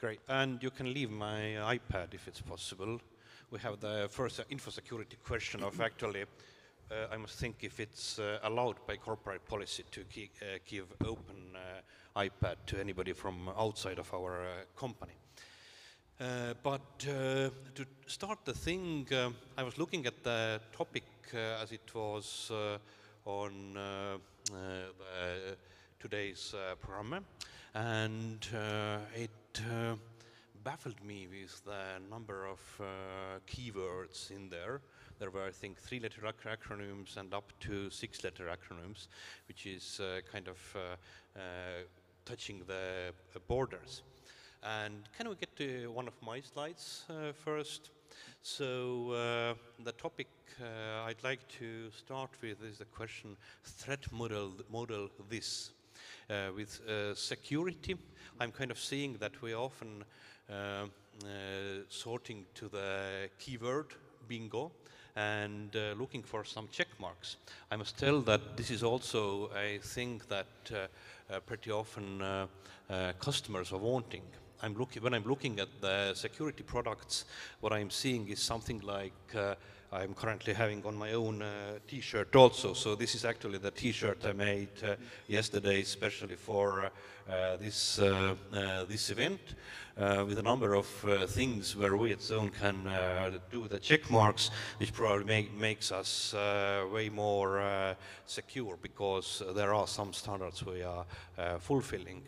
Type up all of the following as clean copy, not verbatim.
Great. And you can leave my iPad if it's possible. We have the first info security question of actually, I must think if it's allowed by corporate policy to give open iPad to anybody from outside of our company. But to start the thing, I was looking at the topic as it was on today's program, and it baffled me with the number of keywords in there. There were, I think, 3-letter acronyms and up to 6-letter acronyms, which is kind of touching the borders. And can we get to one of my slides first? So the topic I'd like to start with is the question, threat model this. With security, I'm kind of seeing that we often sorting to the keyword bingo and looking for some check marks. I must tell that this is also a thing that pretty often customers are wanting. When I'm looking at the security products, what I'm seeing is something like I'm currently having on my own T-shirt also. So this is actually the T-shirt I made yesterday, especially for this event, with a number of things where we at Zone can do the check marks, which probably makes us way more secure, because there are some standards we are fulfilling.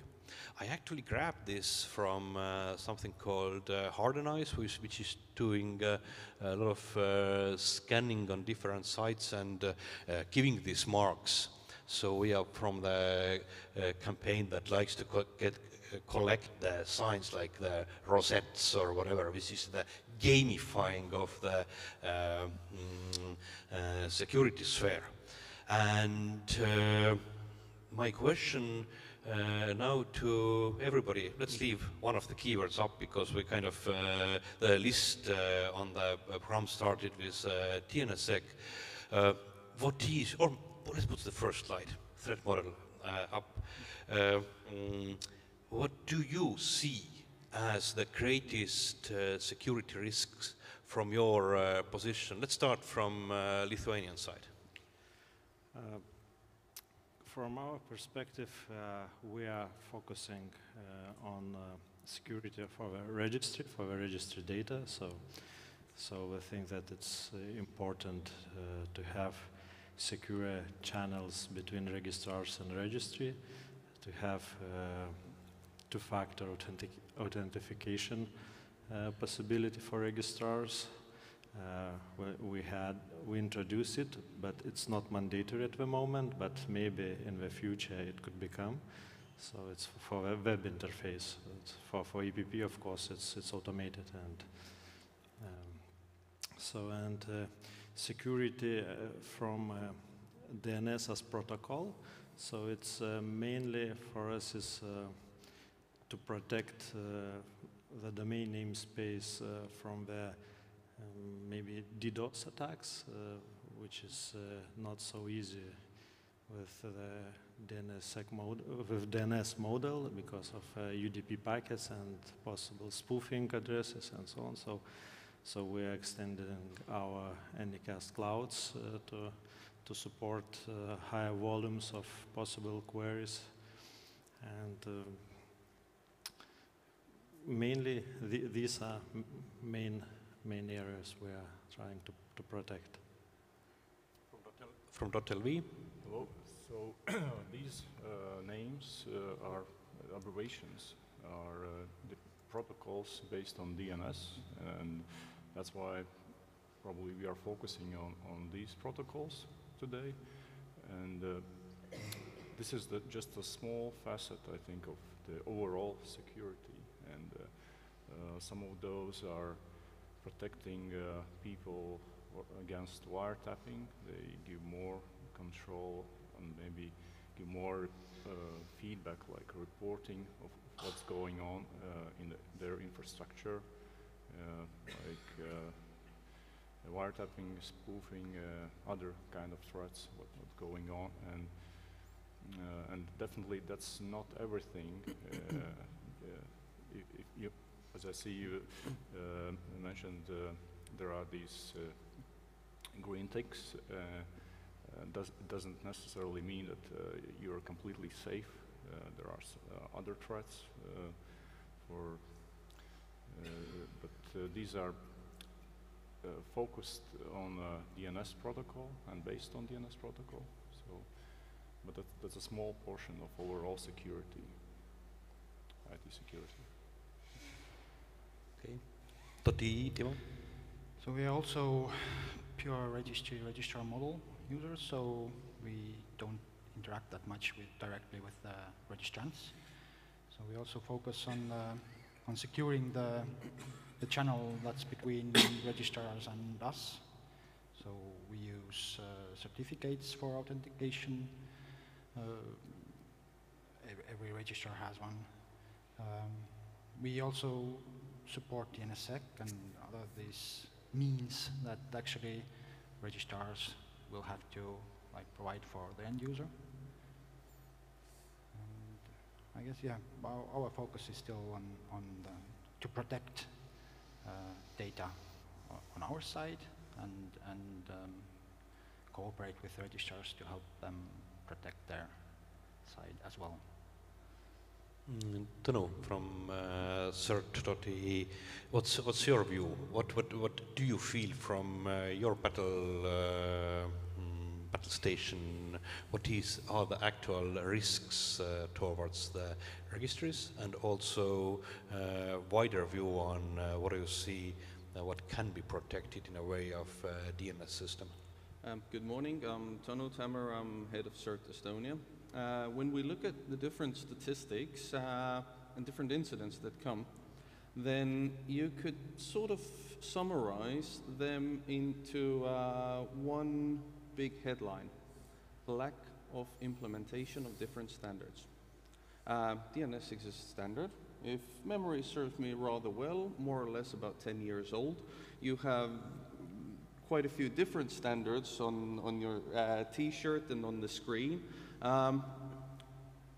I actually grabbed this from something called Hardenize, which is doing a lot of scanning on different sites and giving these marks. So we are from the campaign that likes to collect the signs like the rosettes or whatever, which is the gamifying of the security sphere. And my question now to everybody, let's leave one of the keywords up, because we kind of, the list on the program started with TNSSEC. What is, or let's put the first slide, threat model up. What do you see as the greatest security risks from your position? Let's start from Lithuanian side. From our perspective, we are focusing on security for the registry data. So we think that it's important to have secure channels between registrars and registry, to have two-factor authentication possibility for registrars. We introduced it, but it's not mandatory at the moment, but maybe in the future it could become. So it's for a web interface. It's for EPP, of course, it's automated. And security from DNS as protocol. So it's mainly for us is to protect the domain namespace from the maybe DDoS attacks, which is not so easy with the DNS model because of UDP packets and possible spoofing addresses and so on. So we are extending our Anycast clouds to support higher volumes of possible queries, and mainly these are main areas we are trying to protect. From .lv? Hello. So these names are abbreviations, are the protocols based on DNS, and that's why probably we are focusing on these protocols today. And this is just a small facet, I think, of the overall security. And some of those are protecting people against wiretapping. They give more control and maybe give more feedback, like reporting of what's going on in their infrastructure, like wiretapping, spoofing, other kind of threats, what's going on, and definitely that's not everything. If as I see you mentioned, there are these green ticks. It doesn't necessarily mean that you're completely safe. There are other threats, but these are focused on DNS protocol and based on DNS protocol. So, but that's a small portion of overall security, IT security. Okay. Timo? So we are also pure registrar model users, so we don't interact that much directly with the registrants. So we also focus on securing the channel that's between registrars and us. So we use certificates for authentication. Every registrar has one. We also support the NSSEC and other these means that actually registrars will have to provide for the end user. And I guess, yeah, our focus is still on to protect data on our side and cooperate with registrars to help them protect their side as well. Tõnu from CERT.ee, what's your view? What do you feel from your battle station? What are the actual risks towards the registries, and also wider view on what do you see what can be protected in a way of DNS system? Good morning, I'm Tõnu Tammer, I'm head of CERT Estonia. When we look at the different statistics and different incidents that come, then you could sort of summarize them into one big headline: lack of implementation of different standards. DNS is a standard. If memory serves me rather well, more or less about 10 years old. You have quite a few different standards on your t-shirt and on the screen. A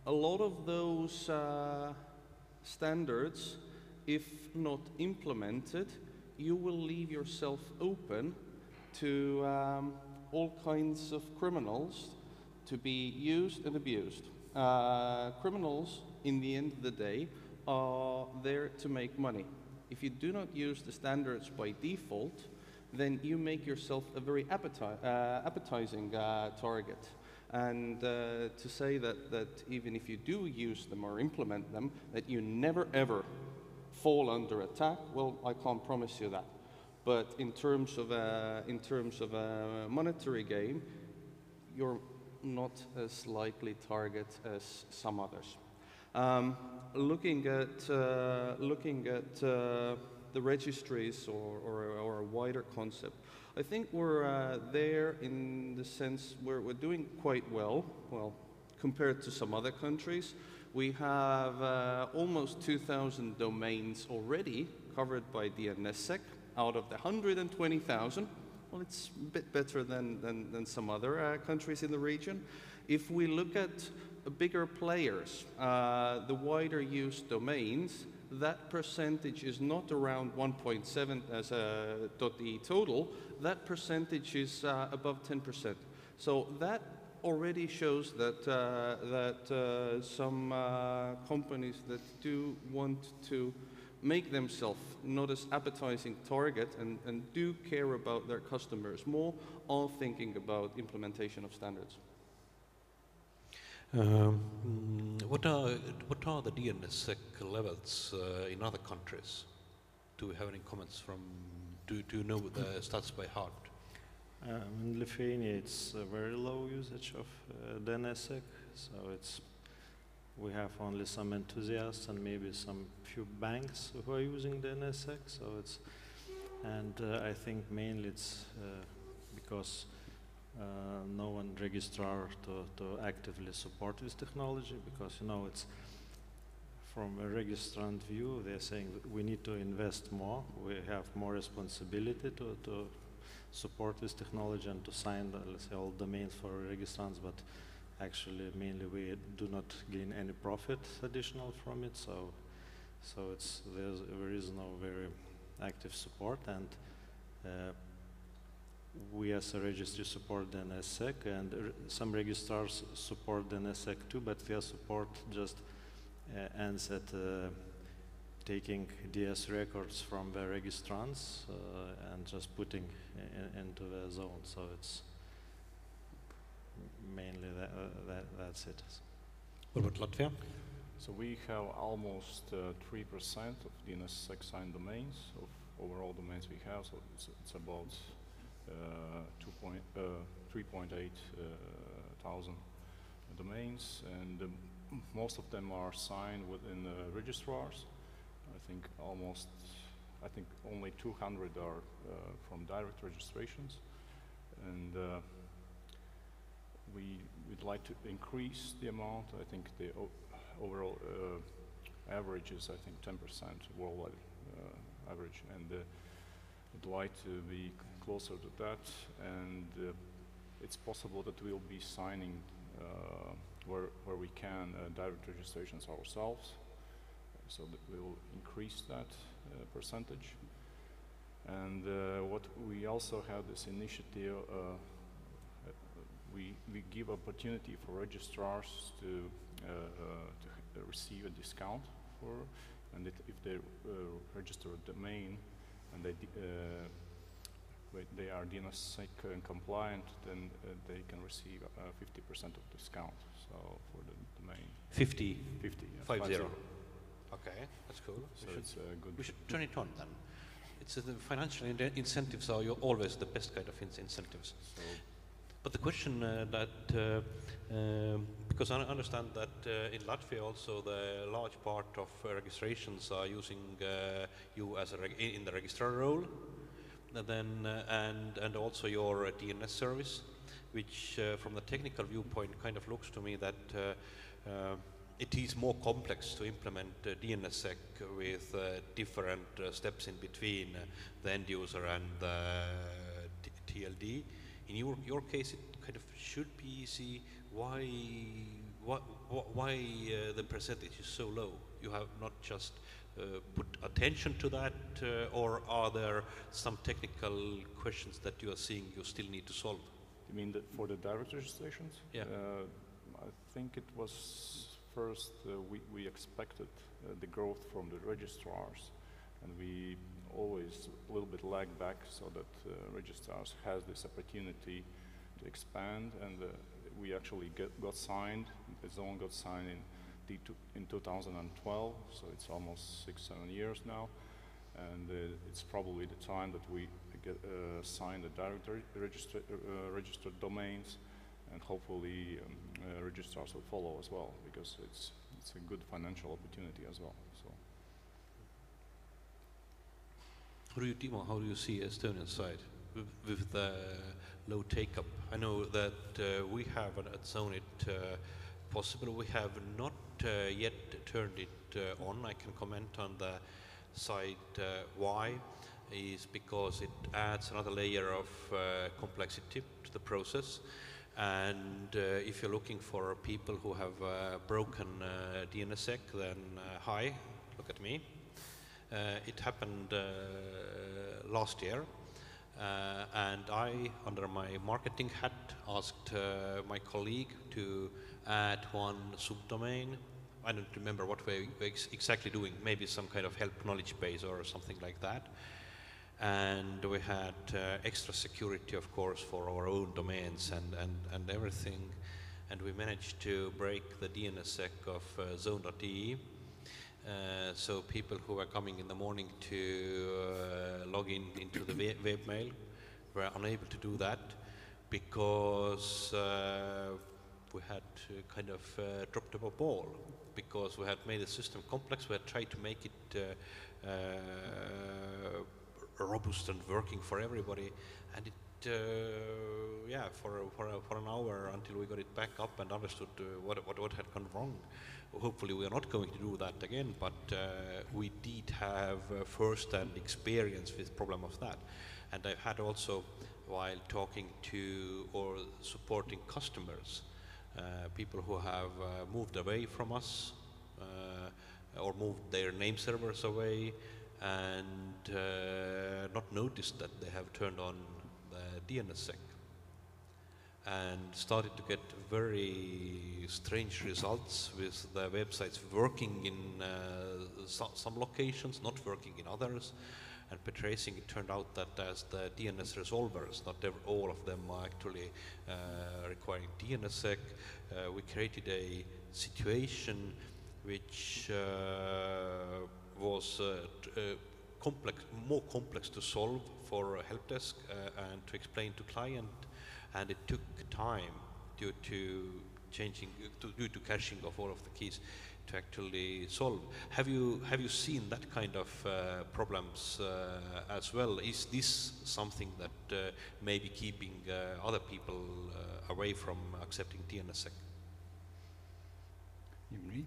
lot of those standards, if not implemented, you will leave yourself open to all kinds of criminals to be used and abused. Criminals, in the end of the day, are there to make money. If you do not use the standards by default, then you make yourself a very appetizing target. And to say that even if you do use them or implement them, that you never ever fall under attack, well, I can't promise you that. But in terms of a monetary game, you're not as likely target as some others. Looking at the registries or a wider concept, I think we're there in the sense where we're doing quite well compared to some other countries. We have almost 2,000 domains already covered by DNSSEC out of the 120,000. Well, it's a bit better than some other countries in the region. If we look at bigger players, the wider used domains, that percentage is not around 1.7 as a .de total. That percentage is above 10%. So that already shows that some companies that do want to make themselves not as appetizing target and do care about their customers more, are thinking about implementation of standards. What are the DNSSEC levels in other countries? Do we have any comments from? Do you know the stats by heart? In Lithuania, it's a very low usage of DNSSEC, so we have only some enthusiasts and maybe some few banks who are using DNSSEC. So I think mainly it's because no one registrar to actively support this technology, because it's from a registrant view, they're saying that we need to invest more, we have more responsibility to support this technology and to sign, let's say, all domains for registrants, but actually mainly we do not gain any profit additional from it, so So there is no very active support, and we as a registry support the NSSEC, and some registrars support the NSSEC too, but their support just ends at taking DS records from the registrants and just putting into the zone. So it's mainly that's it. What about Latvia? So we have almost 3% of DNSSEC signed domains of overall domains we have. So it's about 3.8 thousand domains, and most of them are signed within registrars. I think only 200 are from direct registrations, and we'd like to increase the amount. I think the overall average is, I think, 10% worldwide average, and we'd like to be closer to that, and it's possible that we'll be signing where we can direct registrations ourselves, so that we'll increase that percentage. And what we also have this initiative, we give opportunity for registrars to receive a discount for, and if they register a domain and they are DNSSEC compliant, then they can receive 50% of discount. So for the domain. 50? 50, yeah. 50. Okay, that's cool. So it's good. We should turn it on then. It's the financial incentives are always the best kind of incentives. So but the question because I understand that in Latvia also the large part of registrations are using you as in the registrar role, then and also your DNS service, which from the technical viewpoint kind of looks to me that it is more complex to implement DNSSEC with different steps in between the end user and the TLD. In your case, it kind of should be easy. Why the percentage is so low? You have not just put attention to that, or are there some technical questions that you are seeing you still need to solve? you mean that for the direct registrations? Yeah. I think it was first we expected the growth from the registrars, and we always a little bit lag back so that registrars has this opportunity to expand, and we actually got signed. The zone got signed in 2012, so it's almost 6-7 years now, and it's probably the time that we get sign the direct registered domains, and hopefully registrars will follow as well, because it's a good financial opportunity as well. So. Timo, how do you see Estonian side with the low take-up? I know that we have at Zonit possible. We have not yet turned it on. I can comment on the side why is because it adds another layer of complexity to the process. And if you're looking for people who have broken DNSSEC, then hi, look at me. It happened last year, and I, under my marketing hat, asked my colleague to add one subdomain. I don't remember what we were exactly doing, maybe some kind of help knowledge base or something like that. And we had extra security, of course, for our own domains and everything. And we managed to break the DNSSEC of zone.de. So people who were coming in the morning to log into the webmail were unable to do that because we had kind of dropped a ball, because we had made the system complex. We had tried to make it robust and working for everybody, and it yeah, for an hour until we got it back up and understood what had gone wrong. Hopefully we are not going to do that again, but we did have first-hand experience with problem of that. And I've had also, while talking to or supporting customers, people who have moved away from us, or moved their name servers away and not noticed that they have turned on the DNSSEC and started to get very strange results with the websites working in some locations, not working in others. And per tracing, it turned out that as the DNS resolvers, not all of them are actually requiring DNSSEC. We created a situation which was more complex to solve for a help desk and to explain to client, and it took time due to caching of all of the keys to actually solve. Have you seen that kind of problems as well? Is this something that may be keeping other people away from accepting DNSSEC? You agree?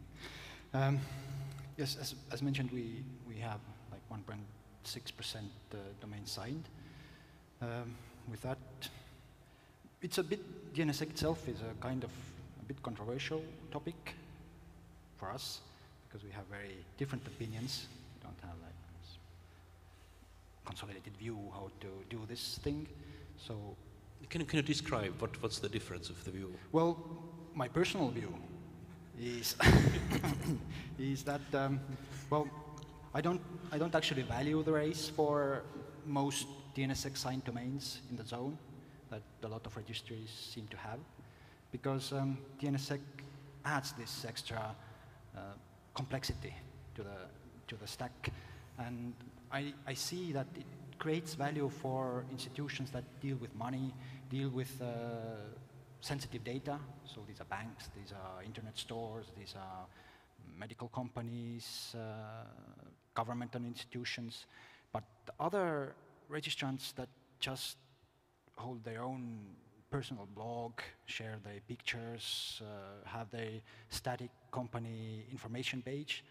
Yes, as mentioned, we have like 1.6% domain signed. With that, it's a bit, DNSSEC itself is a kind of a bit controversial topic for us, because we have very different opinions. We don't have like this consolidated view how to do this thing. So, can you describe what's the difference of the view? well, my personal view is is that well, I don't actually value the race for most DNSSEC signed domains in the zone that a lot of registries seem to have, because DNSSEC adds this extra complexity to the stack, and I see that it creates value for institutions that deal with money, deal with sensitive data. So these are banks, these are internet stores, these are medical companies, governmental institutions, but other registrants that just hold their own personal blog, share their pictures, have their static company information page,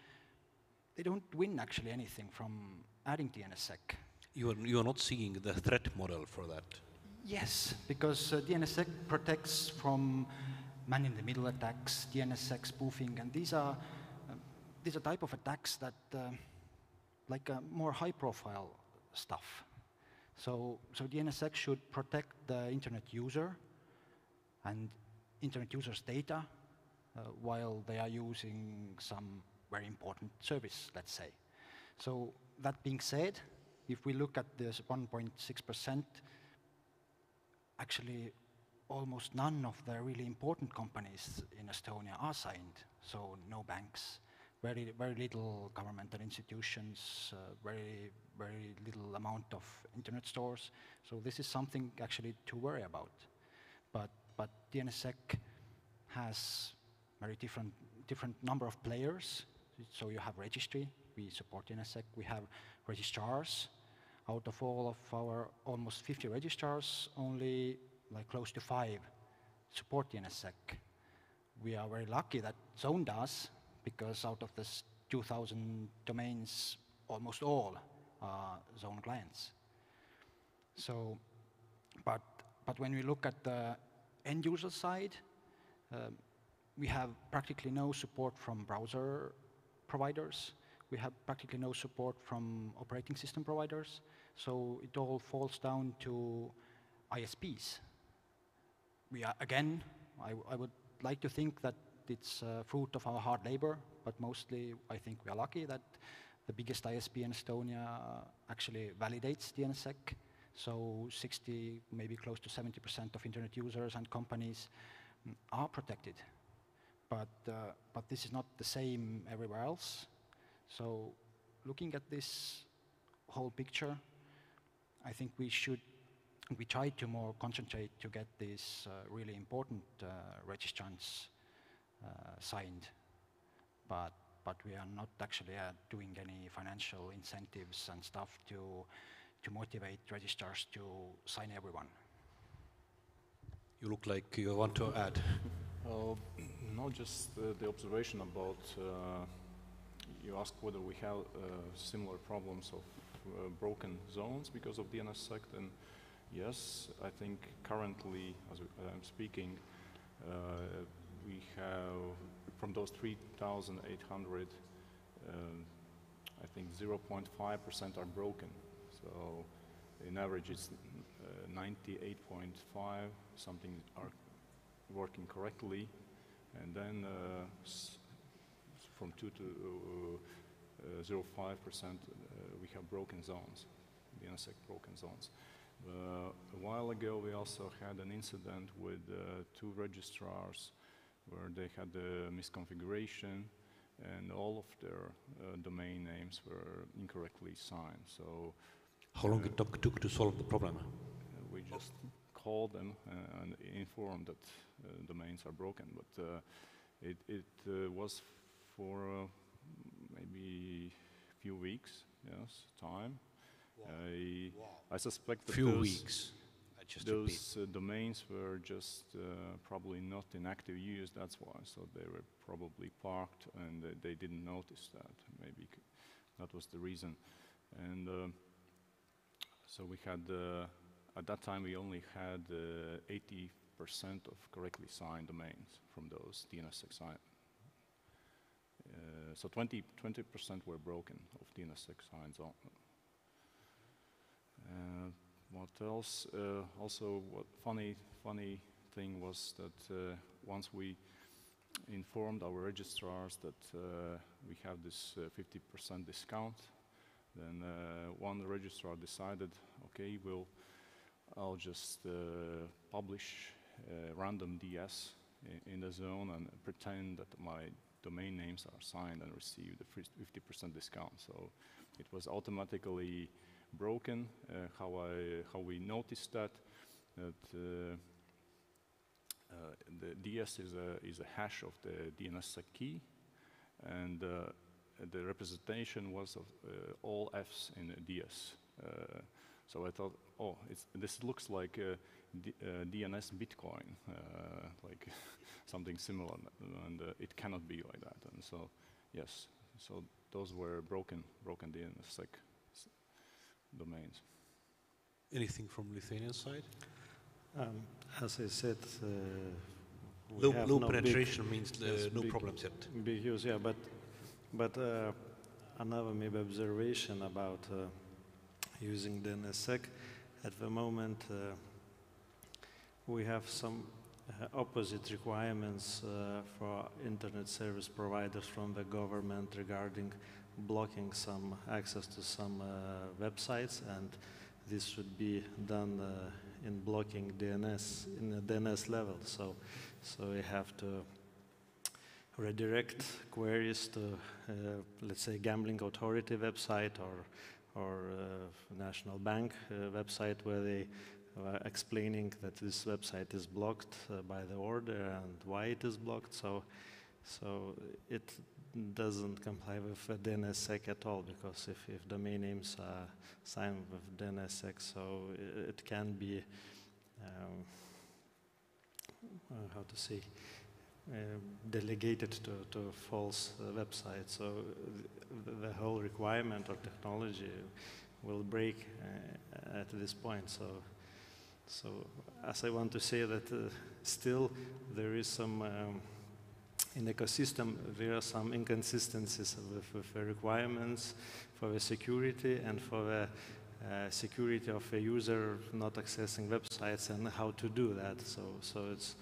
they don't win actually anything from adding DNSSEC. You are not seeing the threat model for that? Yes, because DNSSEC protects from man-in-the-middle attacks, DNSSEC spoofing, and these are type of attacks that like more high-profile stuff. So DNSSEC should protect the internet user and internet users' data while they are using some very important service, let's say. So that being said, if we look at this 1.6%, actually almost none of the really important companies in Estonia are signed. So no banks, very little governmental institutions, very little amount of internet stores. So this is something actually to worry about. But DNSSEC has very different number of players. So you have registry, we support DNSSEC. We have registrars. Out of all of our almost 50 registrars, only like close to 5 support DNSSEC. We are very lucky that Zone does, because out of this 2,000 domains, almost all are Zone clients. So, but when we look at the end user side, we have practically no support from browser providers. We have practically no support from operating system providers. So it all falls down to ISPs. We are, again, I would like to think that it's a fruit of our hard labor, but mostly I think we are lucky that the biggest ISP in Estonia actually validates DNSSEC. So 60, maybe close to 70% of internet users and companies are protected. But this is not the same everywhere else. So looking at this whole picture, I think we try to more concentrate to get these really important registrants signed, but we are not actually doing any financial incentives and stuff to motivate registrars to sign everyone. You look like you want to add. Not just the observation about, you asked whether we have similar problems of broken zones because of DNSSEC, then yes, I think currently, as I'm speaking, we have, from those 3,800 I think 0.5% are broken. So in average it's 98.5 something are working correctly, and then from 2 to 0.5% we have broken zones, DNSSEC broken zones. A while ago we also had an incident with 2 registrars where they had a misconfiguration and all of their domain names were incorrectly signed. So how long it took to solve the problem? We just called them and informed that domains are broken, but it was for maybe a few weeks, yes, time. Wow. I suspect that Few weeks. those domains were just probably not in active use, that's why. So they were probably parked and they didn't notice that. Maybe that was the reason. And so we had, at that time we only had 80% of correctly signed domains from those DNSSEC signed. So 20% were broken of DNSSEC signs. What else? Also, what funny thing was that once we informed our registrars that we have this 50% discount, then one registrar decided, okay, I'll just publish random DS in the zone and pretend that my domain names are signed and receive the 50% discount. So it was automatically broken. How we noticed that the DS is a hash of the DNSSEC key, and the representation was of all Fs in DS. So I thought, oh, this looks like DNS Bitcoin, like something similar, and it cannot be like that. And so, yes, so those were broken DNSSEC domains. Anything from Lithuanian side? As I said, low penetration means no problems yet. Big use, yeah, but another maybe observation about using DNSSEC. At the moment, we have some opposite requirements for internet service providers from the government regarding blocking some access to some websites, and this should be done in blocking DNS in a DNS level. So we have to redirect queries to, let's say, gambling authority website or national bank website where they are explaining that this website is blocked by the order and why it is blocked. So it doesn't comply with DNSSEC at all, because if domain names are signed with DNSSEC, so it can be, how to say, delegated to false websites. So the whole requirement or technology will break at this point. So as I want to say that still there is some in the ecosystem, there are some inconsistencies with the requirements for the security and for the security of a user not accessing websites and how to do that. So it's.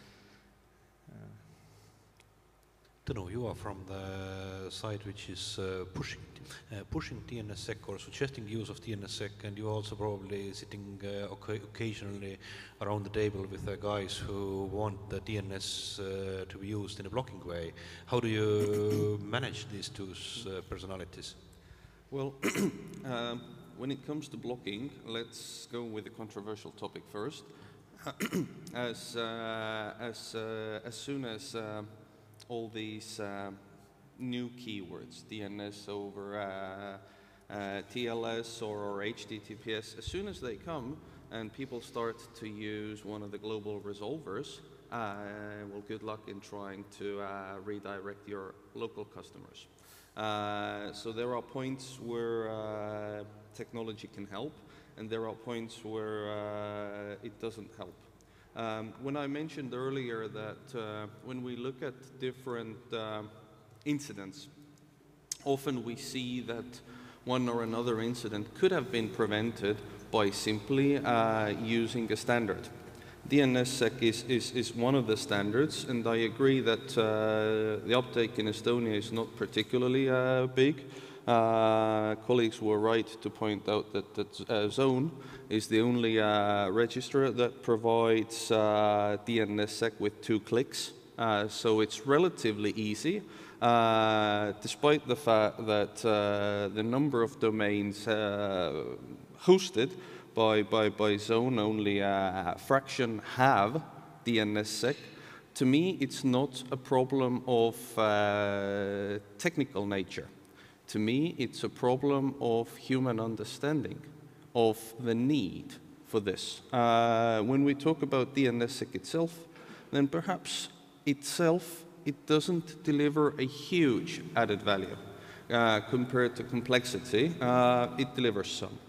Tõnu, you are from the side which is pushing DNSSEC or suggesting use of DNSSEC, and you also probably sitting occasionally around the table with the guys who want the DNS to be used in a blocking way. How do you manage these two personalities? Well, when it comes to blocking, let's go with the controversial topic first. As soon as all these new keywords, DNS over TLS or HTTPS, as soon as they come and people start to use one of the global resolvers, well, good luck in trying to redirect your local customers. So there are points where technology can help, and there are points where it doesn't help. When I mentioned earlier that when we look at different incidents, often we see that one or another incident could have been prevented by simply using a standard. DNSSEC is one of the standards, and I agree that the uptake in Estonia is not particularly big. Colleagues were right to point out that Zone is the only registrar that provides DNSSEC with 2 clicks, so it's relatively easy. Despite the fact that the number of domains hosted by Zone, only a fraction have DNSSEC. To me, it's not a problem of technical nature. To me, it's a problem of human understanding of the need for this. When we talk about DNSSEC itself, then perhaps it doesn't deliver a huge added value compared to complexity. It delivers some.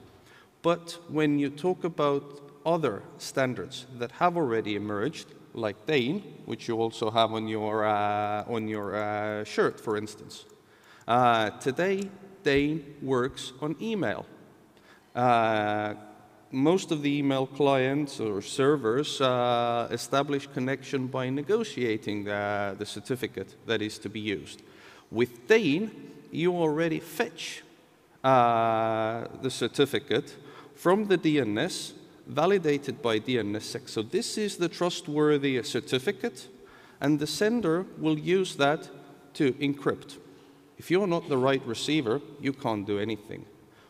But when you talk about other standards that have already emerged, like Dane, which you also have on your shirt, for instance. Today, Dane works on email. Most of the email clients or servers establish connection by negotiating the certificate that is to be used. With Dane, you already fetch the certificate from the DNS, validated by DNSSEC. So this is the trustworthy certificate, and the sender will use that to encrypt. If you're not the right receiver, you can't do anything.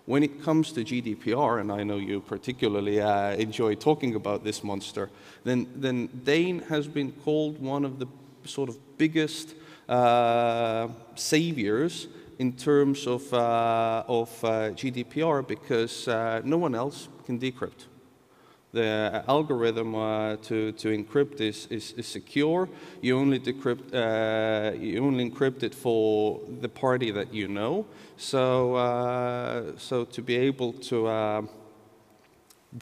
When it comes to GDPR, and I know you particularly enjoy talking about this monster, then Dane has been called one of the sort of biggest saviors in terms of GDPR, because no one else can decrypt. The algorithm to encrypt is secure. You only encrypt it for the party that you know. So to be able to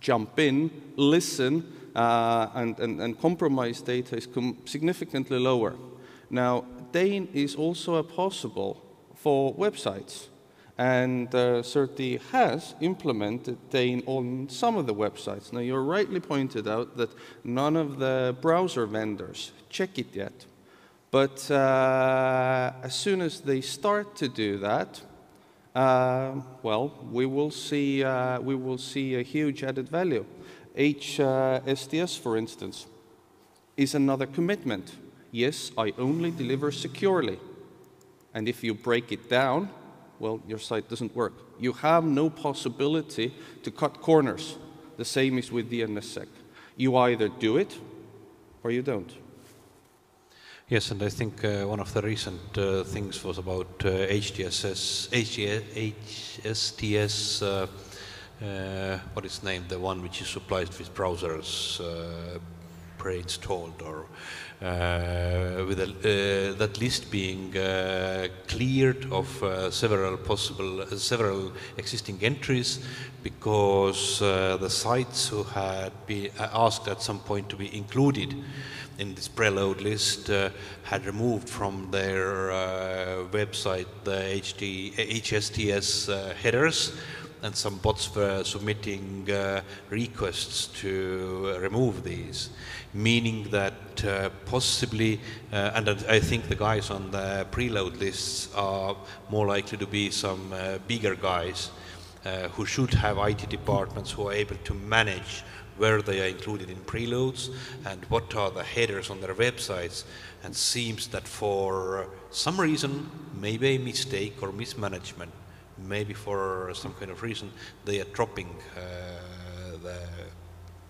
jump in, listen, and compromise data is significantly lower. Now, Dane is also possible for websites. And CERTI has implemented Dane on some of the websites. Now, you rightly pointed out that none of the browser vendors check it yet. But as soon as they start to do that, well, we will see a huge added value. HSTS, for instance, is another commitment. Yes, I only deliver securely. And if you break it down, well, your site doesn't work. You have no possibility to cut corners. The same is with DNSSEC. You either do it or you don't. Yes, and I think one of the recent things was about HSTS, what is named, the one which is supplied with browsers pre-installed, or with that list being cleared of several existing entries, because the sites who had been asked at some point to be included in this preload list had removed from their website the HSTS headers, and some bots were submitting requests to remove these, meaning that possibly, and I think the guys on the preload lists are more likely to be some bigger guys who should have IT departments who are able to manage where they are included in preloads and what are the headers on their websites. And seems that for some reason, maybe a mistake or mismanagement, maybe for some kind of reason, they are dropping the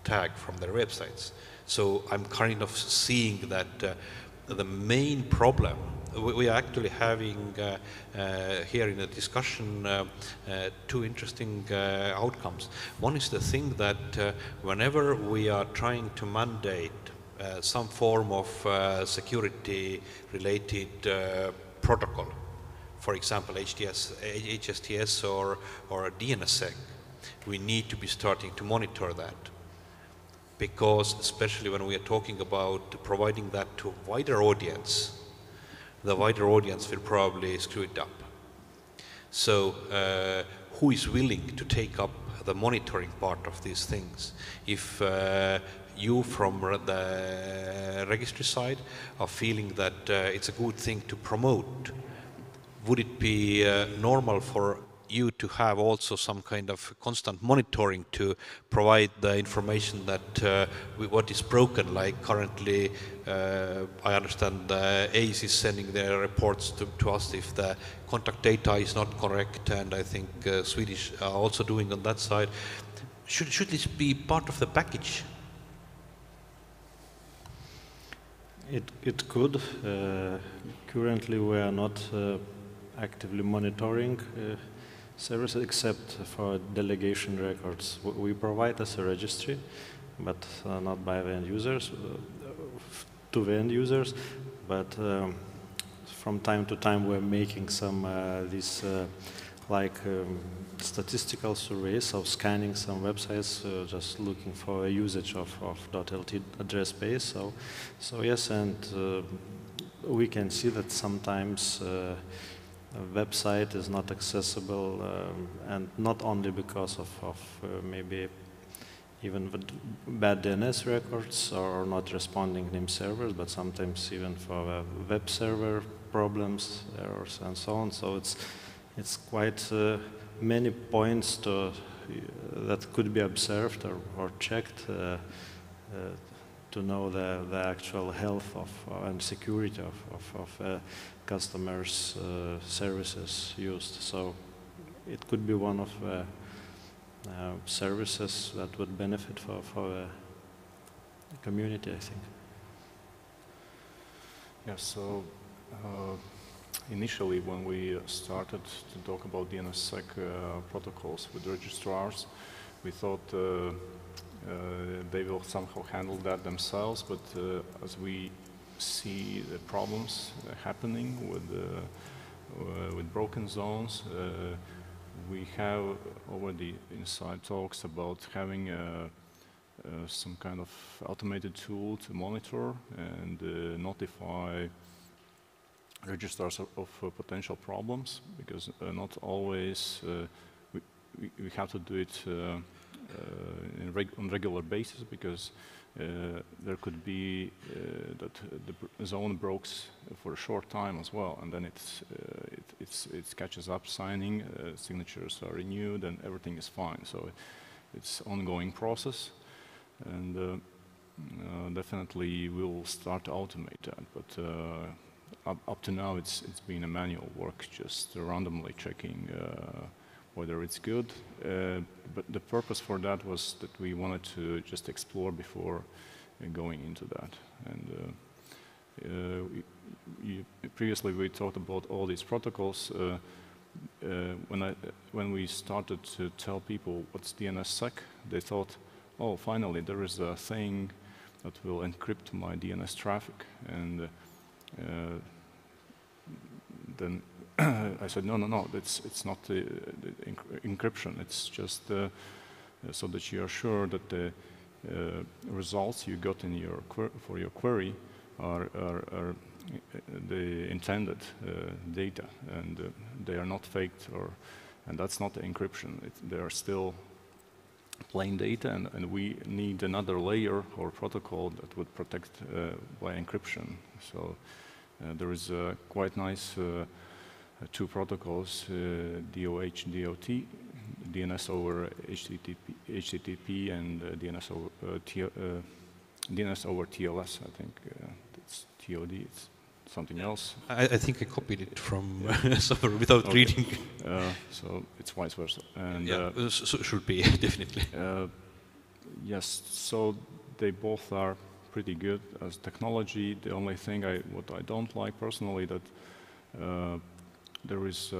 tag from their websites. So I'm kind of seeing that the main problem, we are actually having here in the discussion two interesting outcomes. One is the thing that whenever we are trying to mandate some form of security-related protocol, for example, HSTS or DNSSEC, we need to be starting to monitor that. Because especially when we are talking about providing that to a wider audience, the wider audience will probably screw it up. So who is willing to take up the monitoring part of these things? If you from the registry side are feeling that it's a good thing to promote, would it be normal for you to have also some kind of constant monitoring to provide the information that what is broken? Like currently, I understand ACE is sending their reports to us if the contact data is not correct, and I think Swedish are also doing on that side. Should this be part of the package? It could. Currently, we are not actively monitoring services except for delegation records. We provide as a registry, but not by the end users, to the end users. But from time to time, we're making some these statistical surveys of scanning some websites, just looking for a usage of .lt address space. So yes, and we can see that sometimes a website is not accessible, and not only because of maybe even bad DNS records or not responding name servers, but sometimes even for web server problems, errors, and so on. So it's quite many points that could be observed or checked to know the actual health and security of customers' services used. So it could be one of the services that would benefit for the community, I think. Yeah, so initially when we started to talk about DNSSEC protocols with registrars, we thought they will somehow handle that themselves, but as we see the problems happening with broken zones, we have already inside talks about having some kind of automated tool to monitor and notify registrars of potential problems, because not always we have to do it on regular basis, because there could be that the zone breaks for a short time as well, and then it catches up, signing, signatures are renewed, and everything is fine. So it's ongoing process, and definitely we'll start to automate that. But up to now, it's been a manual work, just randomly checking whether it's good. But the purpose for that was that we wanted to just explore before going into that. And previously we talked about all these protocols. When we started to tell people what's DNSSEC, they thought, oh, finally there is a thing that will encrypt my DNS traffic. And then I said, no, it's not the encryption. It's just so that you are sure that the results you got in for your query are the intended data, and they are not faked, and that's not the encryption. They are still plain data, and we need another layer or protocol that would protect by encryption. So there is quite nice two protocols, DOH, DOT, DNS over HTTP, and DNS over TLS. I think it's TOD. It's something else. I think I copied it from somewhere without reading. So it's vice versa. And yeah, so should be definitely. Yes. So they both are pretty good as technology. The only thing what I don't like personally, that there is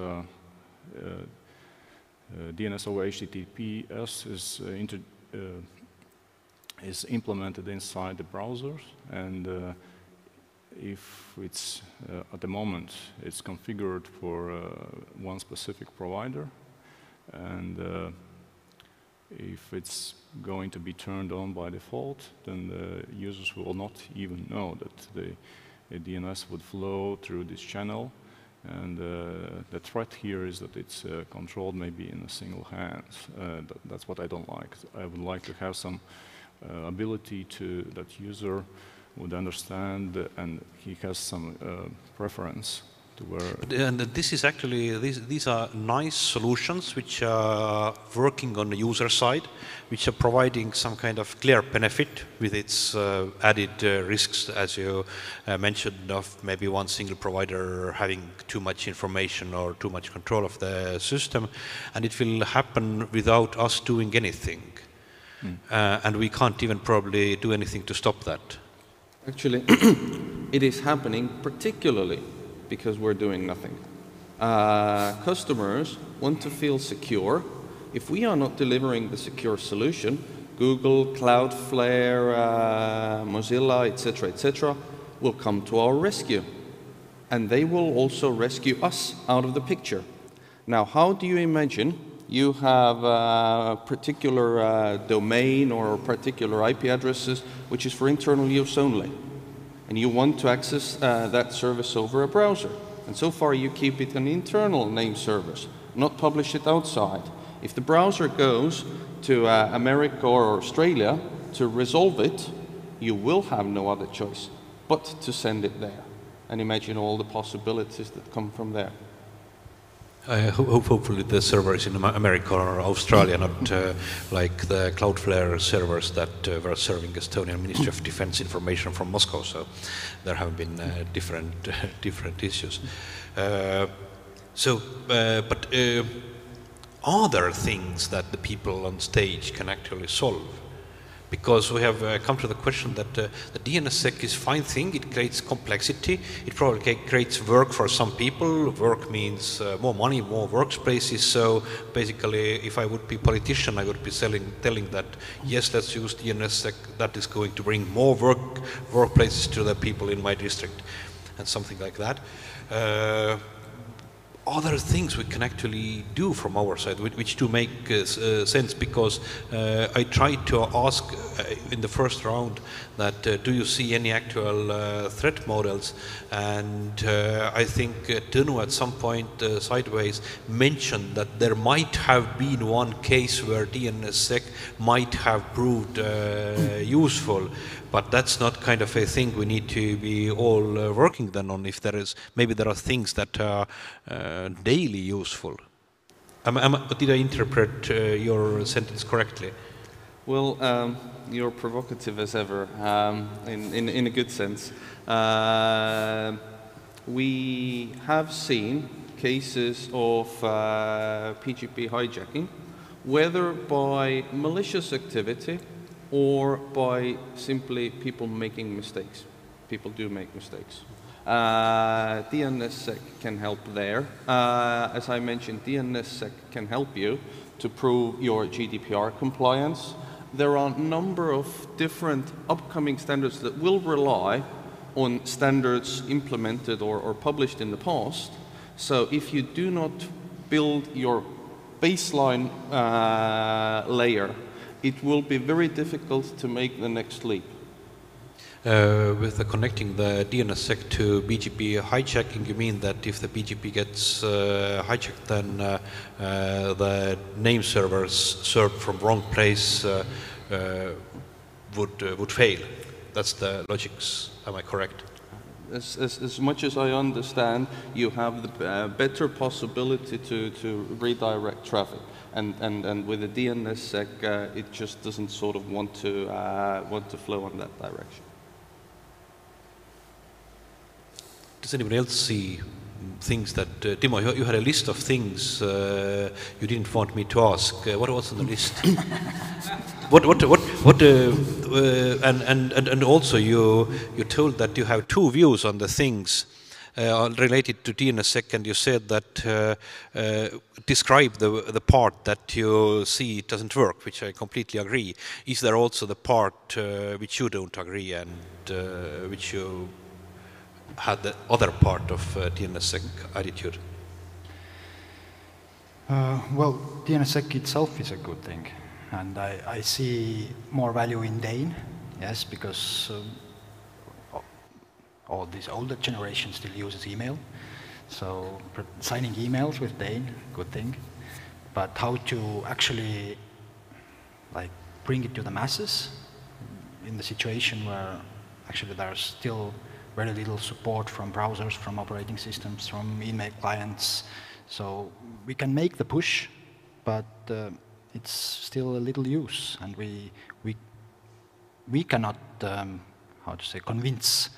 DNS over HTTPS is implemented inside the browsers, and if it's at the moment it's configured for one specific provider, and if it's going to be turned on by default, then the users will not even know that the DNS would flow through this channel, And the threat here is that it's controlled maybe in a single hands. That's what I don't like. I would like to have some ability to that user would understand and he has some preference to where. And this is actually, these are nice solutions which are working on the user side, which are providing some kind of clear benefit with its added risks, as you mentioned, of maybe one single provider having too much information or too much control of the system, and it will happen without us doing anything. And we can't even probably do anything to stop that. Actually, it is happening particularly because we're doing nothing. Customers want to feel secure. If we are not delivering the secure solution, Google, Cloudflare, Mozilla, etc., will come to our rescue. And they will also rescue us out of the picture. Now, how do you imagine you have a particular domain or particular IP addresses which is for internal use only, and you want to access that service over a browser, and so far you keep it an internal name service, not publish it outside. If the browser goes to America or Australia to resolve it, you will have no other choice but to send it there, and imagine all the possibilities that come from there. Hopefully the servers in America or Australia, not like the Cloudflare servers that were serving Estonian Ministry of Defense information from Moscow. So there have been different issues. But are there things that the people on stage can actually solve? Because we have come to the question that the DNSSEC is a fine thing, it creates complexity, it probably creates work for some people. Work means more money, more workspaces, so basically if I would be a politician I would be telling that yes, let's use DNSSEC, that is going to bring more workplaces to the people in my district, and something like that. Other things we can actually do from our side, which do make sense, because I tried to ask in the first round that do you see any actual threat models, and I think Tõnu at some point sideways mentioned that there might have been one case where DNSSEC might have proved useful. But that's not kind of a thing we need to be all working then on. If there is, maybe there are things that are daily useful. Did I interpret your sentence correctly? Well, you're provocative as ever, in a good sense. We have seen cases of PGP hijacking, whether by malicious activity or by simply people making mistakes. People do make mistakes. DNSSEC can help there. As I mentioned, DNSSEC can help you to prove your GDPR compliance. There are a number of different upcoming standards that will rely on standards implemented or published in the past. So if you do not build your baseline layer, it will be very difficult to make the next leap. With connecting the DNSSEC to BGP hijacking, you mean that if the BGP gets hijacked, then the name servers served from wrong place would fail? That's the logic. Am I correct? As much as I understand, you have the better possibility to redirect traffic. And with the DNSSEC, it just doesn't sort of want to flow in that direction. Does anyone else see things that Timo? You had a list of things you didn't want me to ask. What was on the list? And also you told that you have two views on the things related to DNSSEC, and you said that describe the part that you see it doesn't work, which I completely agree. Is there also the part which you don't agree and which you had the other part of DNSSEC attitude? Well, DNSSEC itself is a good thing, and I see more value in Dane, yes, because all these older generations still uses email. So signing emails with Dane, good thing. But how to actually like bring it to the masses in the situation where actually there's still very little support from browsers, from operating systems, from email clients. So we can make the push, but it's still a little use, and we cannot, how to say, convince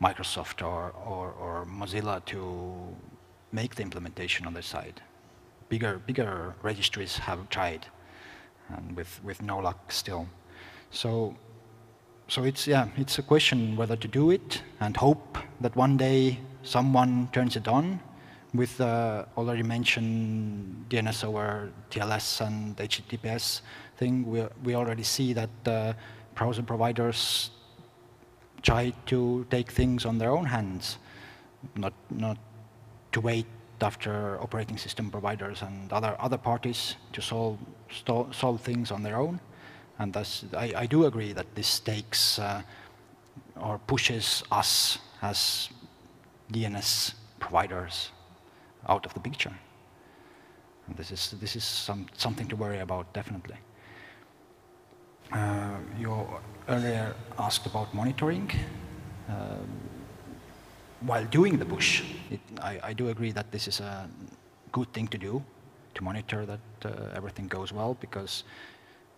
Microsoft or Mozilla to make the implementation on their side. Bigger registries have tried, and with no luck still. So it's a question whether to do it and hope that one day someone turns it on. With already mentioned DNS over TLS and HTTPS thing, we already see that browser providers try to take things on their own hands, not to wait after operating system providers and other parties to solve things on their own. And thus, I do agree that this takes or pushes us as DNS providers out of the picture. And this is something to worry about, definitely. You earlier asked about monitoring. While doing the push, I do agree that this is a good thing to do, to monitor that everything goes well, because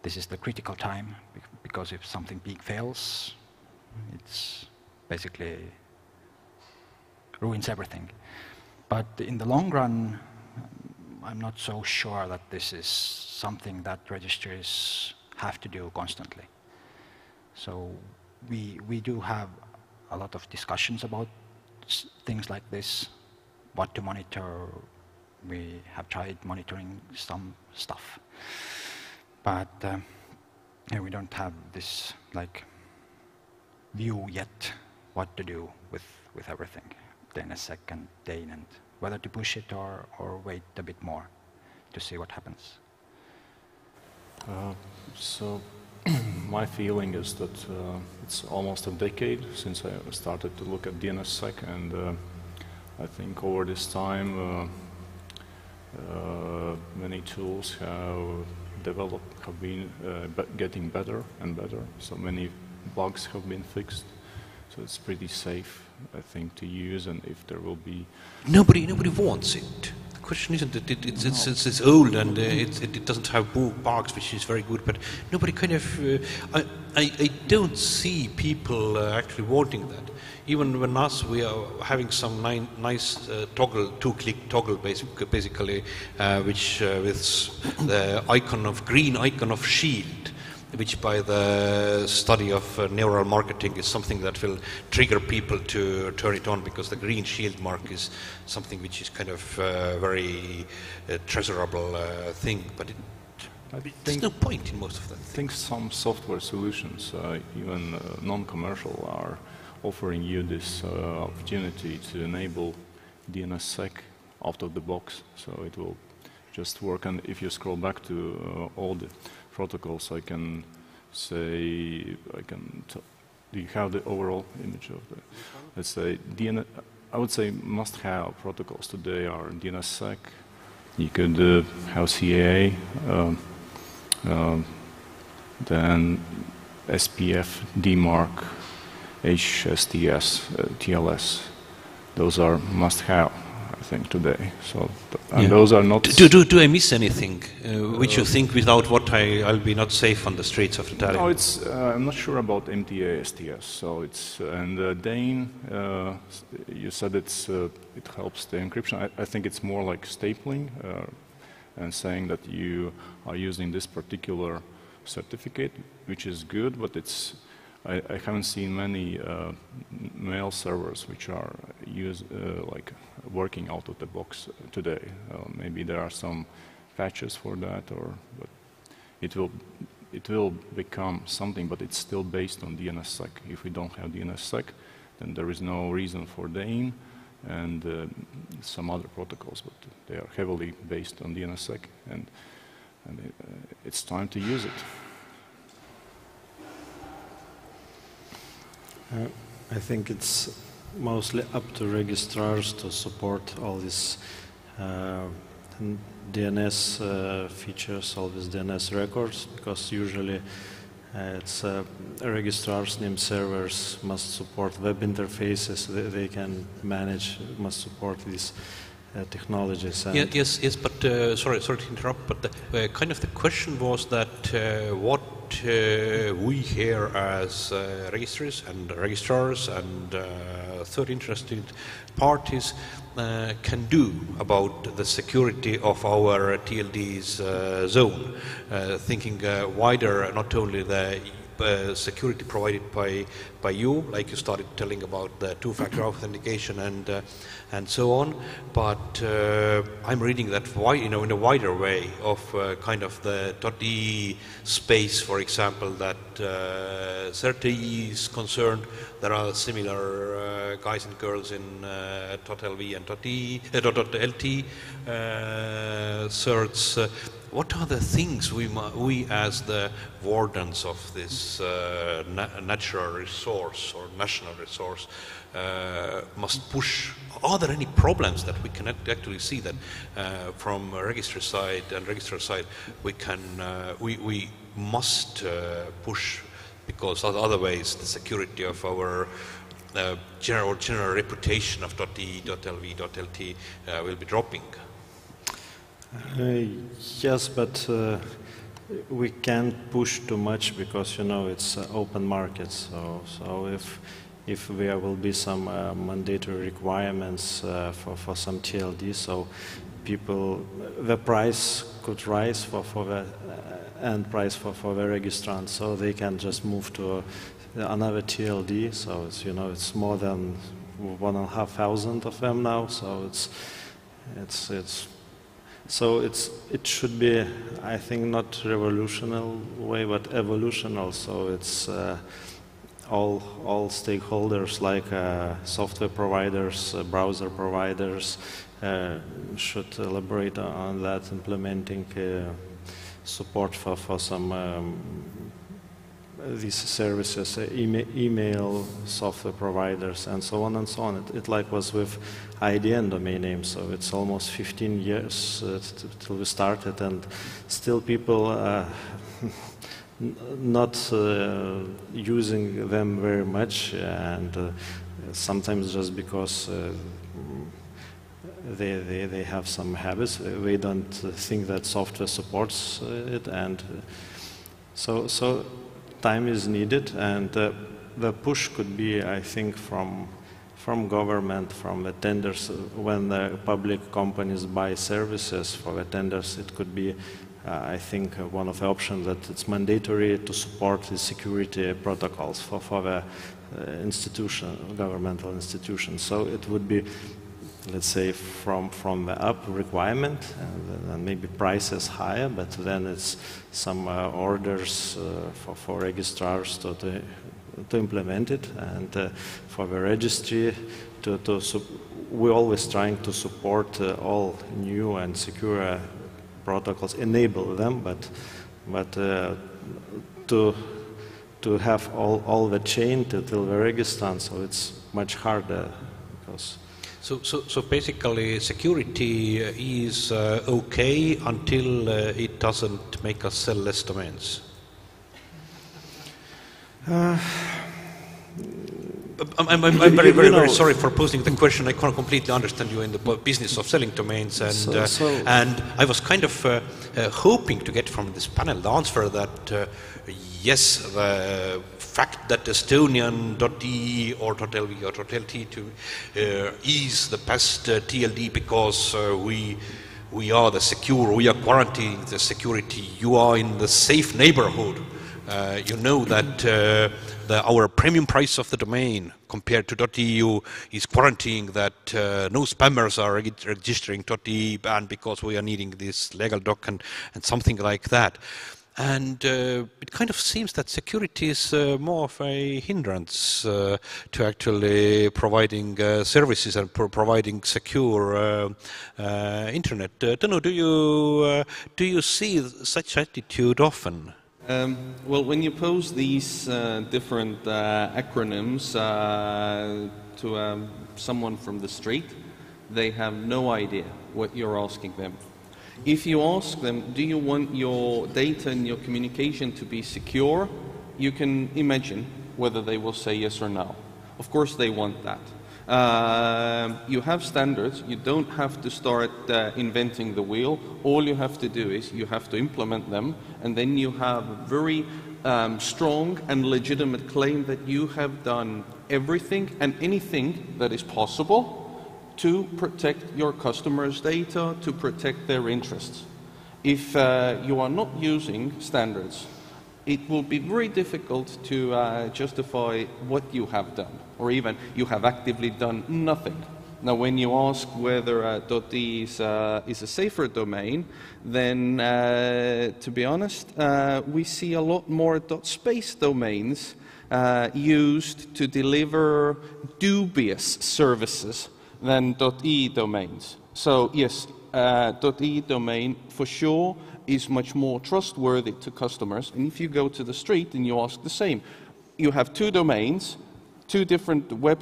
this is the critical time, because if something big fails, it's basically ruins everything. But in the long run, I'm not so sure that this is something that registries have to do constantly. So we do have a lot of discussions about things like this, what to monitor. We have tried monitoring some stuff, but yeah, we don't have this like view yet what to do with everything, DNSSEC and Dane, and whether to push it or wait a bit more to see what happens. So my feeling is that it's almost a decade since I started to look at DNSSEC, and I think over this time many tools have been getting better and better. So many bugs have been fixed. So it's pretty safe, I think, to use, and if there will be... Nobody wants it. The question isn't that it's old and it doesn't have bugs, which is very good, but nobody kind of... I don't see people actually wanting that. Even when we are having some nice two-click toggle, basically, which with the green icon of shield, which by the study of neural marketing is something that will trigger people to turn it on, because the green shield mark is something which is kind of very treasurable thing, but there's no point in most of that. I think some software solutions, even non-commercial, are offering you this opportunity to enable DNSSEC out of the box, so it will just work. And if you scroll back to all the protocols, I can say, do you have the overall image of the, let's say, I would say must-have protocols today are DNSSEC, you could have CAA, then SPF, DMARC, HSTS, TLS. Those are must-have, I think, today. So, and those are not... Do I miss anything which you think without what I'll be not safe on the streets of Tallinn? No, it's, I'm not sure about MTA STS. So it's, and Dane, you said it helps the encryption. I think it's more like stapling and saying that you are using this particular certificate, which is good, but it's, I haven't seen many mail servers which are like working out of the box today. Maybe there are some patches for that, but it will become something, but it's still based on DNSSEC. If we don't have DNSSEC, then there is no reason for Dane and some other protocols, but they are heavily based on DNSSEC, and it's time to use it. I think it's mostly up to registrars to support all these DNS features, all these DNS records, because usually it's registrars named servers must support web interfaces. They can manage, must support these technologies. Yeah, yes, but sorry to interrupt, but kind of the question was that what we here as registrars and third interested parties can do about the security of our TLD's zone, thinking wider, not only the security provided by you, like you started telling about the two-factor authentication and so on, but I'm reading that in a wider way of kind of the .de space, for example, that CERT-E is concerned. There are similar guys and girls in .lv and .lt certs. What are the things we as the wardens of this natural resource or national resource must push? Are there any problems that we can actually see that from registrar side and registrar side we must push, because otherwise the security of our general reputation of .de, .lv, .lt will be dropping? Yes, but we can't push too much because, you know, it's open market. So if there will be some mandatory requirements for some TLD, so the price could rise for the end price for the registrant, so they can just move to another TLD. So it's, you know, it's more than 1,500 of them now. So it should be, I think, not revolutionary way, but evolutional. So it's all stakeholders, like software providers, browser providers, should elaborate on that, implementing support for some these services, email software providers, and so on and so on. It like was with IDN domain name, so it's almost 15 years till we started, and still people not using them very much, and sometimes just because they have some habits, they don't think that software supports it, and so time is needed, and the push could be, I think, from government, from the tenders. When the public companies buy services for the tenders, it could be, I think, one of the options that it's mandatory to support the security protocols for the governmental institutions. So it would be, let's say, from the up requirement, and maybe prices higher, but then it's some orders for registrars to implement it, and for the registry we're always trying to support all new and secure protocols, enable them, but to have all the chain till the registrant, so it's much harder because. So basically, security is okay until it doesn't make us sell less domains. I'm very sorry for posing the question. I can't completely understand you in the business of selling domains, and and I was kind of hoping to get from this panel the answer that yes, the fact that Estonian.de or .lv or .lt is the best TLD because we are the secure, we are guaranteeing the security. You are in the safe neighborhood. You know that our premium price of the domain compared to .eu is guaranteeing that no spammers are registering .de, and because we are needing this legal doc and something like that. And it kind of seems that security is more of a hindrance to actually providing services and providing secure internet. Tõnu, do you see such attitude often? Well, when you pose these different acronyms someone from the street, they have no idea what you're asking them. If you ask them, do you want your data and your communication to be secure, you can imagine whether they will say yes or no. Of course they want that. You have standards, you don't have to start inventing the wheel. All you have to do is you have to implement them, and then you have a very strong and legitimate claim that you have done everything and anything that is possible to protect your customers' data, to protect their interests. If you are not using standards, it will be very difficult to justify what you have done, or even you have actively done nothing. Now, when you ask whether .de is a safer domain, then to be honest, we see a lot more .space domains used to deliver dubious services than .e domains. So yes, .e domain for sure is much more trustworthy to customers. And if you go to the street and you ask the same, you have two domains, two different web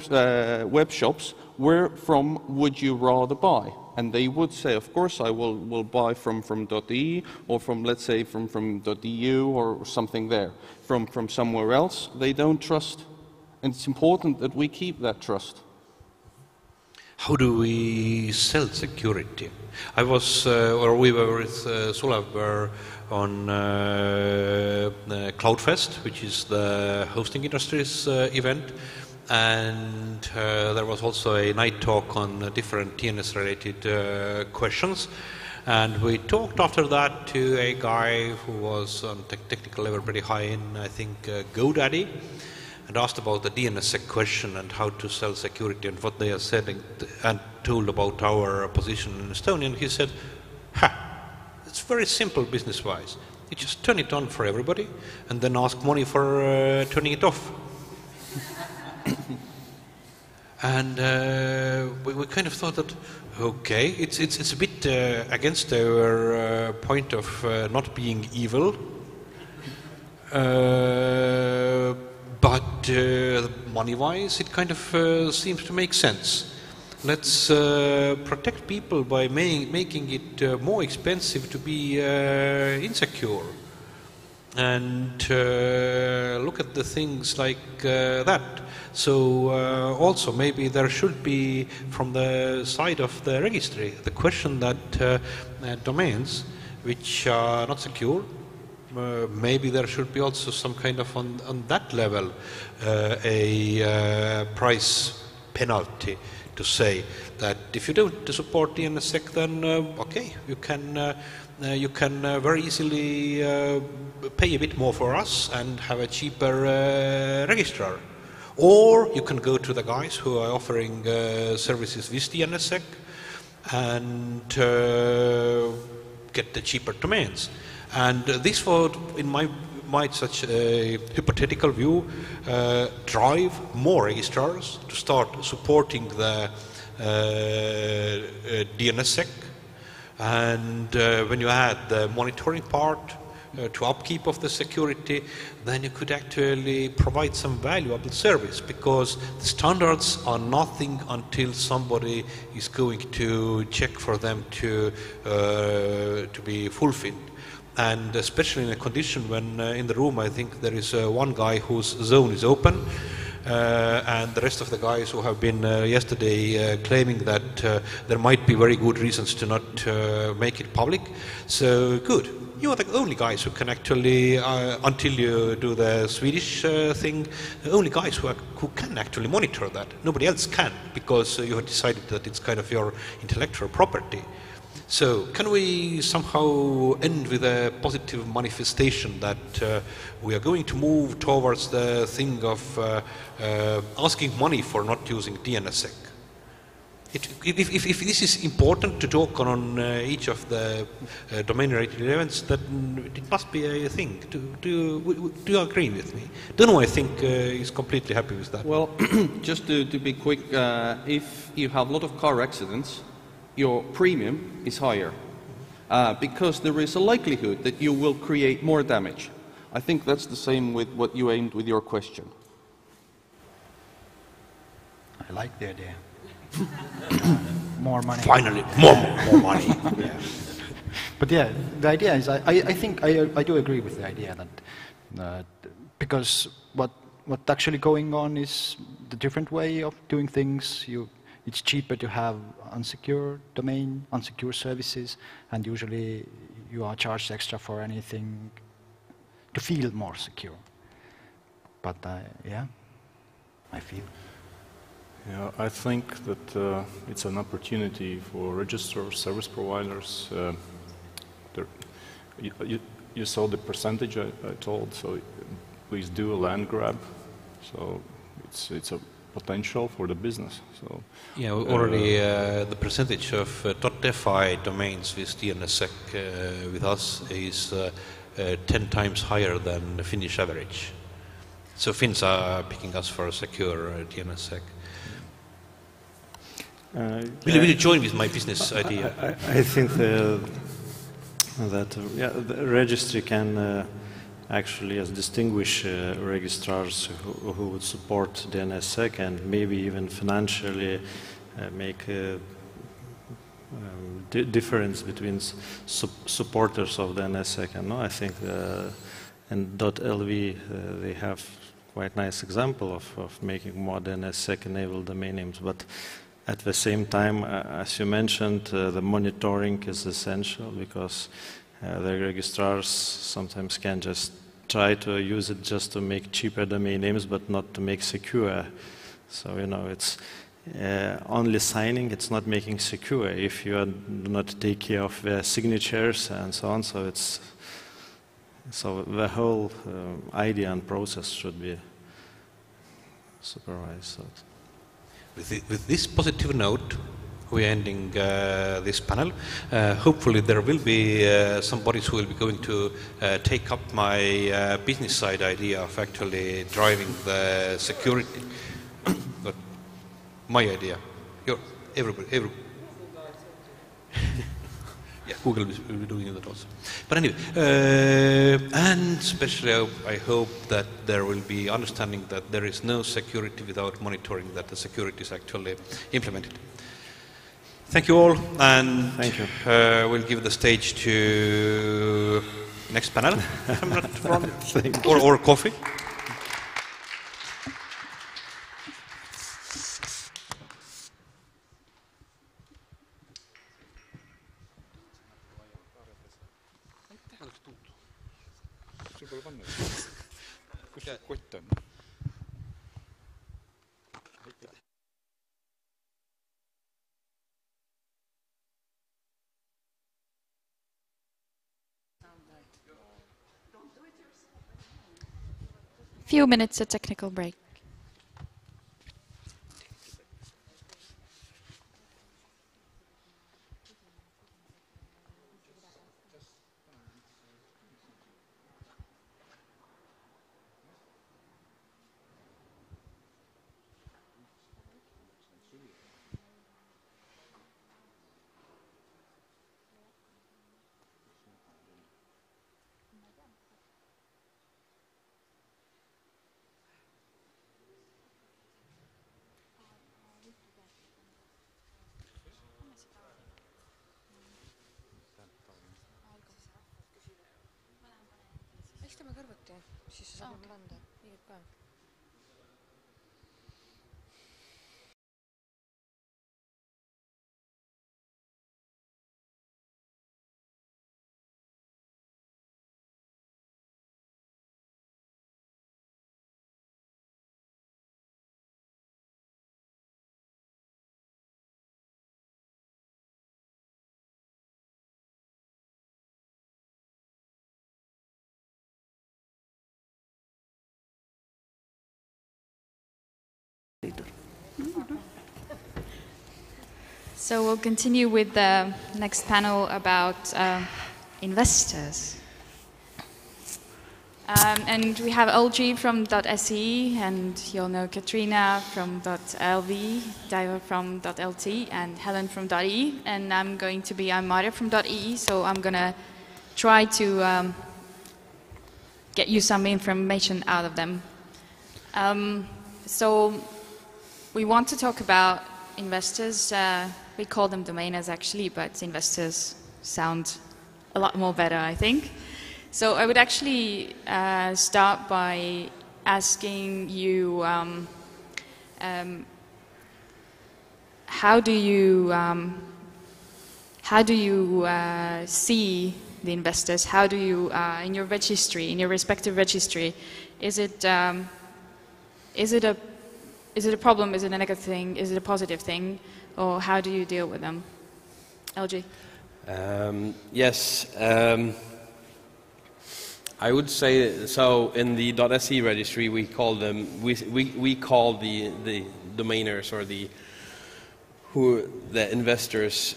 shops, where from would you rather buy? And they would say, of course, I will buy from .de, or from, let's say, from .eu or something there. From somewhere else, they don't trust. And it's important that we keep that trust. How do we sell security? I was, or we were with Sulev were on CloudFest, which is the hosting industry's event, and there was also a night talk on different TNS-related questions. And we talked after that to a guy who was on technical level pretty high in, I think, GoDaddy, and asked about the DNSSEC question and how to sell security and what they are said and told about our position in Estonia. And he said, it's very simple business-wise. You just turn it on for everybody and then ask money for turning it off. And we kind of thought that, okay, it's a bit against our point of not being evil. But money-wise, it kind of seems to make sense. Let's protect people by making it more expensive to be insecure. And look at the things like that. So also maybe there should be, from the side of the registry, the question that domains which are not secure, maybe there should be also some kind of, on that level, a price penalty to say that if you don't support DNSSEC, then okay, you can very easily pay a bit more for us and have a cheaper registrar. Or you can go to the guys who are offering services with DNSSEC and get the cheaper domains. And this would, in my such a hypothetical view, drive more registrars to start supporting the DNSSEC. And when you add the monitoring part to upkeep of the security, then you could actually provide some valuable service, because the standards are nothing until somebody is going to check for them to be fulfilled. And especially in a condition when in the room, I think there is one guy whose zone is open, and the rest of the guys who have been yesterday claiming that there might be very good reasons to not make it public. So good. You are the only guys who can actually, until you do the Swedish thing, the only guys who can actually monitor that. Nobody else can, because you have decided that it's kind of your intellectual property. So can we somehow end with a positive manifestation that we are going to move towards the thing of asking money for not using DNSSEC? If this is important to talk on each of the domain-related events, then it must be a thing. Do you agree with me? Dono, I think, is completely happy with that. Well, just to be quick, if you have a lot of car accidents, your premium is higher because there is a likelihood that you will create more damage. I think that's the same with what you aimed with your question. I I like the idea. More money. Finally, more money. Yeah. But yeah, the idea is, I think I do agree with the idea that because what actually going on is the different way of doing things. It's cheaper to have unsecure domain, unsecure services, and usually you are charged extra for anything to feel more secure. But yeah, I feel. Yeah, I think that it's an opportunity for registrars, service providers. You saw the percentage I told, so please do a land grab. So it's a potential for the business. So yeah, already the percentage of .fi domains with DNSSEC with us is 10 times higher than the Finnish average. So Finns are picking us for a secure DNSSEC. Will you join with my business idea? I think that the registry can actually distinguish registrars who would support DNSSEC and maybe even financially make a difference between supporters of DNSSEC and no. I think in .lv they have quite nice example of making more DNSSEC enabled domain names, but at the same time, as you mentioned, the monitoring is essential because the registrars sometimes can just try to use it just to make cheaper domain names, but not to make secure. So, you know, it's only signing, it's not making secure if you do not take care of the signatures and so on. So the whole idea and process should be supervised. So. With this positive note, we're ending this panel. Hopefully there will be somebody who will be going to take up my business side idea of actually driving the security. But my idea, everybody. Yeah, Google will be doing that also. But anyway, and especially I hope that there will be understanding that there is no security without monitoring that the security is actually implemented. Thank you all, and thank you. We'll give the stage to next panel, if I'm not wrong, or coffee. Few minutes, a technical break. Istame kõrvuti, siis sa saad mulle anda. Viidid ka. So we'll continue with the next panel about investors. And we have Olgi from .se, and you'll know Katrina from .lv, Diva from .lt, and Helen from .e. And I'm Marja from .e, so I'm going to try to get you some information out of them. So we want to talk about investors. We call them domainers actually, but investors sound a lot more better, I think. So I would actually start by asking you, how do you see the investors? How do you, in your registry, in your respective registry, is it a problem? Is it a negative thing? Is it a positive thing? Or how do you deal with them? LG? Yes. I would say so. In the .se registry, we call them we call the domainers or the investors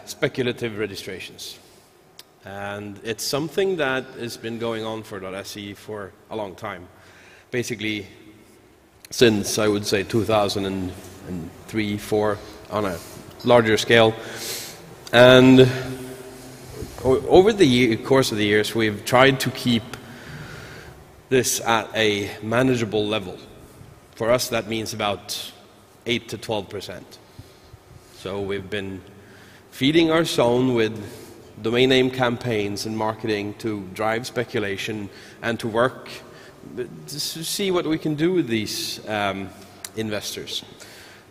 speculative registrations, and it's something that has been going on for .se for a long time, basically since I would say 2003-04 on a larger scale, and over the course of the years, we've tried to keep this at a manageable level. For us, that means about 8 to 12%. So we've been feeding our zone with domain name campaigns and marketing to drive speculation and to work to see what we can do with these investors.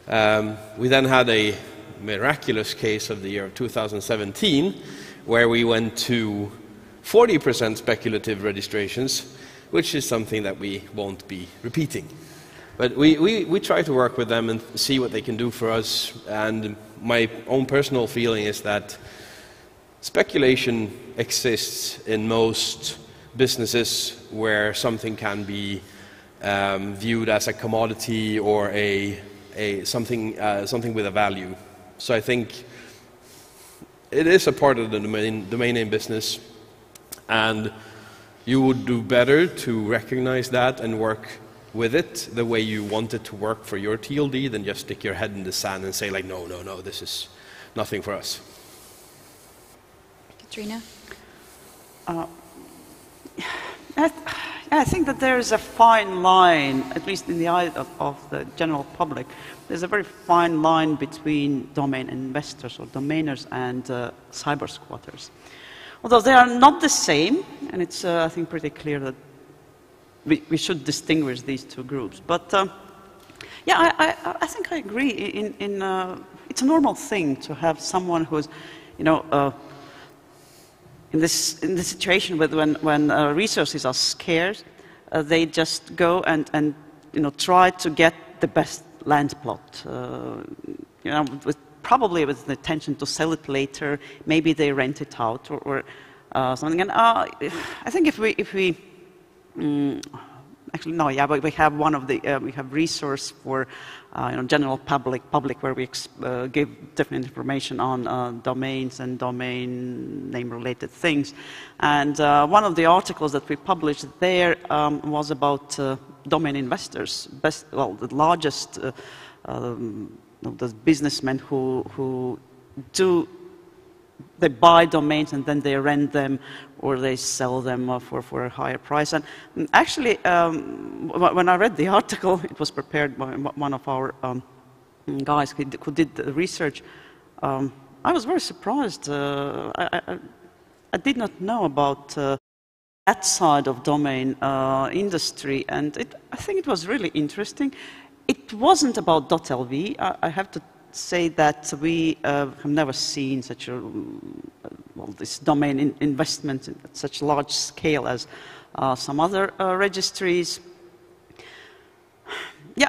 We then had a miraculous case of the year of 2017, where we went to 40% speculative registrations, which is something that we won't be repeating. But we try to work with them and see what they can do for us, and my own personal feeling is that speculation exists in most businesses where something can be viewed as a commodity or something with a value. So I think it is a part of the domain name business, and you would do better to recognize that and work with it the way you want it to work for your TLD than just stick your head in the sand and say like, no, this is nothing for us. Katrina? I think that there is a fine line, at least in the eye of the general public. There's a very fine line between domain investors or domainers and cyber squatters. Although they are not the same, and it's, I think, pretty clear that we should distinguish these two groups. But yeah, I think I agree. It's a normal thing to have someone who's, you know, in this situation when resources are scarce, they just go and you know, try to get the best land plot, you know, probably with the intention to sell it later. Maybe they rent it out or something. And I think if we actually no, yeah, but we have one of the we have resource for you know, general public where we give different information on domains and domain name related things. And one of the articles that we published there was about domain investors, the largest the businessmen who they buy domains and then they rent them or they sell them for a higher price. And actually, when I read the article, it was prepared by one of our guys who did the research. I was very surprised. I did not know about that side of domain industry, and I think it was really interesting. It wasn't about .lv. I have to say that we have never seen such a this domain investment at such large scale as some other registries. Yeah,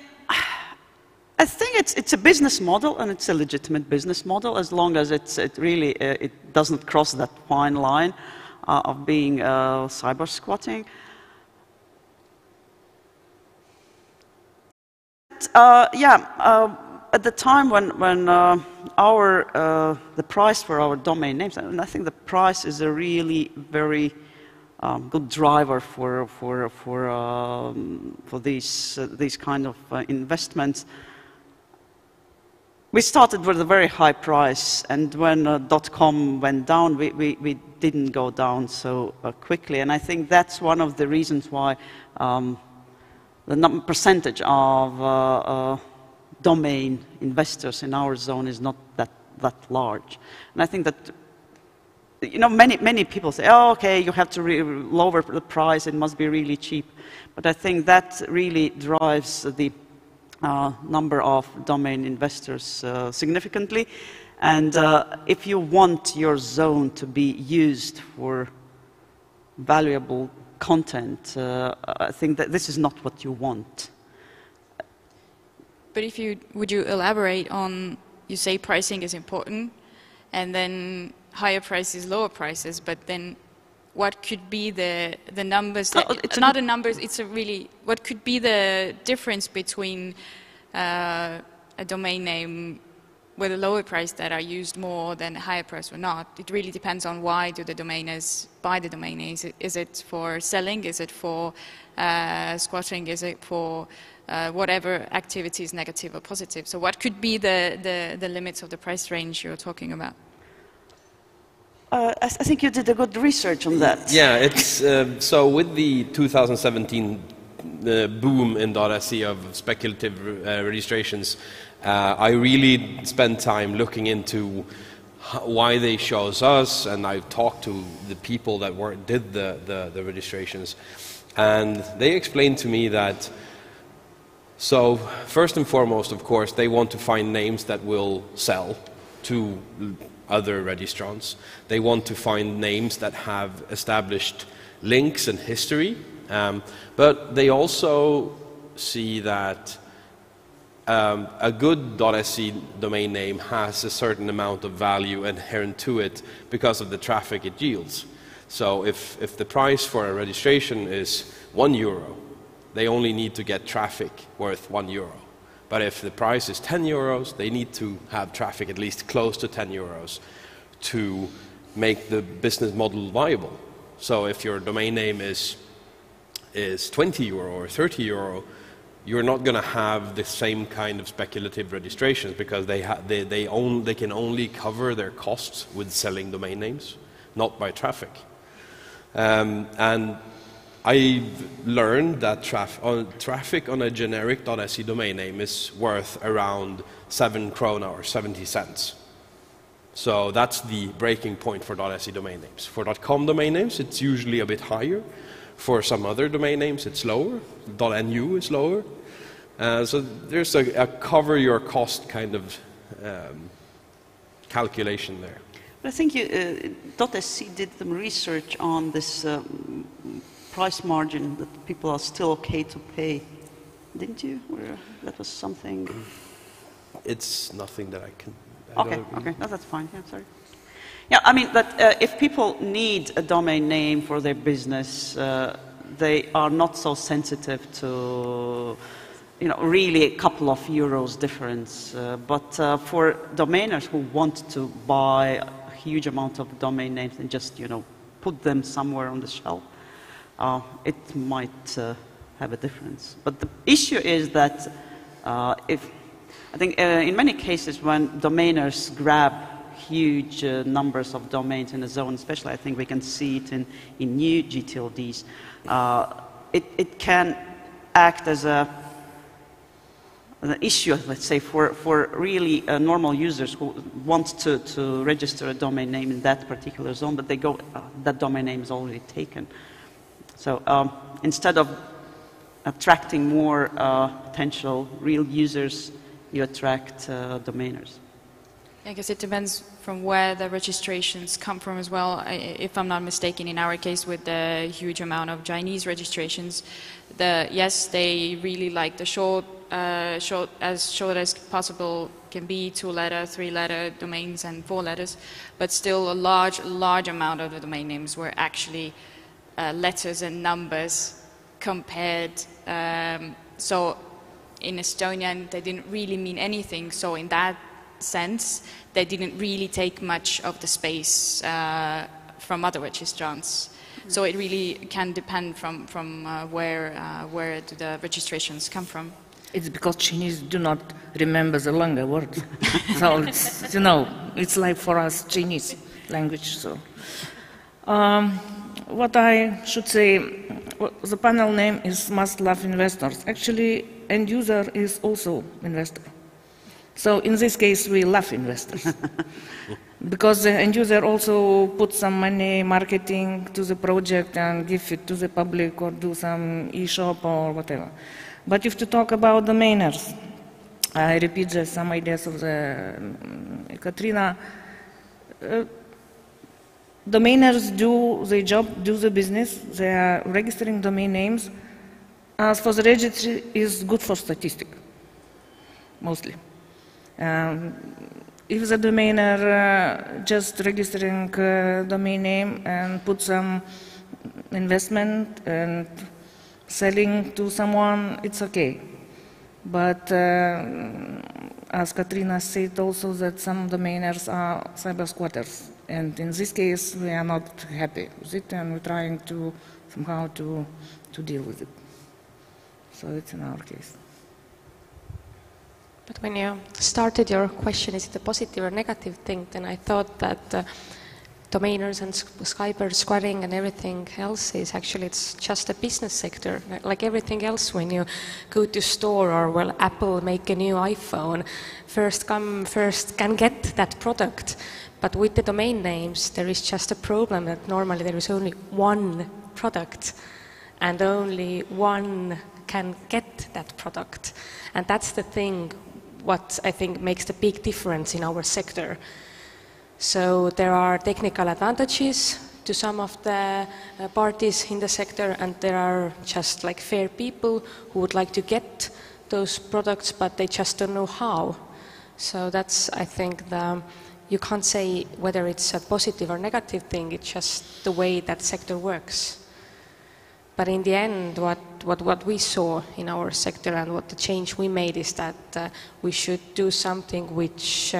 I think it's a business model, and it's a legitimate business model as long as it really it doesn't cross that fine line of being cyber squatting. At the time when the price for our domain names, and I think the price is a really very good driver for these kind of investments. We started with a very high price, and when .com went down, we didn't go down so quickly, and I think that's one of the reasons why the percentage of domain investors in our zone is not that large. And I think that, you know, many people say, oh, okay, you have to lower the price, it must be really cheap. But I think that really drives the number of domain investors significantly. And if you want your zone to be used for valuable content, I think that this is not what you want. But would you elaborate on, you say pricing is important, and then higher prices, lower prices, but then what could be the numbers, not the numbers, it's a really, what could be the difference between a domain name with a lower price that are used more than a higher price or not? It really depends on why do the domainers buy the domain names. Is it for selling? Is it for squatting? Is it for whatever activity is negative or positive? So what could be the limits of the price range you're talking about? I think you did a good research on that. Yeah, it's so with the 2017 boom in .se of speculative registrations, I really spent time looking into why they chose us, and I talked to the people that did the registrations, and they explained to me that, so first and foremost, of course, they want to find names that will sell to other registrants. They want to find names that have established links and history, but they also see that a good .se domain name has a certain amount of value inherent to it because of the traffic it yields. So if the price for a registration is €1, they only need to get traffic worth €1. But if the price is €10, they need to have traffic at least close to €10 to make the business model viable. So if your domain name is €20 or €30, you're not going to have the same kind of speculative registrations because they can only cover their costs with selling domain names, not by traffic. And I've learned that traffic on a generic .se domain name is worth around 7 krona or 70 cents. So that's the breaking point for .se domain names. For .com domain names, it's usually a bit higher. For some other domain names, it's lower. .nu is lower. So there's a cover your cost kind of calculation there. But I think .se did some research on this price margin that people are still okay to pay, didn't you? Or that was something. It's nothing that I can. Okay, no, that's fine. Yeah, sorry. Yeah, I mean that if people need a domain name for their business, they are not so sensitive to, you know, really a couple of euros difference. But for domainers who want to buy a huge amount of domain names and just, you know, put them somewhere on the shelf, it might have a difference. But the issue is that I think in many cases when domainers grab huge numbers of domains in a zone, especially I think we can see it in new GTLDs, it can act as an issue, let's say, for really normal users who want to register a domain name in that particular zone, but they go, that domain name is already taken. So instead of attracting more potential real users, you attract domainers. I guess it depends from where the registrations come from as well. If I'm not mistaken, in our case with the huge amount of Chinese registrations, yes, they really like the short as possible can be 2-letter, 3-letter domains and 4 letters, but still a large amount of the domain names were actually letters and numbers compared. So in Estonian, they didn't really mean anything. So in that sense, they didn't really take much of the space from other registrants. So it really can depend from where do the registrations come from. It's because Chinese do not remember the longer words. So it's, you know, it's like for us Chinese language. So what I should say, the panel name is Must Love Investors. Actually, end user is also investor. So in this case, we love investors. Because the end user also put some money marketing to the project and give it to the public or do some e-shop or whatever. But if to talk about domainers, I repeat some ideas of the Katrina. Domainers do the job, do the business. They are registering domain names. As for the registry, is good for statistics, mostly. If the domainer just registering domain name and put some investment and selling to someone, it's okay. But as Katrina said also that some domainers are cyber squatters. And in this case, we are not happy with it and we're trying to somehow to deal with it. So it's in our case. But when you started your question, is it a positive or negative thing, then I thought that domainers and cyber squatting and everything else is actually, it's just a business sector. Like everything else, when you go to store or, well, Apple make a new iPhone, first come, first can get that product. But with the domain names, there is just a problem that normally there is only one product and only one can get that product. And that's the thing what I think makes the big difference in our sector. So there are technical advantages to some of the parties in the sector, and there are just like fair people who would like to get those products, but they just don't know how. So that's, I think, you can't say whether it's a positive or negative thing, it's just the way that sector works. But in the end, what we saw in our sector and what the change we made is that we should do something which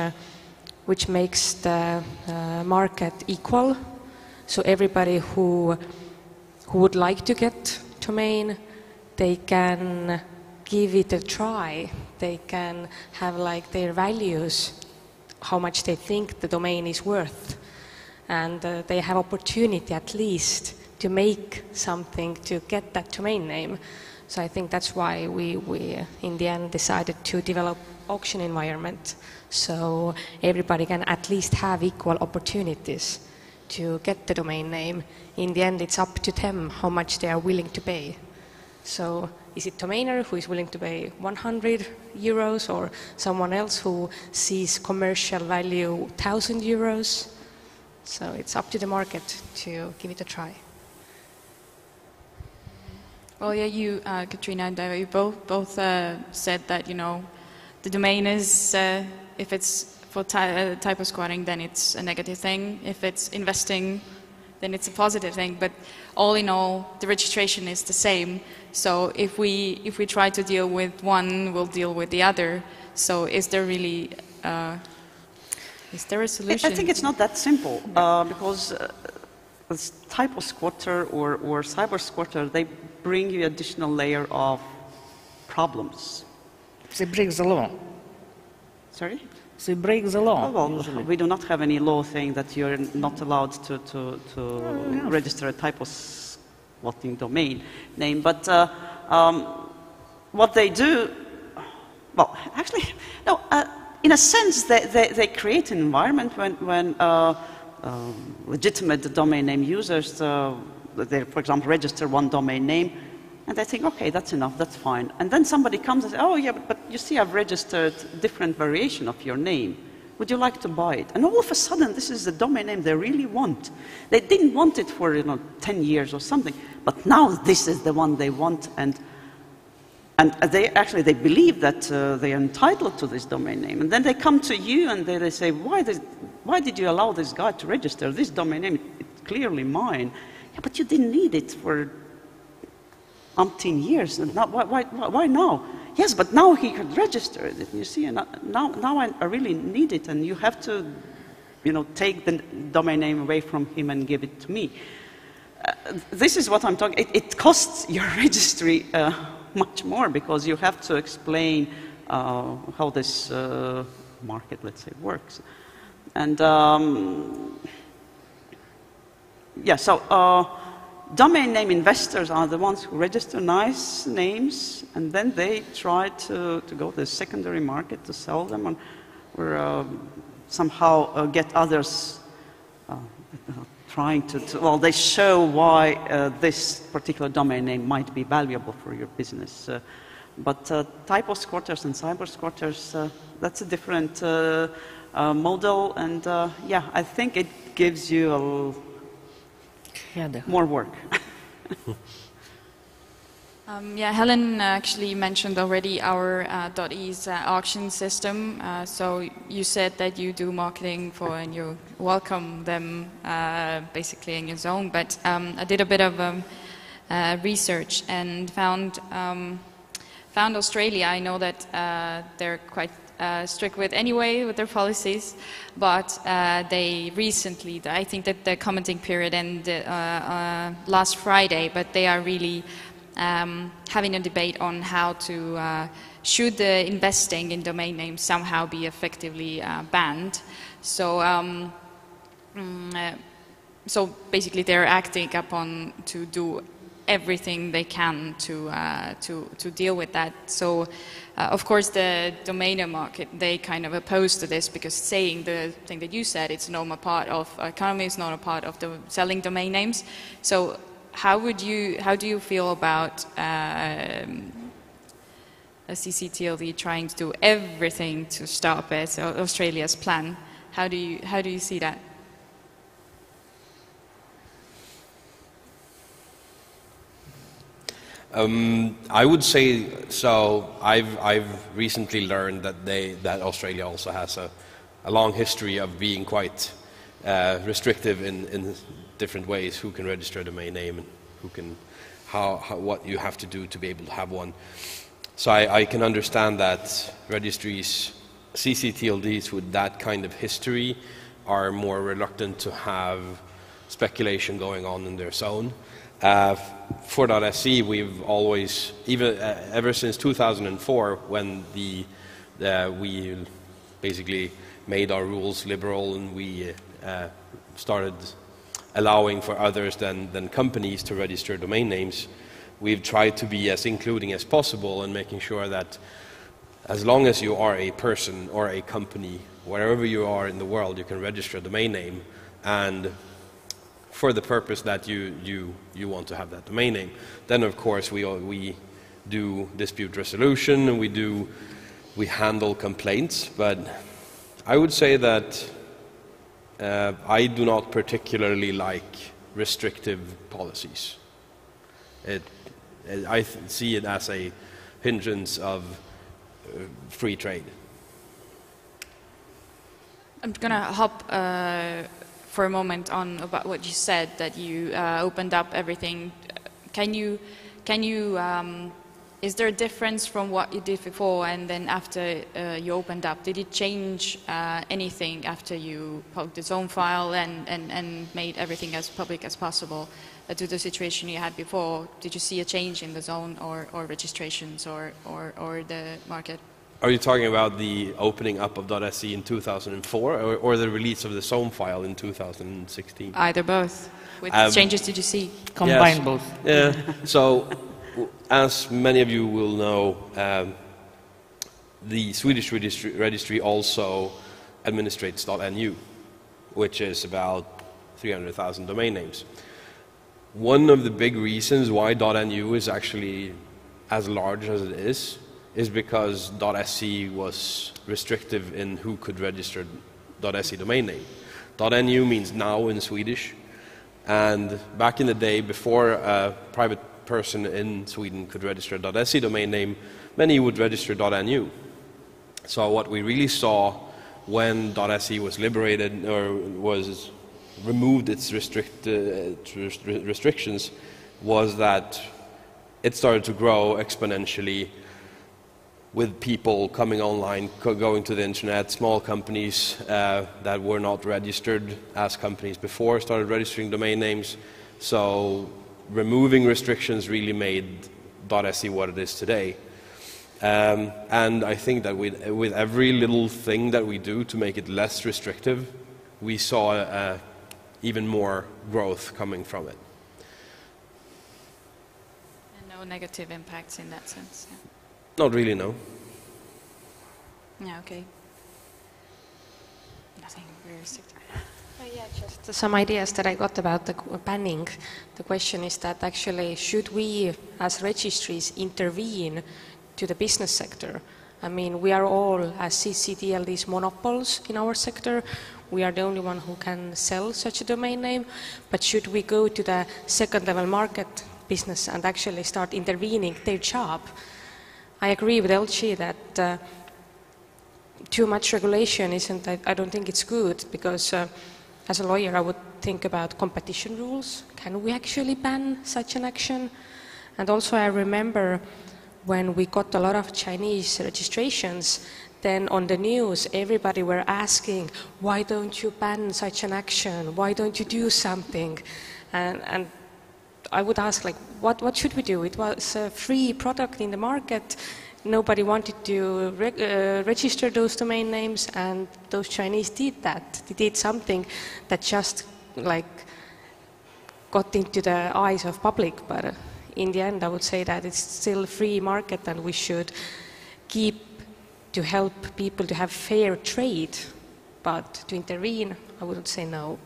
makes the market equal. So everybody who would like to get domain, they can give it a try. They can have like their values, how much they think the domain is worth. And they have opportunity at least to make something to get that domain name. So I think that's why we in the end decided to develop auction environment. So everybody can at least have equal opportunities to get the domain name. In the end, it's up to them how much they are willing to pay. So is it domainer who is willing to pay 100 euros or someone else who sees commercial value 1,000 euros? So it's up to the market to give it a try. Well, yeah, you, Katrina and Daiva, you both said that, you know, the domain is, if it's for type of squatting, then it's a negative thing. If it's investing, then it's a positive thing. But all in all, the registration is the same. So if we try to deal with one, we'll deal with the other. So is there really, is there a solution? I think it's not that simple, because type of squatter or cyber squatter, they bring you additional layer of problems. They break the law. Sorry? They break the law. Oh, well, usually. we do not have any law saying that you're not allowed to register a type of squatting domain name. But what they do, well, actually, no. In a sense, they create an environment when legitimate domain name users, they, for example, register one domain name, and they think, okay, that's enough, that's fine. And then somebody comes and says, oh, yeah, but you see, I've registered different variation of your name. Would you like to buy it? And all of a sudden, this is the domain name they really want. They didn't want it for 10 years or something, but now this is the one they want, and they believe that they are entitled to this domain name. And then they come to you and they say, why did you allow this guy to register this domain name? It's clearly mine. Yeah, but you didn't need it for umpteen years. And now, why now? Yes, but now he had registered it. You see, and now I really need it, and you have to, take the domain name away from him and give it to me. This is what I'm talking. It costs your registry much more because you have to explain how this market, let's say, works. And yeah, so domain name investors are the ones who register nice names, and then they try to go to the secondary market to sell them, or somehow get others trying to, well, they show why this particular domain name might be valuable for your business. But typo squatters and cyber squatters, that's a different model, and yeah, I think it gives you more work. Yeah, Helen actually mentioned already our .e's auction system. So you said that you do marketing for and you welcome them basically in your zone. But I did a bit of research and found Australia. I know that they're quite strict with their policies, but they recently, I think that the commenting period ended last Friday, but they are really having a debate on how to, should the investing in domain names somehow be effectively banned. So, so basically they're acting upon to do everything they can to deal with that. So, of course, the domainer market, they kind of oppose to this because saying the thing that you said, it's not a part of economy, it's not a part of the selling domain names. So, how do you feel about a CCTLD trying to do everything to stop it? So Australia's plan. How do you see that? I would say so. I've recently learned that Australia also has a long history of being quite restrictive in different ways, who can register a domain name and who can, what you have to do to be able to have one. So I can understand that registries, CCTLDs with that kind of history are more reluctant to have speculation going on in their zone. For .se, we've always, even ever since 2004, when we basically made our rules liberal and we started allowing for others than companies to register domain names, we've tried to be as including as possible and making sure that as long as you are a person or a company, wherever you are in the world, you can register a domain name, and for the purpose that you want to have that domain name. Then, of course, we do dispute resolution and we handle complaints. But I would say that I do not particularly like restrictive policies. I see it as a hindrance of free trade. I'm going to hop for a moment on about what you said, that you opened up everything. Is there a difference from what you did before and then after you opened up? Did it change anything after you poked the zone file and made everything as public as possible to the situation you had before? Did you see a change in the zone or registrations or the market? Are you talking about the opening up of .se in 2004 or the release of the zone file in 2016? Either both. What changes did you see? Combine yes. both. Yeah. So, as many of you will know, the Swedish registry also administrates .nu, which is about 300,000 domain names. One of the big reasons why .nu is actually as large as it is because .se was restrictive in who could register .se domain name. .nu means now in Swedish, and back in the day, before a private person in Sweden could register a .se domain name, many would register .nu. So what we really saw when .se was liberated or was removed its restrictions was that it started to grow exponentially with people coming online, going to the internet. Small companies that were not registered as companies before started registering domain names. So removing restrictions really made .se what it is today. And I think that with every little thing that we do to make it less restrictive, we saw even more growth coming from it. No negative impacts in that sense. Yeah. Not really, no. Yeah. Okay. Nothing very strict. Yeah, just some ideas that I got about the banning. The question is that actually, should we as registries intervene to the business sector? I mean, we are all, as CCTLDs, monopoles in our sector. We are the only one who can sell such a domain name. But should we go to the second-level market business and actually start intervening their job? I agree with LG that too much regulation isn't, I don't think it's good, because as a lawyer I would think about competition rules. Can we actually ban such an action? And also I remember when we got a lot of Chinese registrations, then on the news everybody were asking, why don't you ban such an action? Why don't you do something? And I would ask, like, what should we do? It was a free product in the market. Nobody wanted to register those domain names, and those Chinese did that. They did something that just like got into the eyes of public, but in the end I would say that it's still a free market and we should keep to help people to have fair trade, but to intervene, I wouldn't say no.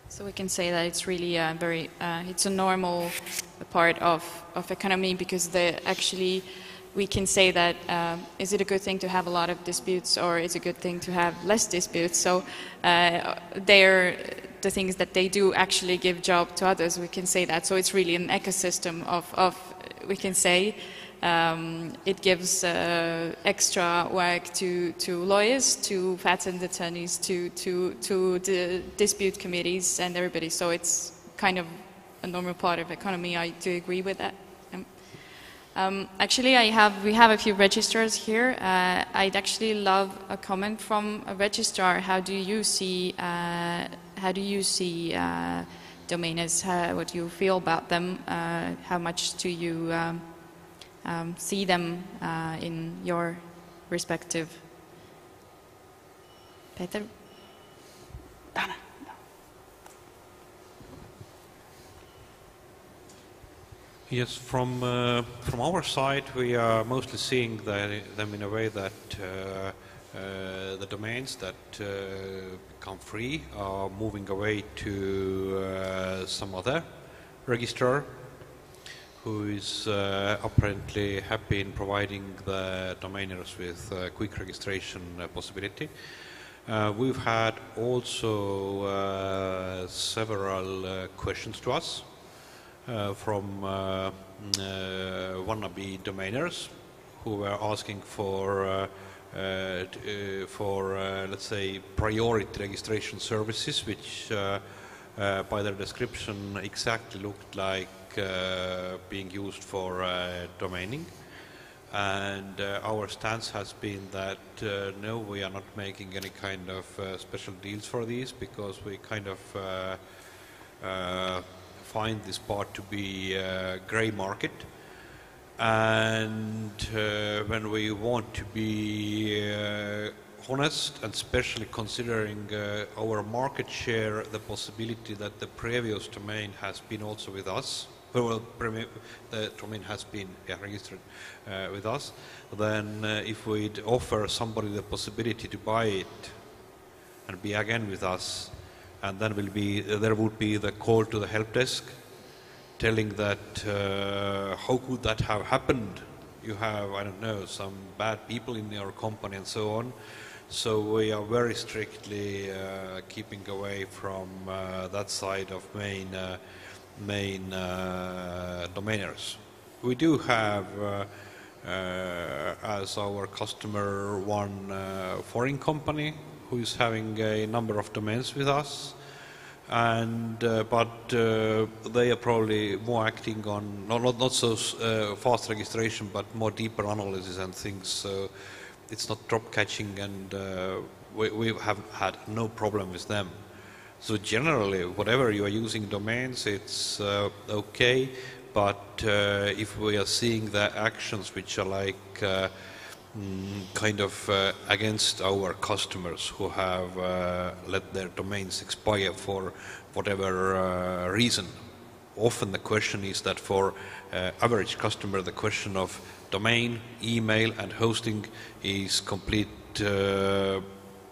So we can say that it's really it's a normal part of economy, because we can say that is it a good thing to have a lot of disputes, or is it a good thing to have less disputes? So they're the things that they do actually give job to others, we can say that. So it's really an ecosystem of we can say, it gives extra work to lawyers, to patent attorneys, to the dispute committees and everybody. So it's kind of a normal part of economy. I do agree with that. Actually, we have a few registrars here. I'd actually love a comment from a registrar. How do you see domainers? What do you feel about them? How much do you see them in your respective? Peter? Yes, from our side, we are mostly seeing them in a way that the domains that become free are moving away to some other registrar who is apparently happy in providing the domainers with quick registration possibility. We've had also several questions to us from wannabe domainers who were asking for let's say, priority registration services, which by their description exactly looked like being used for domaining. And our stance has been that no, we are not making any kind of special deals for these, because we kind of find this part to be a grey market. And when we want to be honest, and especially considering our market share, the possibility that the previous domain has been also with us, well, the domain has been registered with us, then if we'd offer somebody the possibility to buy it and be again with us, and then there would be the call to the help desk telling that how could that have happened? You have, I don't know, some bad people in your company and so on. So we are very strictly keeping away from that side of main domainers. We do have as our customer one foreign company who is having a number of domains with us, and but they are probably more acting on not so fast registration, but more deeper analysis and things. So it's not drop catching, and we have had no problem with them. So generally, whatever you are using domains, it's okay. But if we are seeing the actions which are like kind of against our customers who have let their domains expire for whatever reason, often the question is that for average customer, the question of domain, email, and hosting is complete.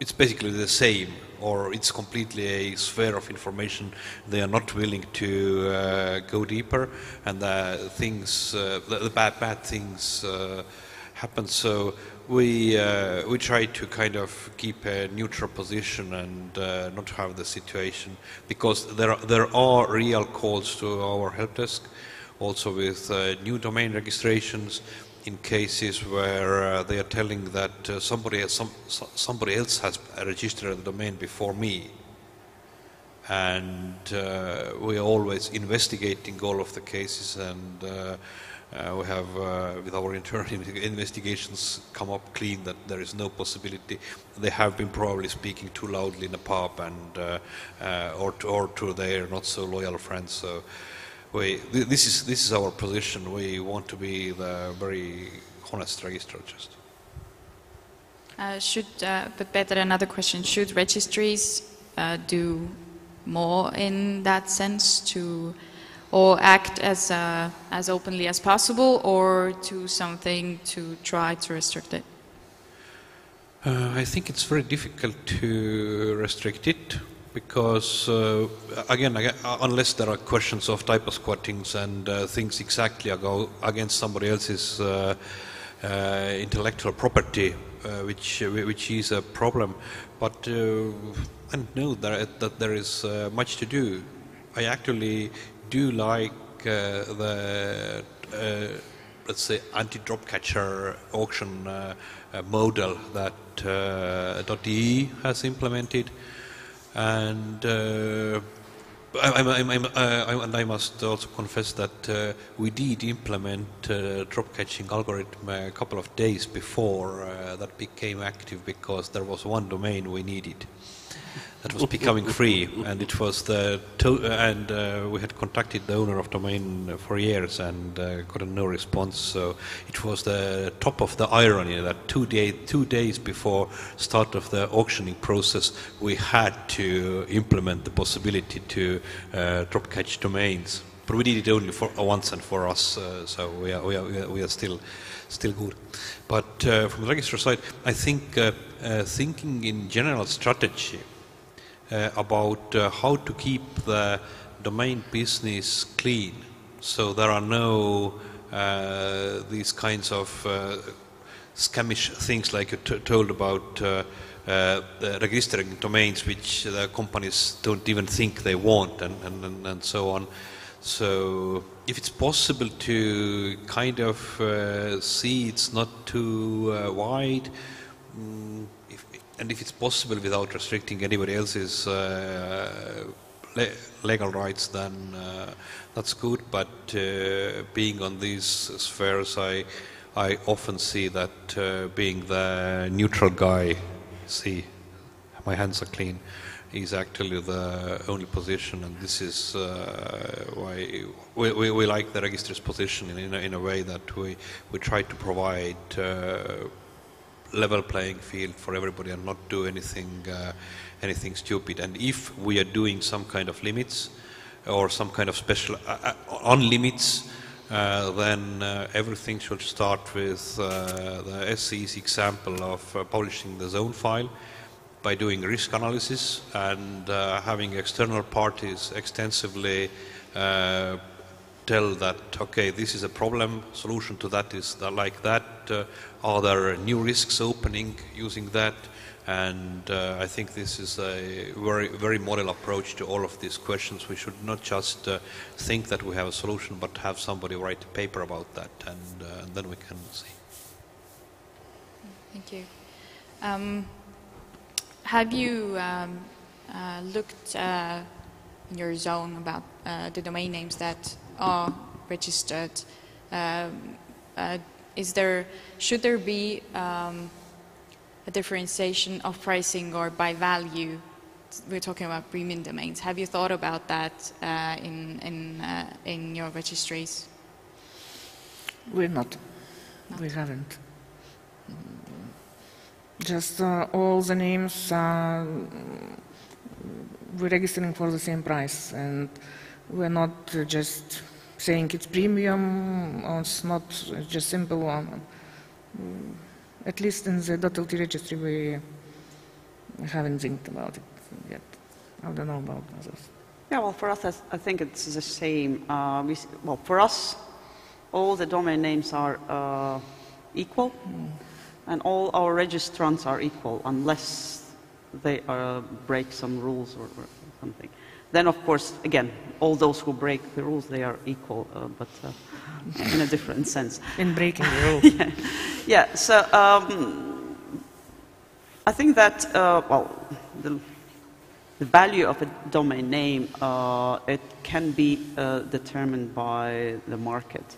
It's basically the same, or it's completely a sphere of information. They are not willing to go deeper, and the things, the bad things happen. So we try to kind of keep a neutral position and not have the situation, because there are real calls to our help desk, also with new domain registrations, in cases where they are telling that somebody else has registered the domain before me, and we are always investigating all of the cases, and we have with our internal investigations come up clean that there is no possibility. They have been probably speaking too loudly in a pub, and or to their not so loyal friends. So this is our position. We want to be the very honest registrar. But better, another question: should registries do more in that sense, to, or act as openly as possible, or do something to try to restrict it? I think it's very difficult to restrict it, because again, unless there are questions of typo squattings and things exactly go against somebody else's intellectual property, which is a problem. But I know that there is much to do. I actually do like the let's say anti-drop catcher auction model that .de has implemented. And I must also confess that we did implement drop catching algorithm a couple of days before that became active, because there was one domain we needed that was becoming free, and it was we had contacted the owner of domain for years and got no response. So it was the top of the irony that 2 days before start of the auctioning process, we had to implement the possibility to drop catch domains. But we did it only for once and for us, so we are still good. But from the registrar side, I think thinking in general strategy about how to keep the domain business clean, so there are no these kinds of scamish things like you told about registering domains which the companies don't even think they want, and so on. So if it's possible to kind of see it's not too wide, and if it's possible without restricting anybody else's legal rights, then that's good. But being on these spheres, I often see that being the neutral guy, see, my hands are clean, is actually the only position, and this is why we like the registrar's position in a way that we try to provide level playing field for everybody and not do anything stupid. And if we are doing some kind of limits or some kind of special on limits, then everything should start with the SE's example of publishing the zone file by doing risk analysis and having external parties extensively tell that, okay, this is a problem, solution to that is like that, are there new risks opening using that? And I think this is a very, very model approach to all of these questions. We should not just think that we have a solution, but have somebody write a paper about that, and then we can see. Thank you. Have you looked in your zone about the domain names that are registered? Should there be a differentiation of pricing or by value? We're talking about premium domains. Have you thought about that in your registries? We're not. We haven't. Just all the names we're registering for the same price, and We're not just saying it's premium, or it's not just simple one. At least in the .lt registry we haven't think about it yet. I don't know about others. Yeah, well, for us, I think it's the same. Well, for us, all the domain names are equal, and all our registrants are equal, unless they break some rules or something. Then, of course, again, all those who break the rules, they are equal, but in a different sense. In breaking the rules. Yeah, so I think that, well, the value of a domain name, it can be determined by the market.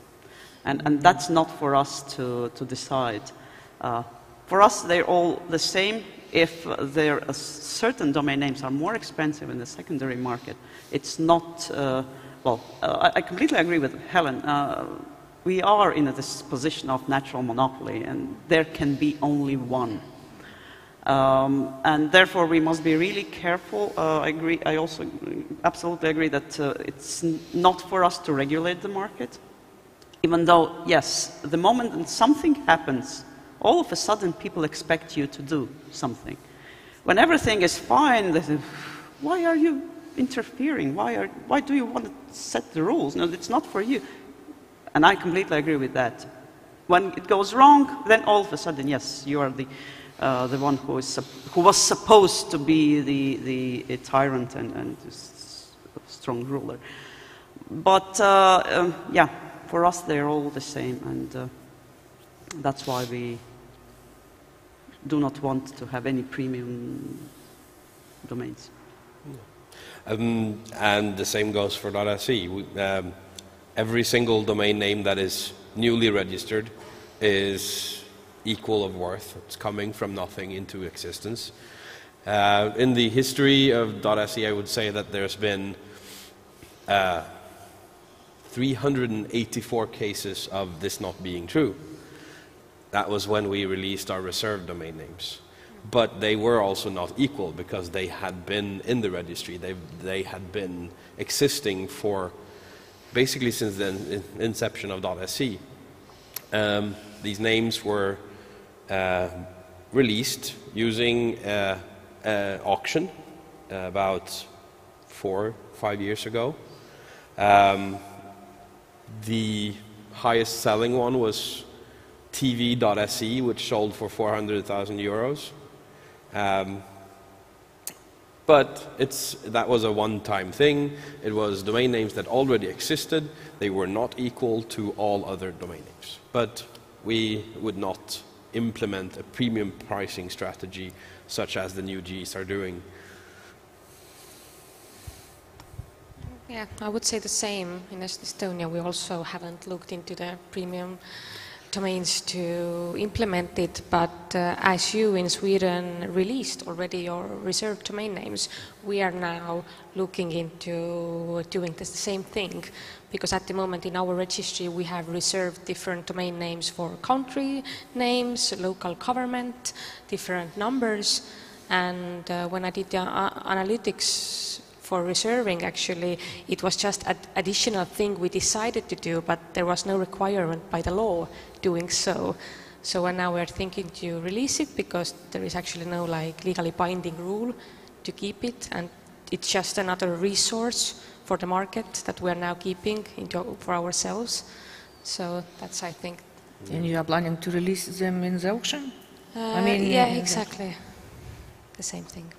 And that's not for us to decide. For us, they're all the same. If certain domain names are more expensive in the secondary market, it's not, well, I completely agree with Helen. We are in this position of natural monopoly, and there can be only one. And therefore, we must be really careful. I also absolutely agree that it's not for us to regulate the market. Even though, yes, the moment that something happens, all of a sudden people expect you to do something. When everything is fine, they say, why are you interfering? Why do you want to set the rules? No, it's not for you. And I completely agree with that. When it goes wrong, then all of a sudden, yes, you are the one who was supposed to be the tyrant and strong ruler. But yeah, for us they're all the same, and that's why we do not want to have any premium domains. And the same goes for .se. Every single domain name that is newly registered is equal of worth. It's coming from nothing into existence. In the history of .se, I would say that there's been 384 cases of this not being true. That was when we released our reserved domain names. But they were also not equal because they had been in the registry. They had been existing for basically since the inception of .se. These names were released using auction about 4 or 5 years ago. The highest selling one was tv.se, which sold for 400,000 euros. But that was a one-time thing. It was domain names that already existed. They were not equal to all other domain names. But we would not implement a premium pricing strategy such as the new Gs are doing. Yeah, I would say the same. In Estonia, we also haven't looked into the premium domains to implement it, but as you in Sweden released already your reserved domain names, we are now looking into doing the same thing, because at the moment in our registry we have reserved different domain names for country names, local government, different numbers, and when I did the analytics for reserving, actually, it was just an additional thing we decided to do, but there was no requirement by the law doing so. So now we're thinking to release it because there is actually no legally binding rule to keep it, and it's just another resource for the market that we're now keeping for ourselves. So that's, I think. And you are planning to release them in the auction? Yeah, exactly. The same thing.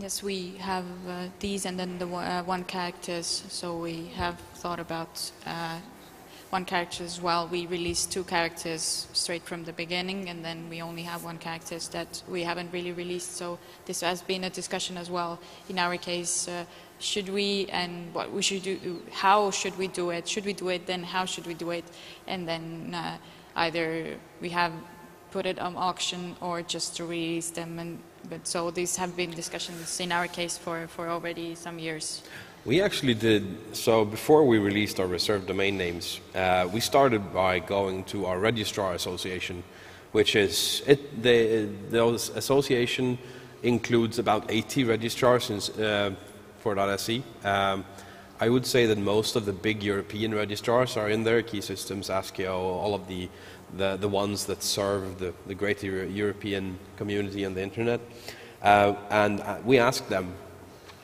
Yes, we have these and then the one characters, so we have thought about one character as well. We released 2 characters straight from the beginning, and then we only have 1 character that we haven't really released, so this has been a discussion as well. In our case, should we, and what we should do, how should we do it? Should we do it, then how should we do it? And then either we have put it on auction or just to release them. But so these have been discussions in our case for already some years. We actually did, so before we released our reserved domain names, we started by going to our registrar association, which is, the association includes about 80 registrars for .se. I would say that most of the big European registrars are in there, Key Systems, ASCIO, all of the ones that serve the greater European community on the internet. And we asked them,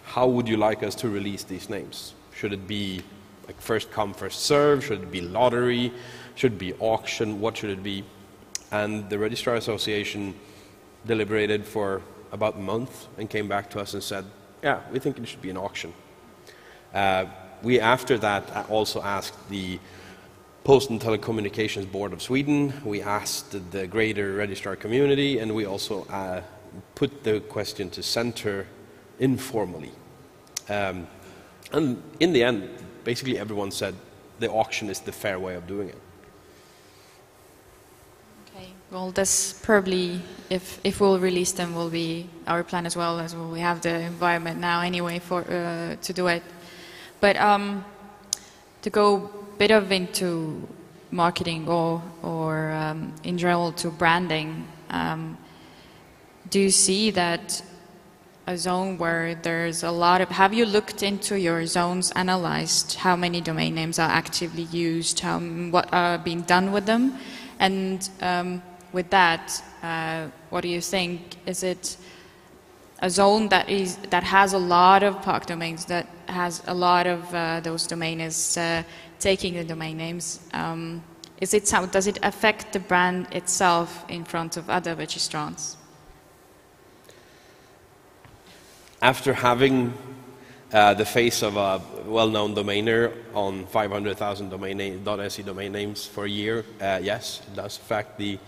how would you like us to release these names? Should it be like first come, first serve? Should it be lottery? Should it be auction? What should it be? And the Registrar Association deliberated for about a month and came back to us and said, yeah, we think it should be an auction. We, after that, also asked the Post and Telecommunications Board of Sweden, we asked the greater registrar community, and we also put the question to Center informally. And in the end, basically everyone said the auction is the fair way of doing it. Okay, well, this probably, if we'll release them, will be our plan as well, as well. We have the environment now anyway for to do it. But to go a bit of into marketing or in general to branding, do you see that a zone where there's a lot of, have you looked into your zones, analyzed how many domain names are actively used, what are being done with them? And with that, what do you think? Is it a zone that has a lot of park domains, that has a lot of those domainers taking the domain names? Does it affect the brand itself in front of other registrants? After having the face of a well-known domainer on 500,000 .se domain names for a year, yes, it does affect the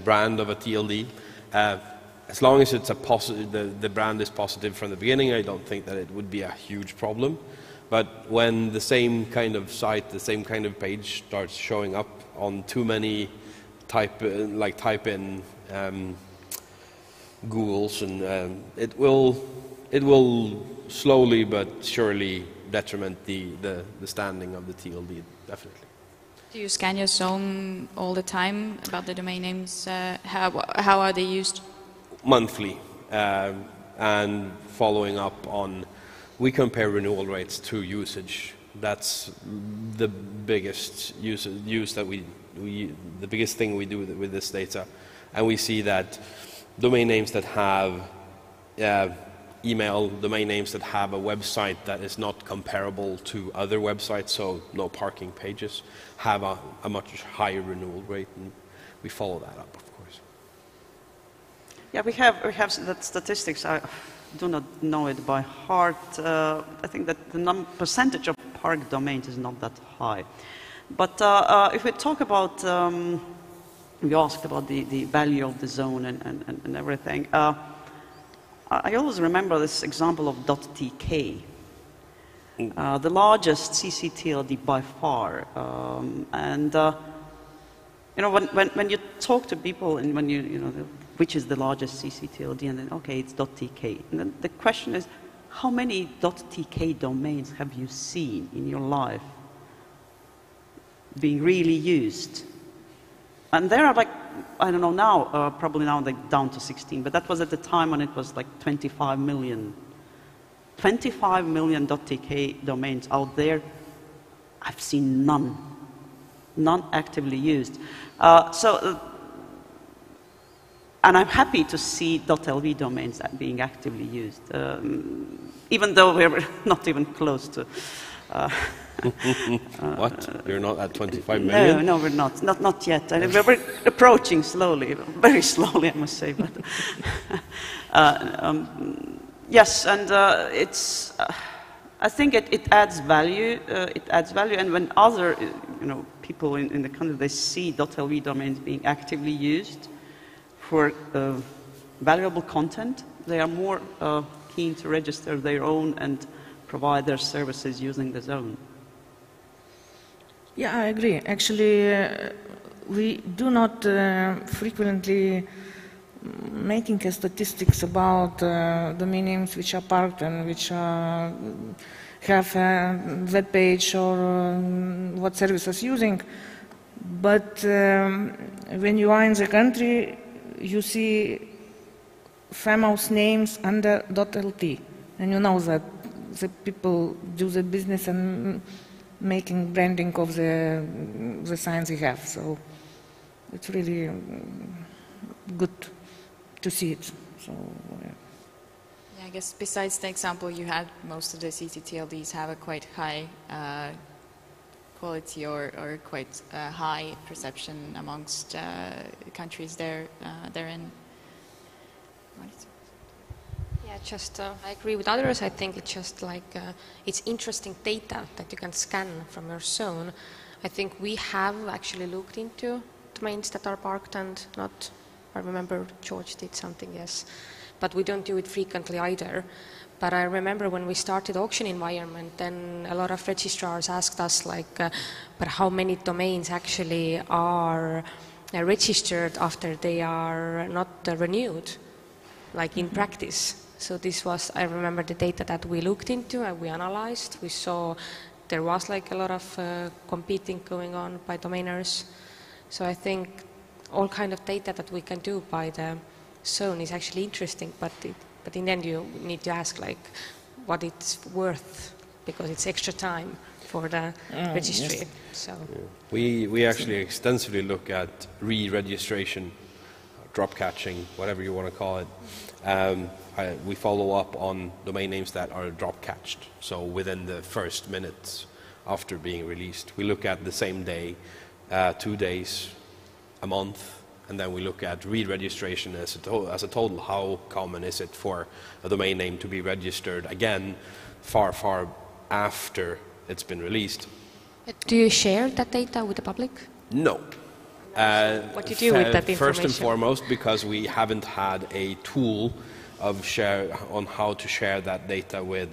brand of a TLD. As long as it's the brand is positive from the beginning, I don't think that it would be a huge problem. But when the same kind of site, the same kind of page starts showing up on too many type in Googles, and it will slowly but surely detriment the standing of the TLD, definitely. Do you scan your zone all the time about the domain names? How are they used? Monthly, and following up on, we compare renewal rates to usage. That's the biggest the biggest thing we do with this data, and we see that domain names that have email, domain names that have a website that is not comparable to other websites, so no parking pages, have a much higher renewal rate, and we follow that up, of course. Yeah, we have that statistics. I do not know it by heart. I think that the percentage of park domains is not that high. But if we talk about, you asked about the value of the zone and everything. I always remember this example of .tk, the largest CCTLD by far. You know, when you talk to people and when you know, which is the largest CCTLD, and then, okay, it's .tk. And then the question is, how many .tk domains have you seen in your life being really used? And there are like, I don't know now, probably now they're down to 16, but that was at the time when it was like 25 million. 25 million .tk domains out there. I've seen none. None actively used. And I'm happy to see .lv domains being actively used, even though we're not even close to... What? You're not at 25 million? No, we're not. Not yet. We're approaching slowly, very slowly, I must say. But yes, and it's. I think it adds value. It adds value, and when other, people in the country, they see .lv domains being actively used for valuable content, they are more keen to register their own and provide their services using the zone. Yeah, I agree. Actually, we do not frequently making statistics about domain names which are parked and which have a web page or what services using. But when you are in the country, you see famous names under .lt. And you know that the people do the business and making branding of the science they have. So it's really good to see it. So. Yeah, I guess besides the example you had, most of the CCTLDs have a quite high quality or quite high perception amongst countries they're in. Yeah, just I agree with others. I think it's just like it's interesting data that you can scan from your zone. I think we have actually looked into domains that are parked and not. I remember George did something, yes, but we don't do it frequently either. But I remember when we started auction environment, then a lot of registrars asked us like, but how many domains actually are registered after they are not renewed, like in practice. So this was, I remember the data that we looked into and we analyzed. We saw there was like a lot of competing going on by domainers. So I think all kind of data that we can do by the zone is actually interesting, but in the end you need to ask like what it's worth, because it's extra time for the registry. Yes. So we actually extensively look at re-registration, drop catching, whatever you want to call it. We follow up on domain names that are drop catched, so within the first minutes after being released. We look at the same day, 2 days, a month, and then we look at re-registration as a total. How common is it for a domain name to be registered again far, far after it's been released? Do you share that data with the public? No. What do you do with that information? First and foremost, because we haven't had a tool of share on how to share that data with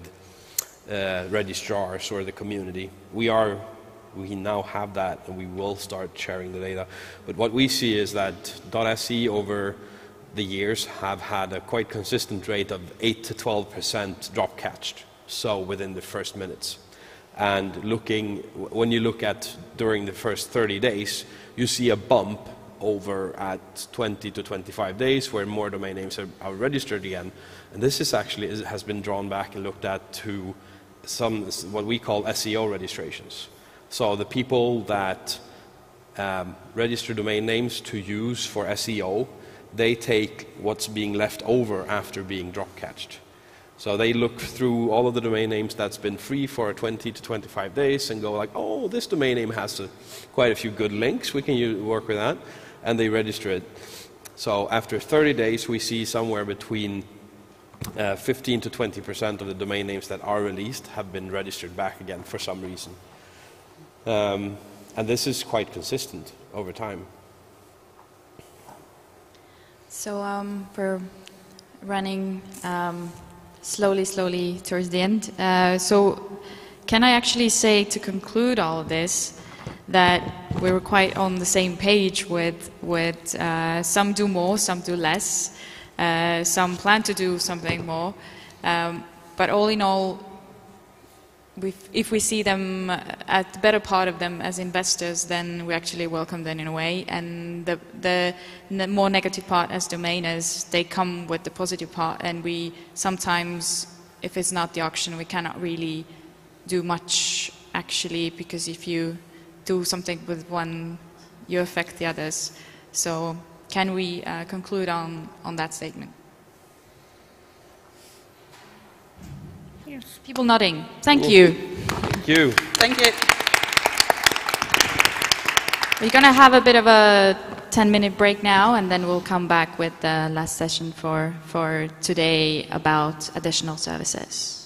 registrars or the community. We now have that, and we will start sharing the data. But what we see is that .se over the years have had a quite consistent rate of 8 to 12% drop catched, so within the first minutes. And when you look at during the first 30 days, you see a bump over at 20 to 25 days where more domain names are registered again. And this is actually has been drawn back and looked at to some what we call SEO registrations. So the people that register domain names to use for SEO, they take what's being left over after being drop catched. So they look through all of the domain names that's been free for 20 to 25 days and go like, oh, this domain name has quite a few good links, we can work with that, and they register it. So after 30 days, we see somewhere between 15 to 20% of the domain names that are released have been registered back again for some reason. And this is quite consistent over time. So we're running slowly towards the end. So can I actually say, to conclude all of this, that we were quite on the same page with some do more, some do less, some plan to do something more, but all in all, if we see them at the better part of them as investors, then we actually welcome them in a way, and the more negative part as domainers, they come with the positive part, and we sometimes, if it's not the auction, we cannot really do much actually, because if you do something with one, you affect the others. So can we conclude on that statement? Yes. People nodding. Thank you. Thank you. Thank you. We're going to have a bit of a 10-minute break now, and then we'll come back with the last session for today about additional services.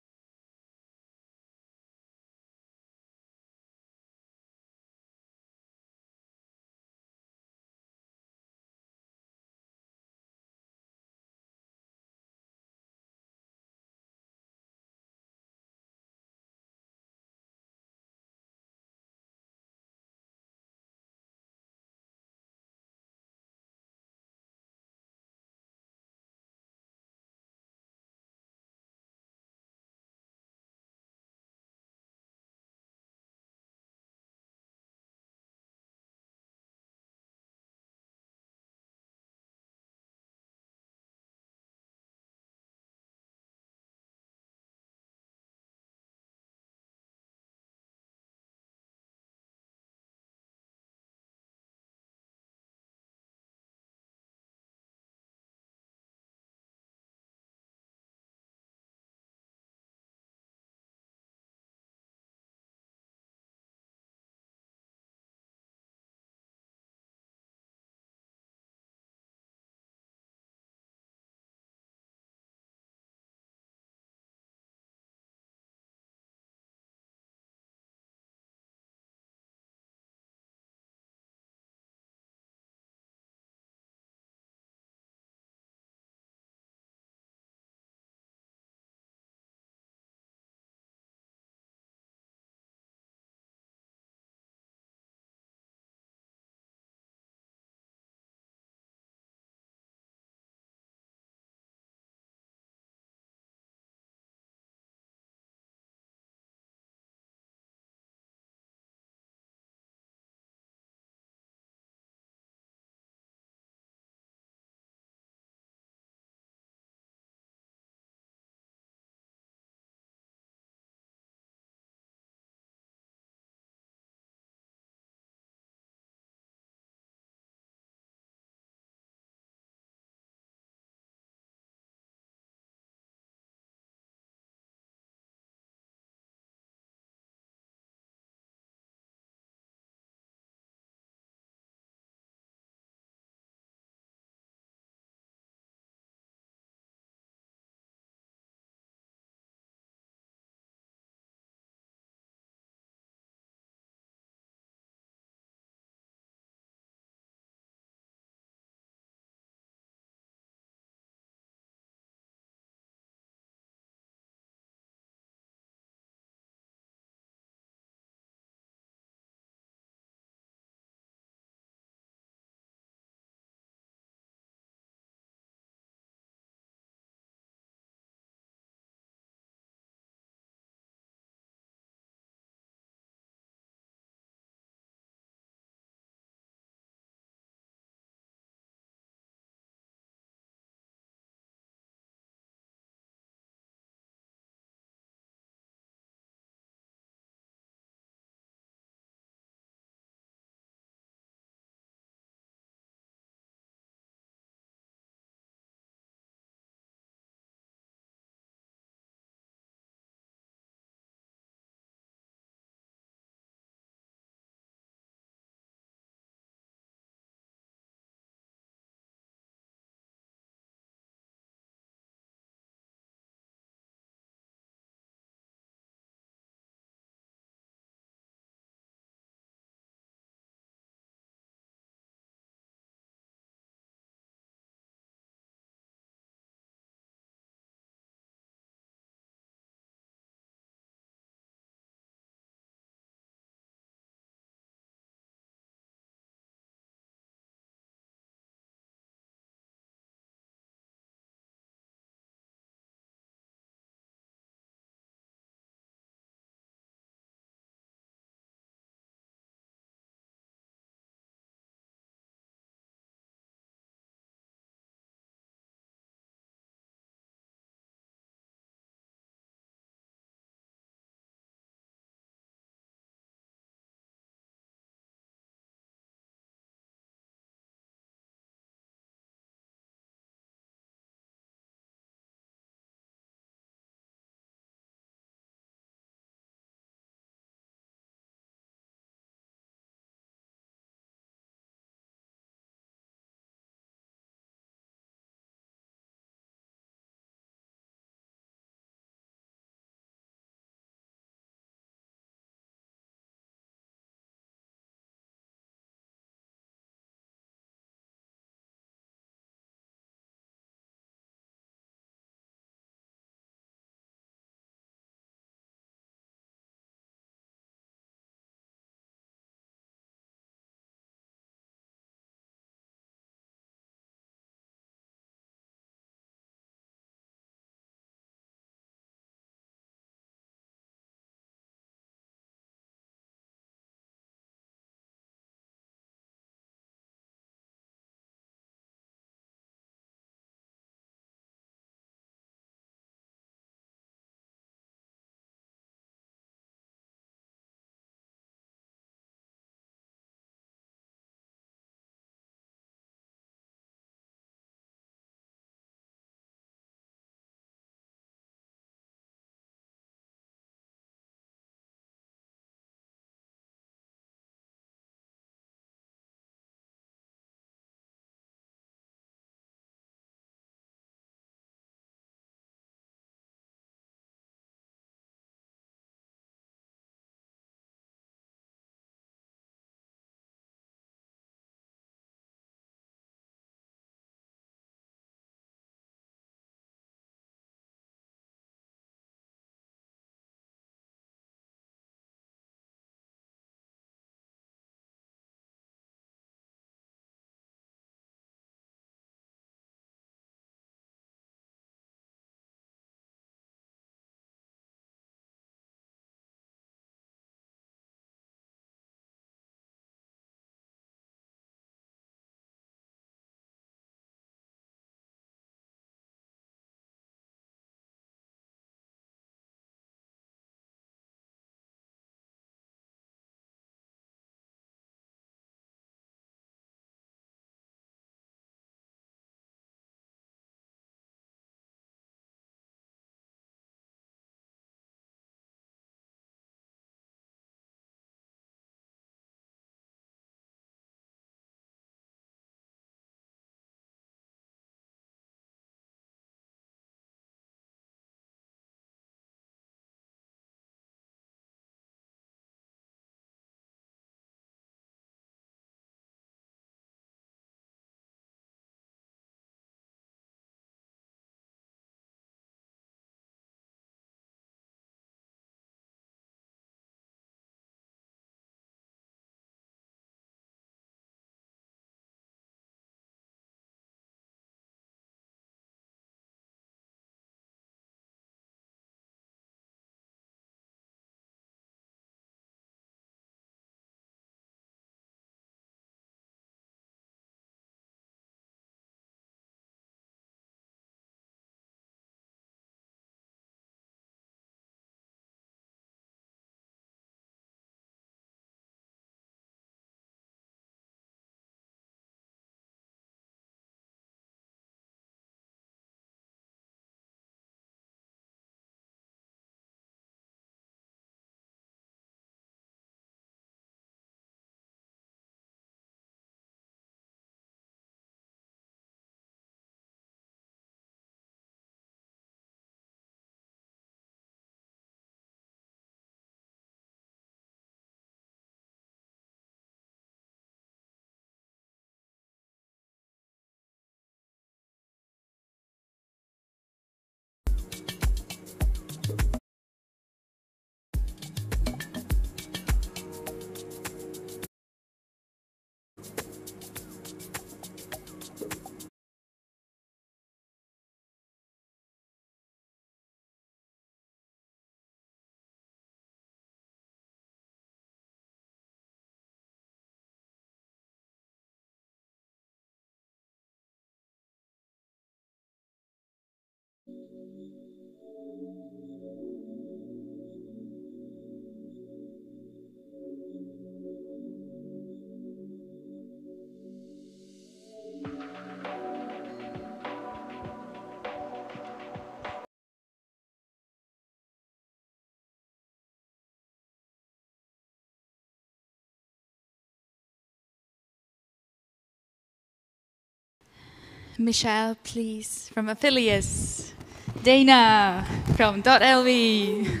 Michelle, please, from Affiliates. Dana from .lv.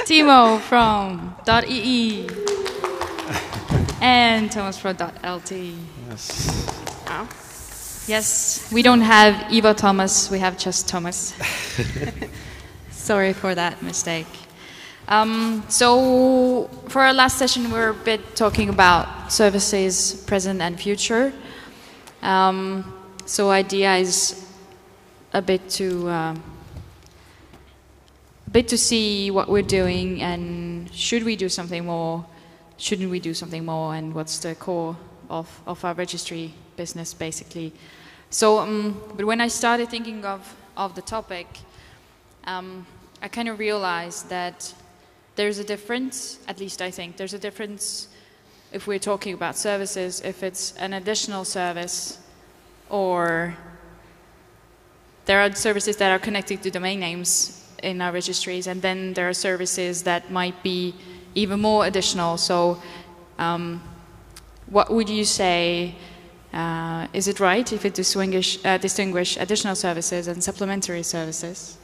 Timo from .ee. And Thomas from .lt. Yes. Oh. Yes, we don't have Eva Thomas, we have just Thomas. Sorry for that mistake. So for our last session, we're a bit talking about services present and future. So idea is a bit to see what we're doing and should we do something more, shouldn't we do something more, and what's the core of our registry business basically. So, but when I started thinking of the topic, I kind of realized that there's a difference, at least I think, there's a difference if we're talking about services, if it's an additional service, or there are services that are connected to domain names in our registries, and then there are services that might be even more additional. So what would you say, is it right if it distinguish additional services and supplementary services?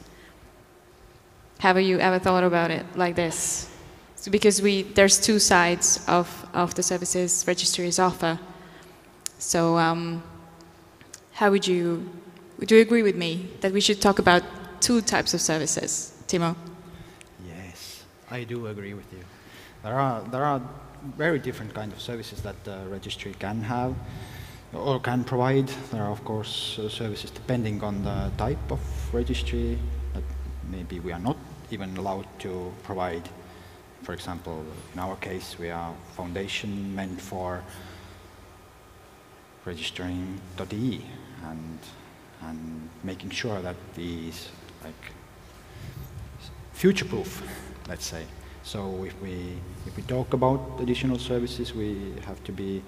Have you ever thought about it like this? So because there's two sides of the services registries offer. So how would you agree with me that we should talk about two types of services? Timo? Yes, I do agree with you. There are very different kinds of services that the registry can have or can provide. There are, of course, services depending on the type of registry that maybe we are not even allowed to provide. For example, in our case, we are a foundation meant for registering .de and making sure that these like future-proof, let's say. So if we talk about additional services, we have to be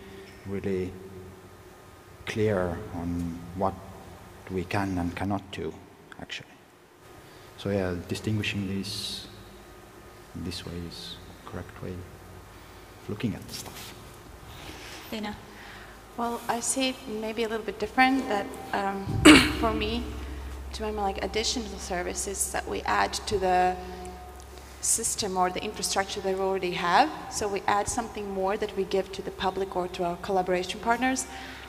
really clear on what we can and cannot do, actually. So yeah, distinguishing these in this way is the correct way of looking at stuff. Dana? Well, I see it maybe a little bit different, that for me, to my like additional services that we add to the system or the infrastructure that we already have. So we add something more that we give to the public or to our collaboration partners.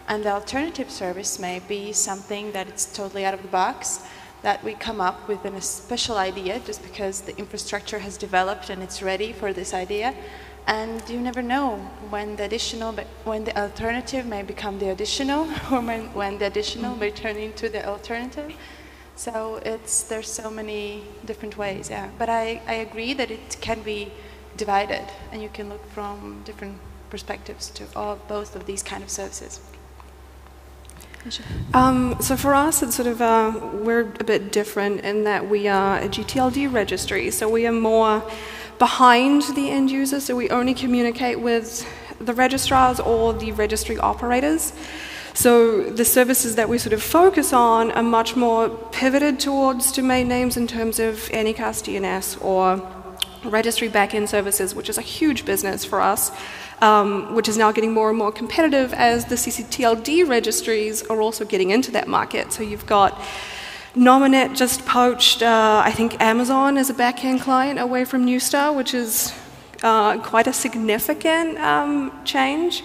And the alternative service may be something that it's totally out of the box, that we come up with a special idea just because the infrastructure has developed and it's ready for this idea. And you never know when the alternative may become the additional, or when the additional may turn into the alternative. So there's so many different ways, yeah. But I agree that it can be divided, and you can look from different perspectives to both of these kind of services. So for us, it's sort of we're a bit different in that we are a GTLD registry, so we are more behind the end user, so we only communicate with the registrars or the registry operators. So the services that we sort of focus on are much more pivoted towards domain names in terms of Anycast DNS or registry backend services, which is a huge business for us, which is now getting more and more competitive as the CCTLD registries are also getting into that market. So you've got Nominet just poached, I think, Amazon as a backend client away from Newstar, which is quite a significant change.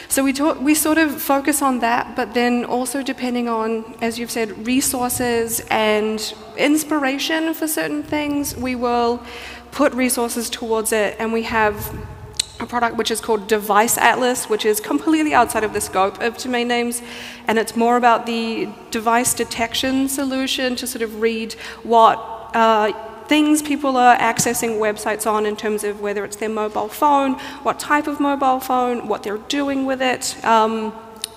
So we sort of focus on that, but then also depending on, as you've said, resources and inspiration for certain things, we will put resources towards it, and we have a product which is called Device Atlas, which is completely outside of the scope of domain names, and it's more about the device detection solution to sort of read what things people are accessing websites on in terms of whether it's their mobile phone, what type of mobile phone, what they're doing with it,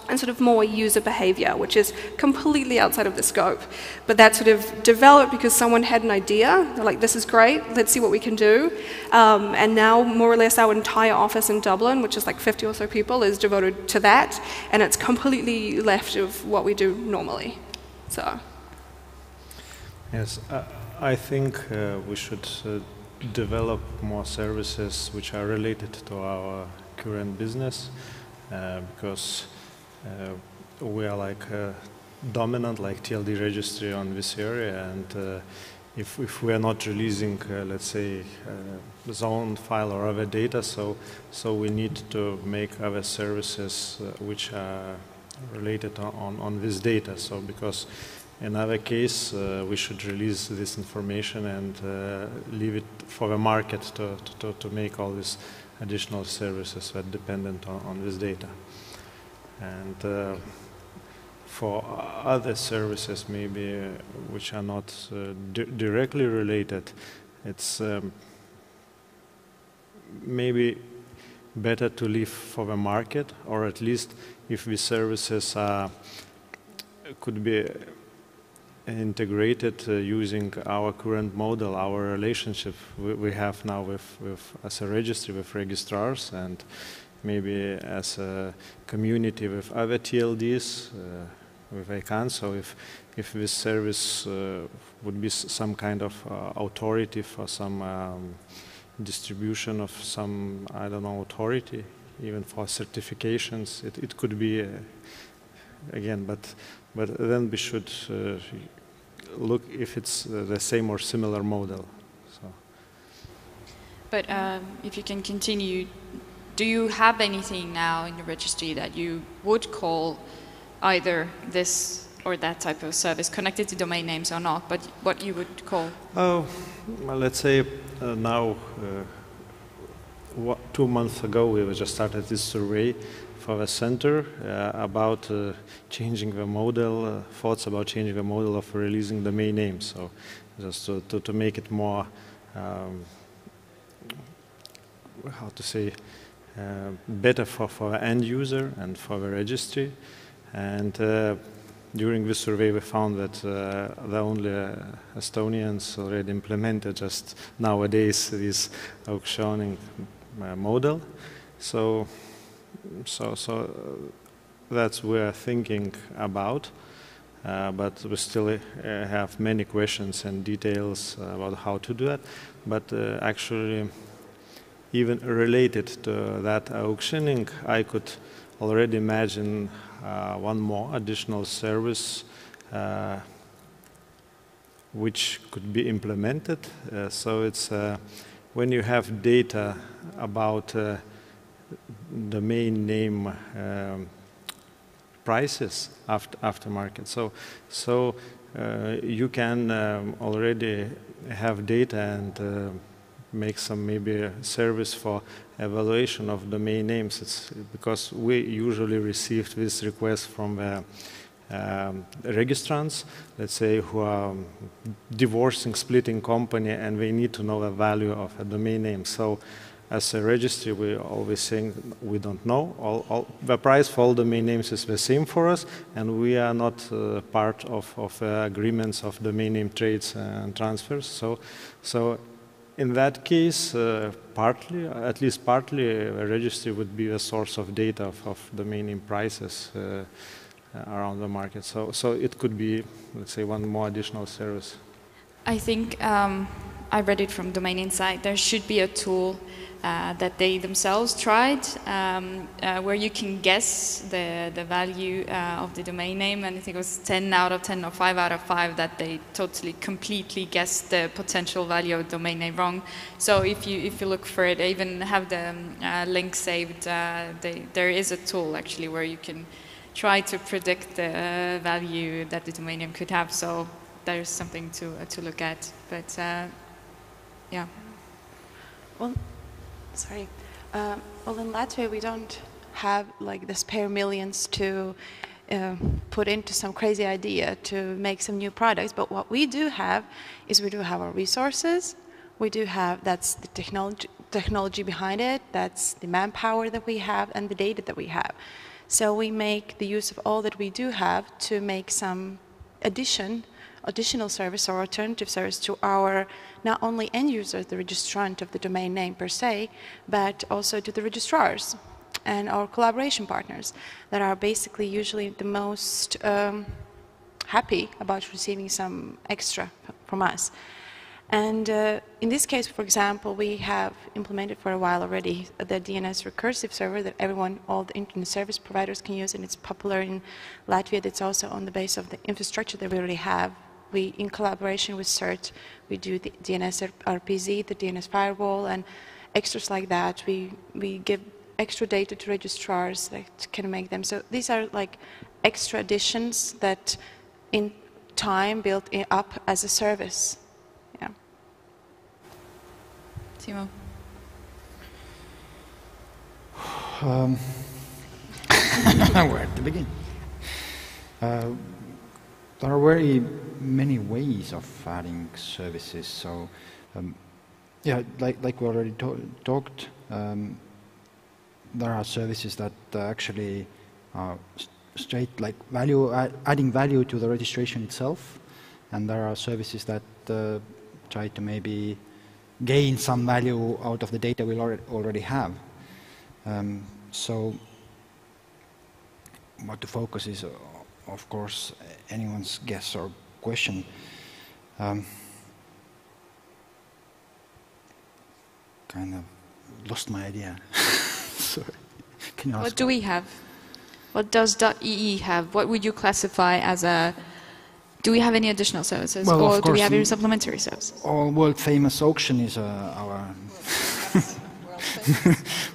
and sort of more user behavior, which is completely outside of the scope. But that sort of developed because someone had an idea. They're like, this is great, let's see what we can do. And now, more or less, our entire office in Dublin, which is like 50 or so people, is devoted to that, and it's completely left of what we do normally. So. Yes, I think we should develop more services which are related to our current business, because we are like dominant, like TLD registry on this area, and if we are not releasing, let's say, zone file or other data, so we need to make other services which are related on this data. So because in our case, we should release this information and leave it for the market to make all these additional services that are dependent on this data. And for other services, maybe which are not directly related, it's maybe better to leave for the market, or at least if the services could be integrated using our current model, our relationship we have now as a registry with registrars, and maybe as a community with other TLDs, with ICANN. So if this service would be some kind of authority for some distribution of some, I don't know, authority, even for certifications, it could be again, but then we should look if it's the same or similar model. So. But if you can continue, do you have anything now in the registry that you would call either this or that type of service, connected to domain names or not, but what you would call? Oh, well, let's say now, 2 months ago, we just started this survey for the center about changing the model, thoughts about changing the model of releasing domain names. So just to make it more, how to say, better for the end user and for the registry. And during this survey, we found that the only Estonians already implemented just nowadays this auctioning model. So that's what we're thinking about, but we still have many questions and details about how to do that. But actually, even related to that auctioning, I could already imagine one more additional service which could be implemented. So it's when you have data about domain name prices aftermarket. So you can already have data and make some maybe service for evaluation of domain names. It's because we usually received this request from the registrants, let's say, who are divorcing, splitting company, and they need to know the value of a domain name. So as a registry, we always saying we don't know. The price for all domain names is the same for us, and we are not part of agreements of domain name trades and transfers. So in that case, partly, at least partly, a registry would be a source of data of domain name prices around the market. So it could be, let's say, one more additional service. I think I read it from Domain Insight. There should be a tool that they themselves tried, where you can guess the value of the domain name, and I think it was 10 out of 10 or 5 out of 5 that they totally, completely guessed the potential value of domain name wrong. So if you look for it, I even have the link saved. There is a tool actually where you can try to predict the value that the domain name could have. So there's something to look at. But yeah. Well. Sorry. Well, in Latvia, we don't have like the spare millions to put into some crazy idea to make some new products. But what we do have is we do have our resources. We do have, that's the technology behind it. That's the manpower that we have and the data that we have. So we make the use of all that we do have to make some additional service or alternative service to our not only end user, the registrant of the domain name per se, but also to the registrars and our collaboration partners that are basically usually the most happy about receiving some extra from us. And in this case, for example, we have implemented for a while already the DNS recursive server that all the internet service providers can use, and it's popular in Latvia. That's also on the base of the infrastructure that we already have. We, in collaboration with CERT, we do the DNS RPZ, the DNS firewall, and extras like that. We give extra data to registrars that can make them. So these are like extra additions that in time built up as a service. Yeah. Timo. Where to begin? There are very many ways of adding services. So, yeah, like we already talked, there are services that actually are straight like adding value to the registration itself, and there are services that try to maybe gain some value out of the data we already have. So what to focus is, of course, anyone's guess or question. Kind of lost my idea. Sorry. Can you ask? What do we have? What does .ee have? What would you classify as a... Do we have any additional services? Well, or do we have any supplementary services? Our world-famous auction is our...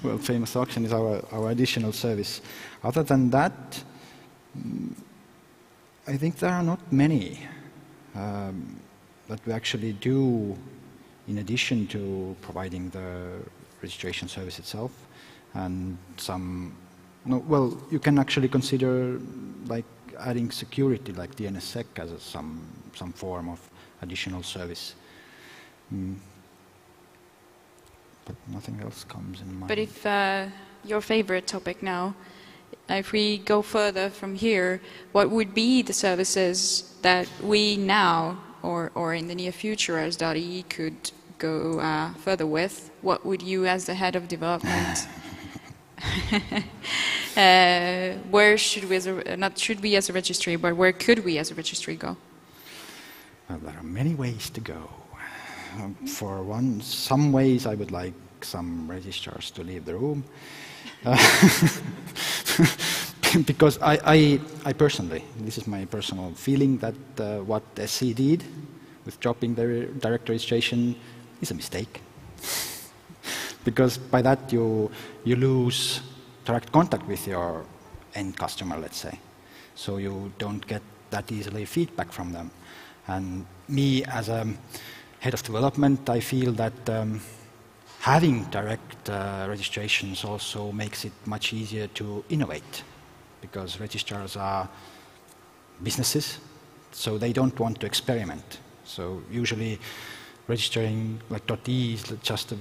world-famous auction is our additional service. Other than that, I think there are not many that we actually do in addition to providing the registration service itself, and some, no, well, you can actually consider like adding security like DNSSEC as some form of additional service. But nothing else comes in mind. But if your favorite topic now, if we go further from here, what would be the services that we now or in the near future as .ee could go further with? What would you as the head of development, where should we, not should we as a registry, but where could we as a registry go? Well, there are many ways to go. For one, some ways I would like some registrars to leave the room. Because I personally, this is my personal feeling, that what SC did with dropping the direct registration is a mistake. Because by that you lose direct contact with your end customer, let's say. So you don't get that easily feedback from them. And me as a head of development, I feel that having direct registrations also makes it much easier to innovate, because registrars are businesses, so they don't want to experiment. So usually registering like .ee is just a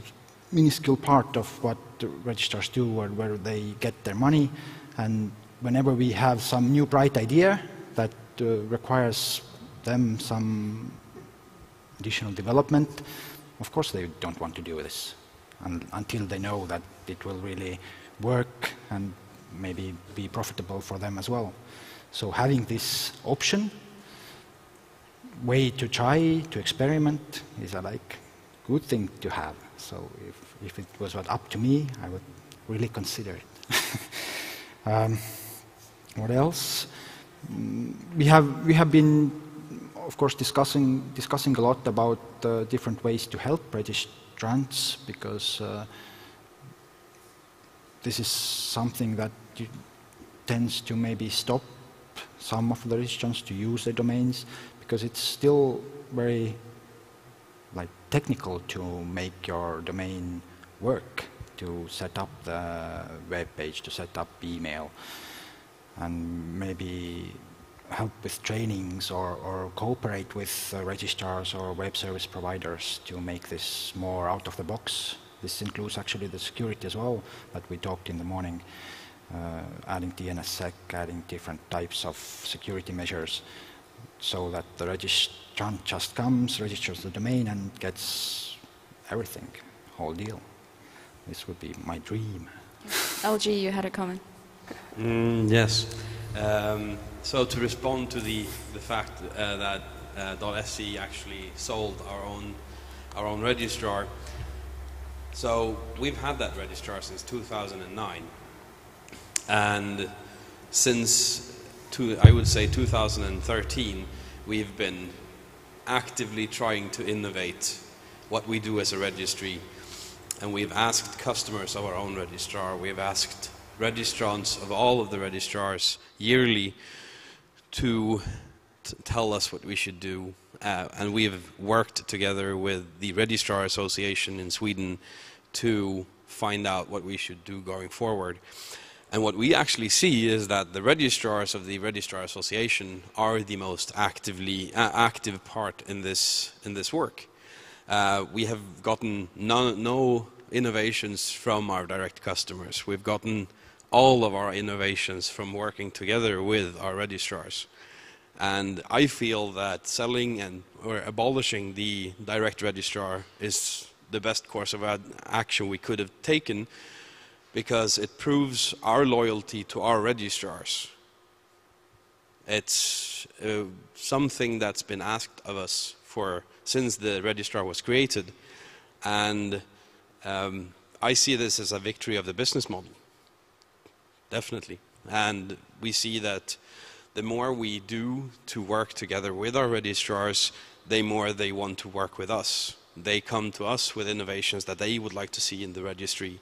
minuscule part of what the registrars do or where they get their money. And whenever we have some new bright idea that requires them some additional development, of course they don't want to do this until they know that it will really work and maybe be profitable for them as well. So having this option, way to try, to experiment, is a like good thing to have. So if it was up to me, I would really consider it. What else? We have been, of course, discussing a lot about different ways to help registrants, because this is something that tends to maybe stop some of the registrants to use their domains, because it's still very like technical to make your domain work, to set up the web page, to set up email, and maybe help with trainings or cooperate with registrars or web service providers to make this more out of the box. This includes actually the security as well that we talked in the morning. adding DNSSEC, adding different types of security measures, so that the registrant just comes, registers the domain, and gets everything, whole deal. This would be my dream. LG, you had a comment. Yes. So to respond to the fact that .se actually sold our own registrar. So we've had that registrar since 2009, and since I would say 2013, we've been actively trying to innovate what we do as a registry, and we've asked customers of our own registrar, we've asked registrants of all of the registrars yearly to tell us what we should do, and we've worked together with the Registrar Association in Sweden to find out what we should do going forward. And what we actually see is that the registrars of the Registrar Association are the most active part in this work. We have gotten no innovations from our direct customers. We've gotten all of our innovations from working together with our registrars. And I feel that selling or abolishing the direct registrar is the best course of action we could have taken, because it proves our loyalty to our registrars. It's something that's been asked of us since the registrar was created, and I see this as a victory of the business model. Definitely. And we see that the more we do to work together with our registrars, the more they want to work with us. They come to us with innovations that they would like to see in the registry.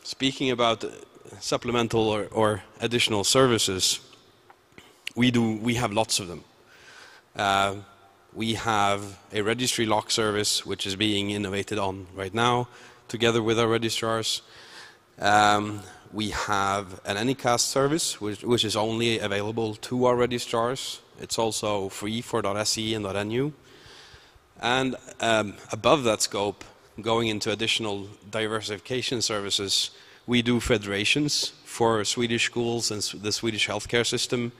Speaking about supplemental or additional services, we have lots of them. We have a registry lock service which is being innovated on right now together with our registrars. We have an Anycast service which is only available to our registrars. It's also free for .se and .nu. And above that scope, going into additional diversification services, we do federations for Swedish schools and the Swedish healthcare system.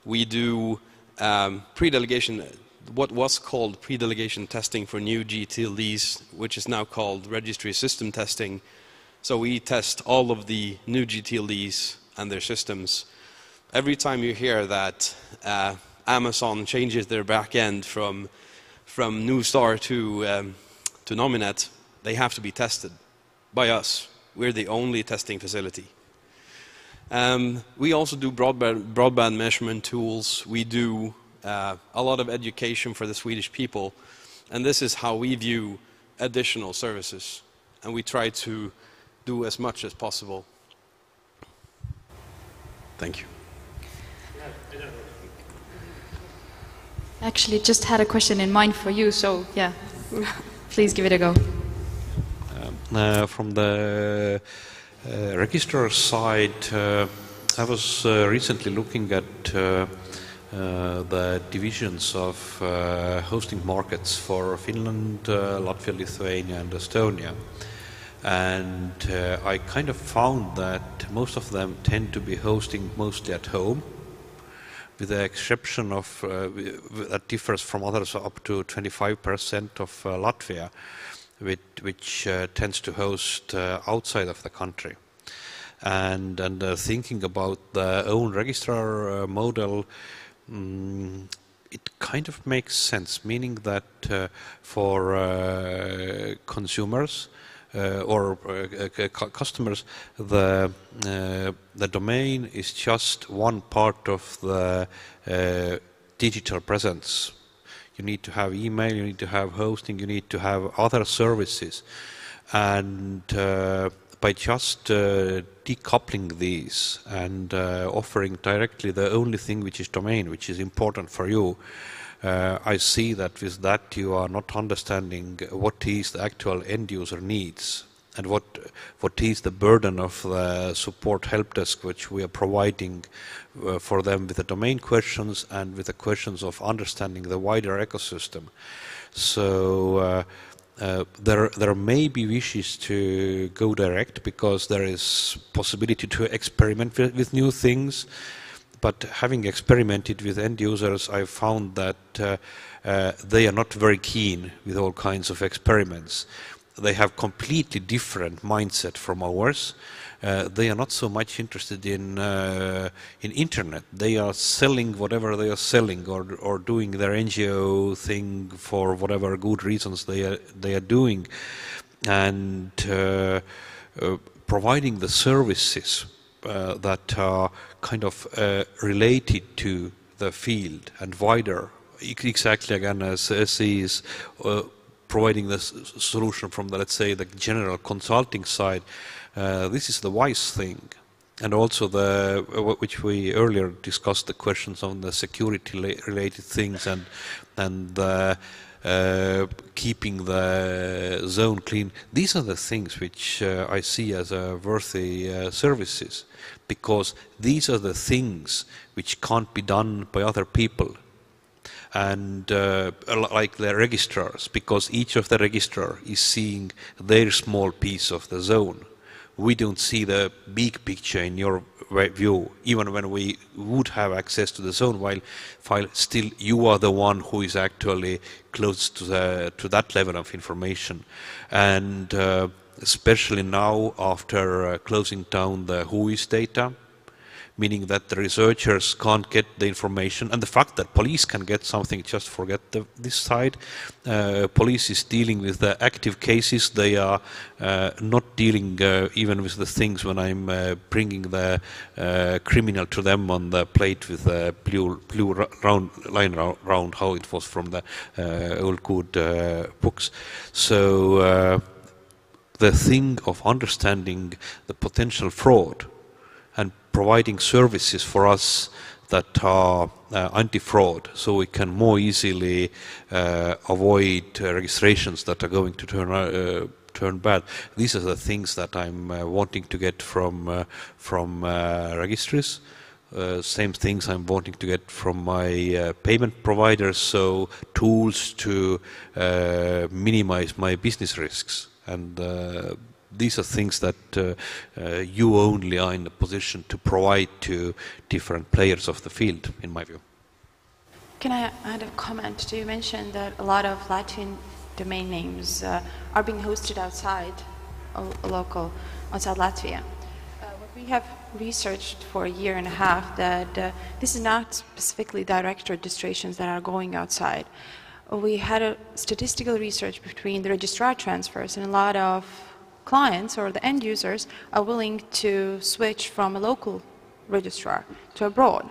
We do pre-delegation, what was called pre-delegation testing for new GTLDs, which is now called registry system testing. So we test all of the new GTLDs and their systems. Every time you hear that Amazon changes their back end from Newstar to Nominet, they have to be tested by us. We're the only testing facility. We also do broadband measurement tools. We do a lot of education for the Swedish people, and this is how we view additional services, and we try to do as much as possible. Thank you. Actually, just had a question in mind for you, so yeah, please give it a go. From the registrar side, I was recently looking at the divisions of hosting markets for Finland, Latvia, Lithuania, and Estonia. And I kind of found that most of them tend to be hosting mostly at home, with the exception of, that differs from others, up to 25% of Latvia, which tends to host outside of the country. And thinking about the own registrar model, it kind of makes sense, meaning that for consumers, or customers, the domain is just one part of the digital presence. You need to have email, you need to have hosting, you need to have other services. And by just decoupling these and offering directly the only thing which is domain, which is important for you, I see that with that you are not understanding what is the actual end user needs and what is the burden of the support help desk which we are providing for them with the domain questions and with the questions of understanding the wider ecosystem. So there may be wishes to go direct because there is possibility to experiment with new things, but having experimented with end users, I found that they are not very keen with all kinds of experiments. They have completely different mindset from ours. They are not so much interested in internet. They are selling whatever they are selling, or doing their NGO thing for whatever good reasons they are doing, and providing the services that are kind of related to the field and wider. Exactly again as SE is providing the solution from the, let's say, the general consulting side. This is the wise thing, and also the which we earlier discussed, the questions on the security related things and keeping the zone clean. These are the things which I see as worthy services, because these are the things which can't be done by other people. And like the registrars, because each of the registrar is seeing their small piece of the zone. We don't see the big picture in your view, even when we would have access to the zone file. Still, you are the one who is actually close to that level of information, and especially now after closing down the WHOIS data, meaning that the researchers can't get the information, and the fact that police can get something, just forget this side. Police is dealing with the active cases. They are not dealing even with the things when I'm bringing the criminal to them on the plate with the blue round line round, how it was from the old good books. So the thing of understanding the potential fraud and providing services for us that are anti-fraud, so we can more easily avoid registrations that are going to turn bad. These are the things that I'm wanting to get from registries. Same things I'm wanting to get from my payment providers, so tools to minimize my business risks. And these are things that you only are in a position to provide to different players of the field, in my view. Can I add a comment? You mentioned that a lot of Latvian domain names are being hosted outside outside Latvia. What we have researched for a year and a half, that this is not specifically direct registrations that are going outside. We had a statistical research between the registrar transfers, and a lot of clients or the end users are willing to switch from a local registrar to abroad.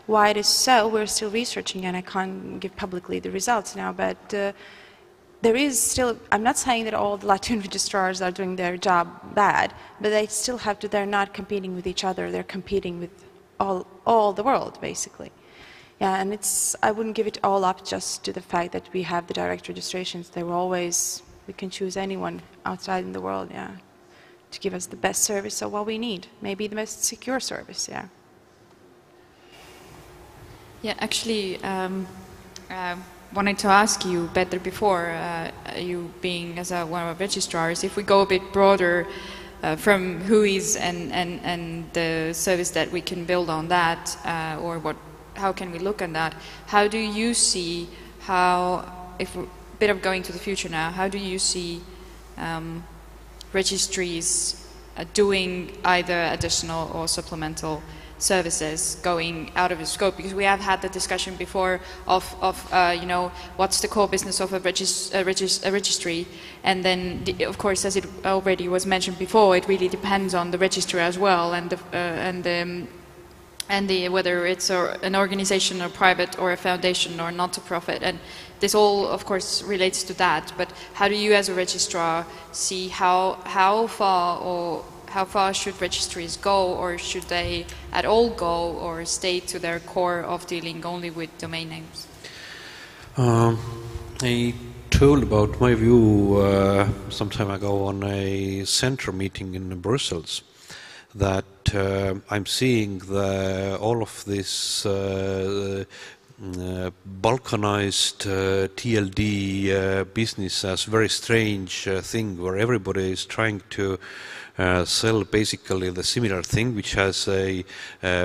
Why it is so, we're still researching, and I can't give publicly the results now, but there is still, I'm not saying that all the Latvian registrars are doing their job bad, but they still have to, they're not competing with each other, they're competing with all the world, basically. Yeah, and I wouldn't give it all up just to the fact that we have the direct registrations. They were always, we can choose anyone outside in the world, yeah, to give us the best service of what we need, maybe the most secure service, yeah. Yeah, actually, wanted to ask you better before, you being as one of the registrars, if we go a bit broader from WHOIS and the service that we can build on that, or how can we look at that? How do you see if we're a bit of going to the future now, how do you see registries doing either additional or supplemental services going out of the scope? Because we have had the discussion before of you know, what's the core business of a registry, and then of course, as it already was mentioned before, it really depends on the registry as well, and whether it's an organization or private or a foundation or not-for-profit, and this all of course relates to that. But how do you as a registrar see how far should registries go, or should they at all go, or stay to their core of dealing only with domain names? I told about my view some time ago on a central meeting in Brussels, that I'm seeing all of this balkanized TLD business as very strange thing where everybody is trying to sell basically the similar thing which has a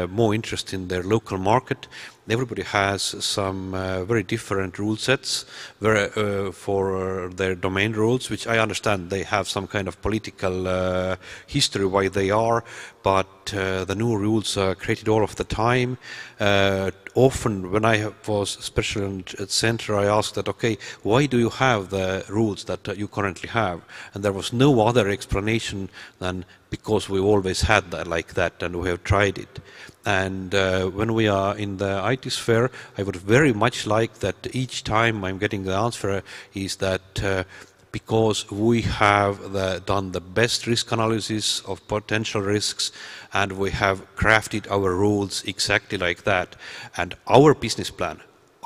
more interest in their local market. Everybody has some very different rule sets for their domain rules, which I understand they have some kind of political history why they are, but the new rules are created all of the time. Often when I was especially at Center, I asked that, okay, why do you have the rules that you currently have? And there was no other explanation than because we always had that like that and we have tried it. And when we are in the IT sphere, I would very much like that each time I'm getting the answer is that because we have done the best risk analysis of potential risks and we have crafted our rules exactly like that. And our business plan,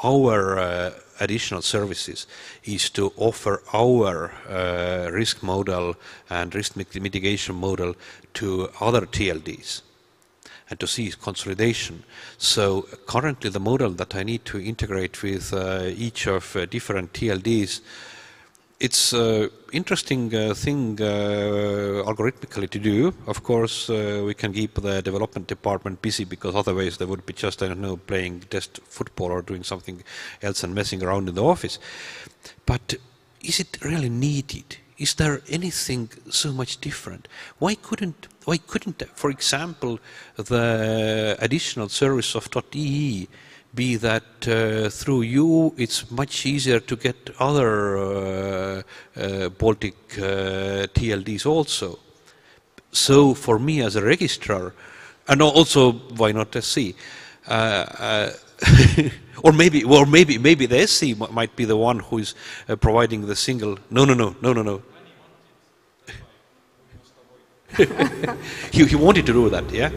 our additional services is to offer our risk model and risk mitigation model to other TLDs and to see consolidation. So currently the model that I need to integrate with each of different TLDs, it's an interesting thing algorithmically to do. Of course, we can keep the development department busy because otherwise they would be just, I don't know, playing test football or doing something else and messing around in the office. But is it really needed? Is there anything so much different? Why couldn't, for example, the additional service of .ee be that through you it's much easier to get other Baltic TLDs also? So for me as a registrar, and also why not SC? Or maybe the SC might be the one who is providing the single. No. He wanted to do that, yeah?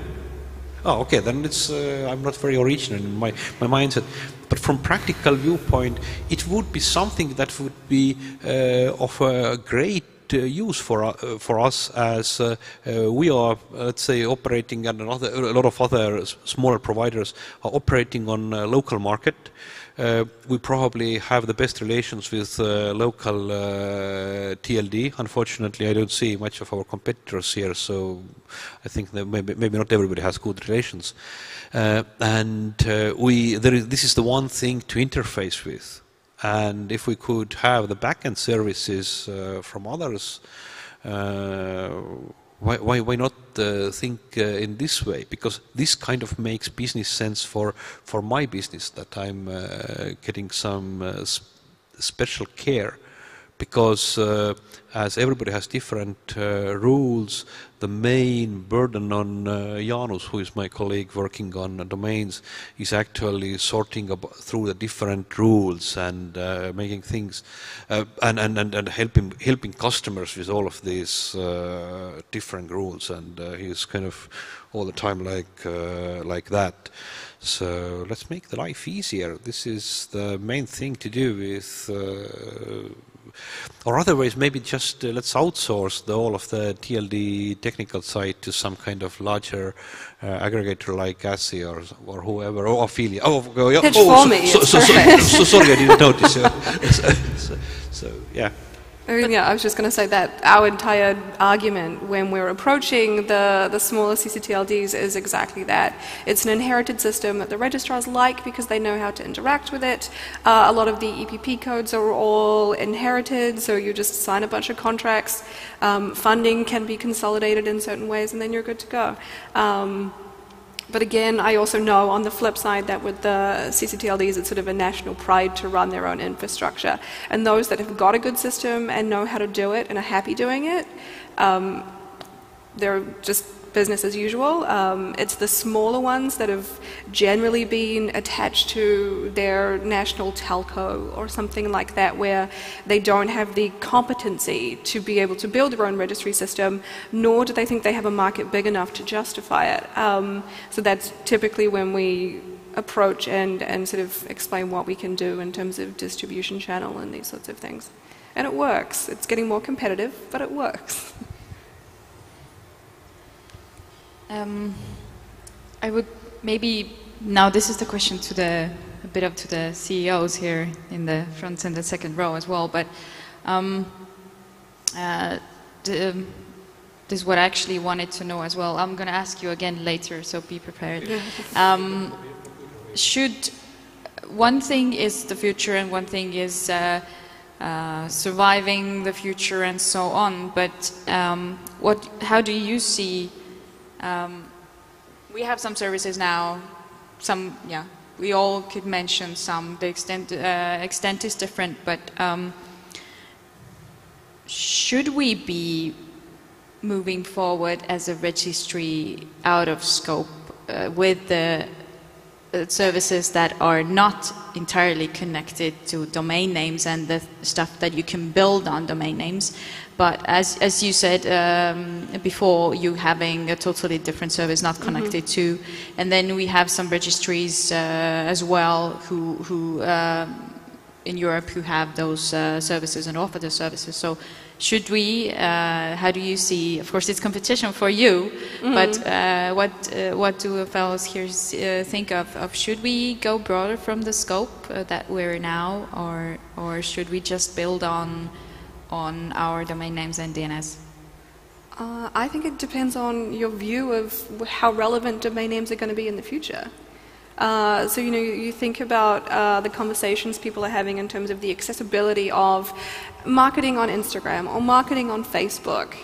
Oh, okay, then it's, I'm not very original in my mindset. But from practical viewpoint, it would be something that would be of a great use for us as we are, let's say, operating and a lot of other smaller providers are operating on a local market. We probably have the best relations with local TLD. Unfortunately, I don't see much of our competitors here, so I think that maybe not everybody has good relations. This is the one thing to interface with. And if we could have the backend services from others, why not think in this way? Because this kind of makes business sense for my business, that I'm getting some special care. Because as everybody has different rules, the main burden on Janus, who is my colleague working on domains, is actually sorting through the different rules and making things and helping customers with all of these different rules. And he's kind of all the time like that. So let's make the life easier. This is the main thing to do with. Or otherwise, maybe just let's outsource all of the TLD technical side to some kind of larger aggregator like ASSI or whoever, or Ophelia. Sorry, I didn't notice. So yeah. Yeah, I was just going to say that our entire argument when we're approaching the smaller CCTLDs is exactly that. It's an inherited system that the registrars like because they know how to interact with it. A lot of the EPP codes are all inherited, so you just sign a bunch of contracts. Funding can be consolidated in certain ways, and then you're good to go. But again, I also know on the flip side that with the CCTLDs, it's sort of a national pride to run their own infrastructure. And those that have got a good system and know how to do it and are happy doing it, they're just business as usual. It's the smaller ones that have generally been attached to their national telco or something like that, where they don't have the competency to be able to build their own registry system, nor do they think they have a market big enough to justify it. So that's typically when we approach and sort of explain what we can do in terms of distribution channel and these sorts of things. And it works. It's getting more competitive, but it works. I would maybe, now this is the question to the bit up to the CEOs here in the front and the second row as well, but this is what I actually wanted to know as well. I'm going to ask you again later, so be prepared. One thing is the future and one thing is surviving the future and so on, but how do you see, we have some services now, we all could mention some, the extent is different, but should we be moving forward as a registry out of scope with the services that are not entirely connected to domain names and the stuff that you can build on domain names, but as you said before, you having a totally different service not connected to, and then we have some registries as well who in Europe who have those services and offer those services. So should we, how do you see, of course it's competition for you, but what do fellows here think of? Should we go broader from the scope that we're now, or should we just build on our domain names and DNS? I think it depends on your view of how relevant domain names are going to be in the future. So, you know, you think about the conversations people are having in terms of the accessibility of marketing on Instagram or marketing on Facebook,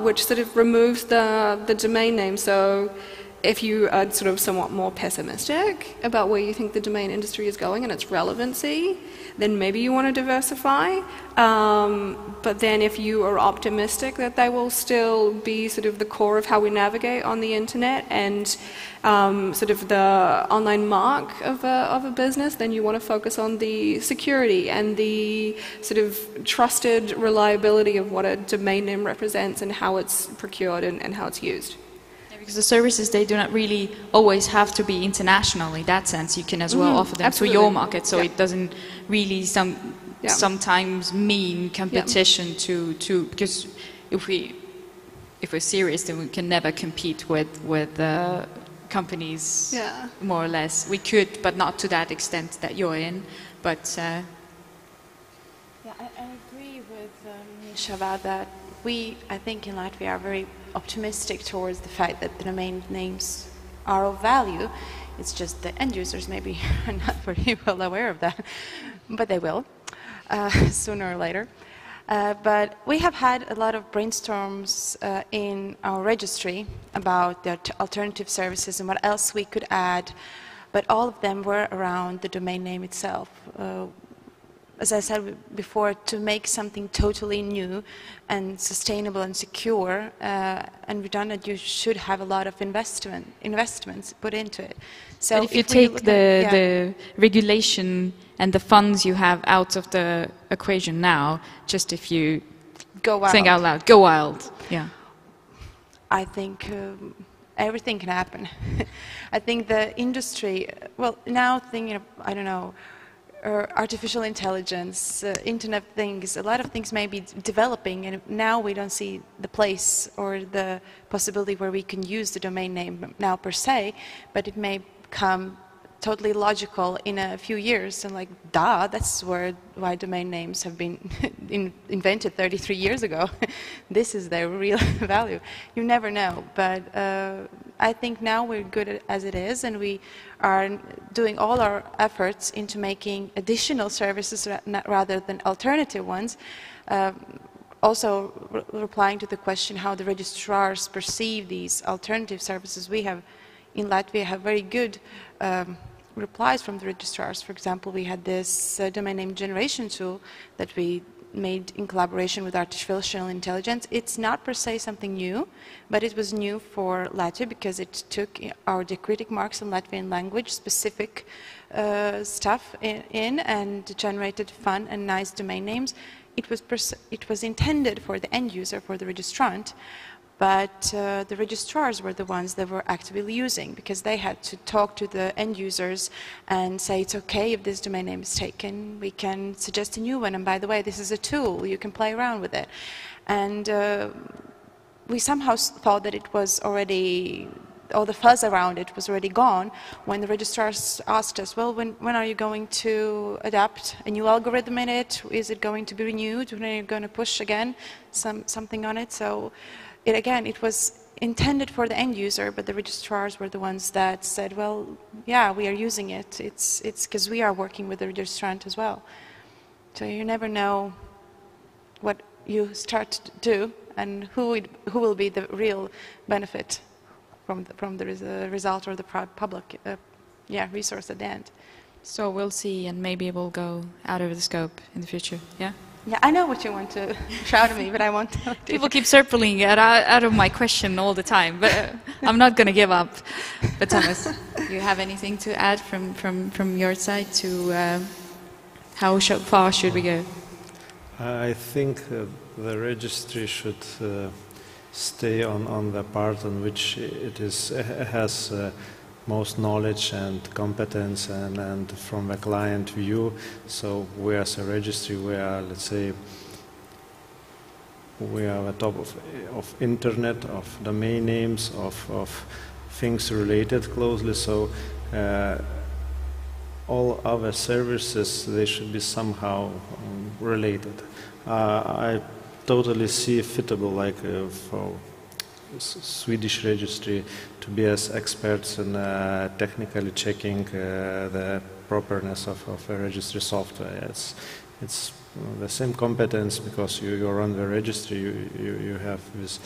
which sort of removes the domain name. So if you are sort of somewhat more pessimistic about where you think the domain industry is going and its relevancy, then maybe you want to diversify. But then if you are optimistic that they will still be sort of the core of how we navigate on the internet and sort of the online mark of a business, then you want to focus on the security and the sort of trusted reliability of what a domain name represents and how it's procured and how it's used. Because the services, they do not really always have to be international in that sense. You can as well offer them to your market, so it doesn't really sometimes mean competition to because if we're serious, then we can never compete with companies more or less. We could, but not to that extent that you're in. But I agree with Misha about that. I think in Latvia are very optimistic towards the fact that the domain names are of value. It's just the end users maybe are not very well aware of that, but they will sooner or later. But we have had a lot of brainstorms in our registry about the alternative services and what else we could add, but all of them were around the domain name itself. As I said before, to make something totally new and sustainable and secure and redundant, you should have a lot of investments put into it. So but if you take the regulation and the funds you have out of the equation now, just if you go wild. Think out loud, go wild. Yeah. I think everything can happen. I think the industry, well, now thinking of, I don't know, artificial intelligence, Internet of Things, a lot of things may be developing, and now we don't see the place or the possibility where we can use the domain name now per se, but it may come totally logical in a few years, and like, that's why domain names have been invented 33 years ago. This is their real value. You never know, but I think now we're good as it is, and we are doing all our efforts into making additional services rather than alternative ones. Also replying to the question how the registrars perceive these alternative services, we have in Latvia have very good replies from the registrars. For example, we had this domain name generation tool that we made in collaboration with artificial intelligence. It's not per se something new, but it was new for Latvia because it took our diacritic marks in Latvian language specific stuff in and generated fun and nice domain names. It was intended for the end user, for the registrant, but the registrars were the ones that were actively using, because they had to talk to the end users and say, it's okay if this domain name is taken, we can suggest a new one, and by the way, this is a tool, you can play around with it. And we somehow thought that it was already all the fuzz around it was already gone when the registrars asked us, well, when are you going to adapt a new algorithm in it? Is it going to be renewed? When are you going to push again something on it? So it was intended for the end user, but the registrars were the ones that said, well, yeah, we are using it. It's because we are working with the registrant as well. So you never know what you start to do and who will be the real benefit from the result or the public resource at the end. So we'll see, and maybe it will go out of the scope in the future, yeah? Yeah, I know what you want to shout at me, but I won't tell you. People keep circling it out of my question all the time, but I'm not going to give up. But Thomas, do you have anything to add from your side to how far should we go? I think the registry should stay on the part on which it has most knowledge and competence and from the client view. So we as a registry, we are, let's say, we are the top of internet, of domain names, of things related closely. So all other services, they should be somehow related. I totally see fitable, like for Swedish registry, to be as experts in technically checking the properness of a registry software. It's the same competence because you run the registry, you have this.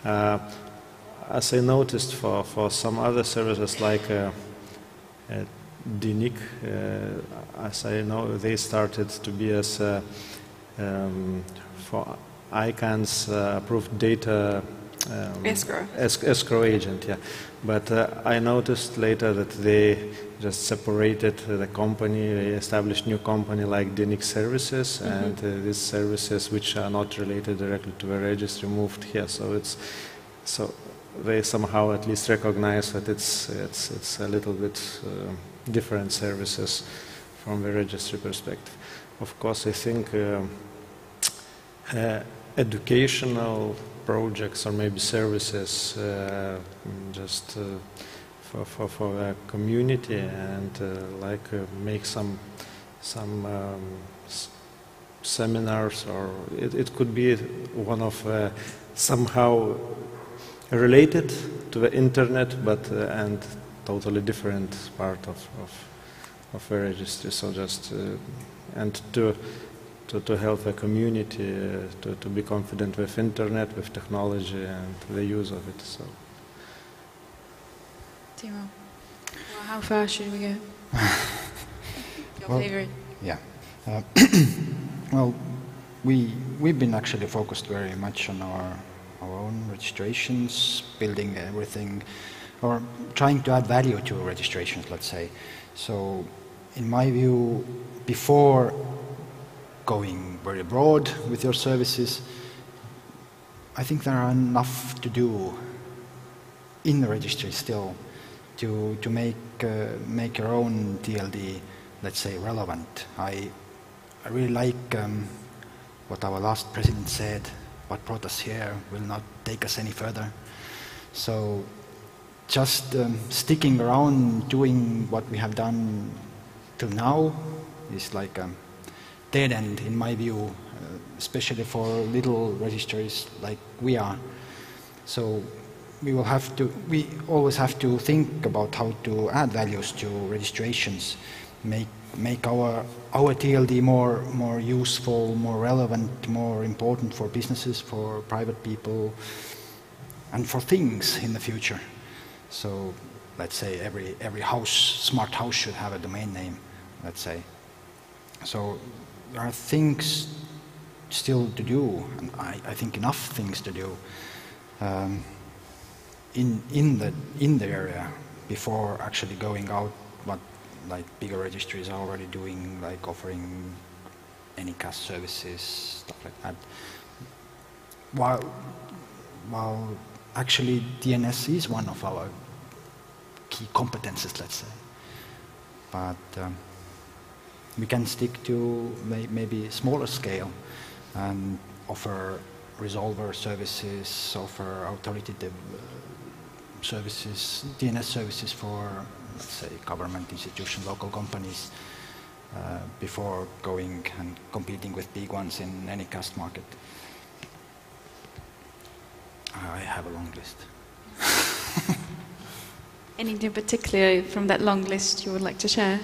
As I noticed for some other services like DNIC, as I know, they started to be as for ICANN's approved data escrow agent, yeah. But I noticed later that they just separated the company, they established new company like DNIC Services, and these services which are not related directly to the registry moved here. So they somehow at least recognize that it's a little bit different services from the registry perspective. Of course, I think educational projects or maybe services just for the community and make some seminars, or it could be one of somehow related to the internet, but and totally different part of the registry. So just and to help the community to be confident with internet, with technology, and the use of it. So, Timo, well, how far should we go? Your favorite? Yeah. Well, we've been actually focused very much on our own registrations, building everything, or trying to add value to registrations, let's say. So, in my view, before going very broad with your services, I think there are enough to do in the registry still to make your own TLD, let's say, relevant. I really like what our last president said, what brought us here will not take us any further. So just sticking around doing what we have done till now is like dead end in my view, especially for little registries like we are. So we always have to think about how to add values to registrations, make our TLD more useful, more relevant, more important for businesses, for private people, and for things in the future. So let's say every house, smart house, should have a domain name, let's say. So there are things still to do, and I think enough things to do in the area before actually going out what like bigger registries are already doing, like offering any CAS services, stuff like that. While actually DNS is one of our key competences, let's say, but we can stick to maybe smaller scale and offer resolver services, offer authoritative services, DNS services for, let's say, government institutions, local companies, before going and competing with big ones in any cast market. I have a long list. Anything in particular from that long list you would like to share?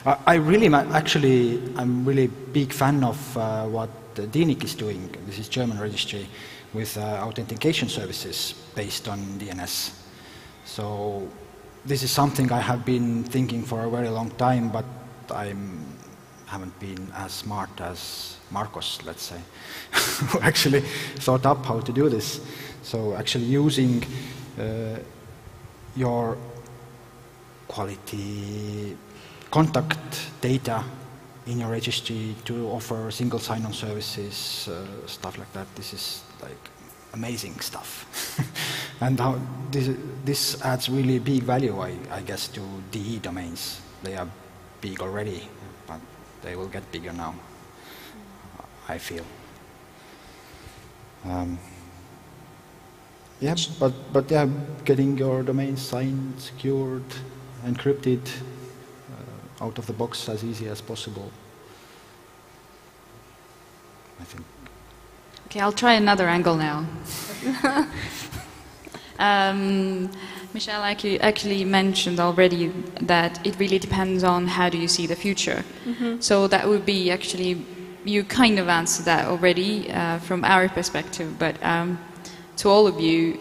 I'm really big fan of what DNIC is doing. This is German registry with authentication services based on DNS. So this is something I have been thinking for a very long time, but I haven't been as smart as Marcos, let's say, who actually thought up how to do this. So actually using your quality contact data in your registry to offer single sign-on services, stuff like that. This is like amazing stuff. And how this adds really big value, I guess, to DE domains. They are big already, but they will get bigger now, I feel. Yeah, but yeah, getting your domain signed, secured, encrypted, out of the box as easy as possible, I think. Okay, I'll try another angle now. Michelle actually mentioned already that it really depends on how do you see the future. So that would be actually, you kind of answered that already from our perspective, but to all of you,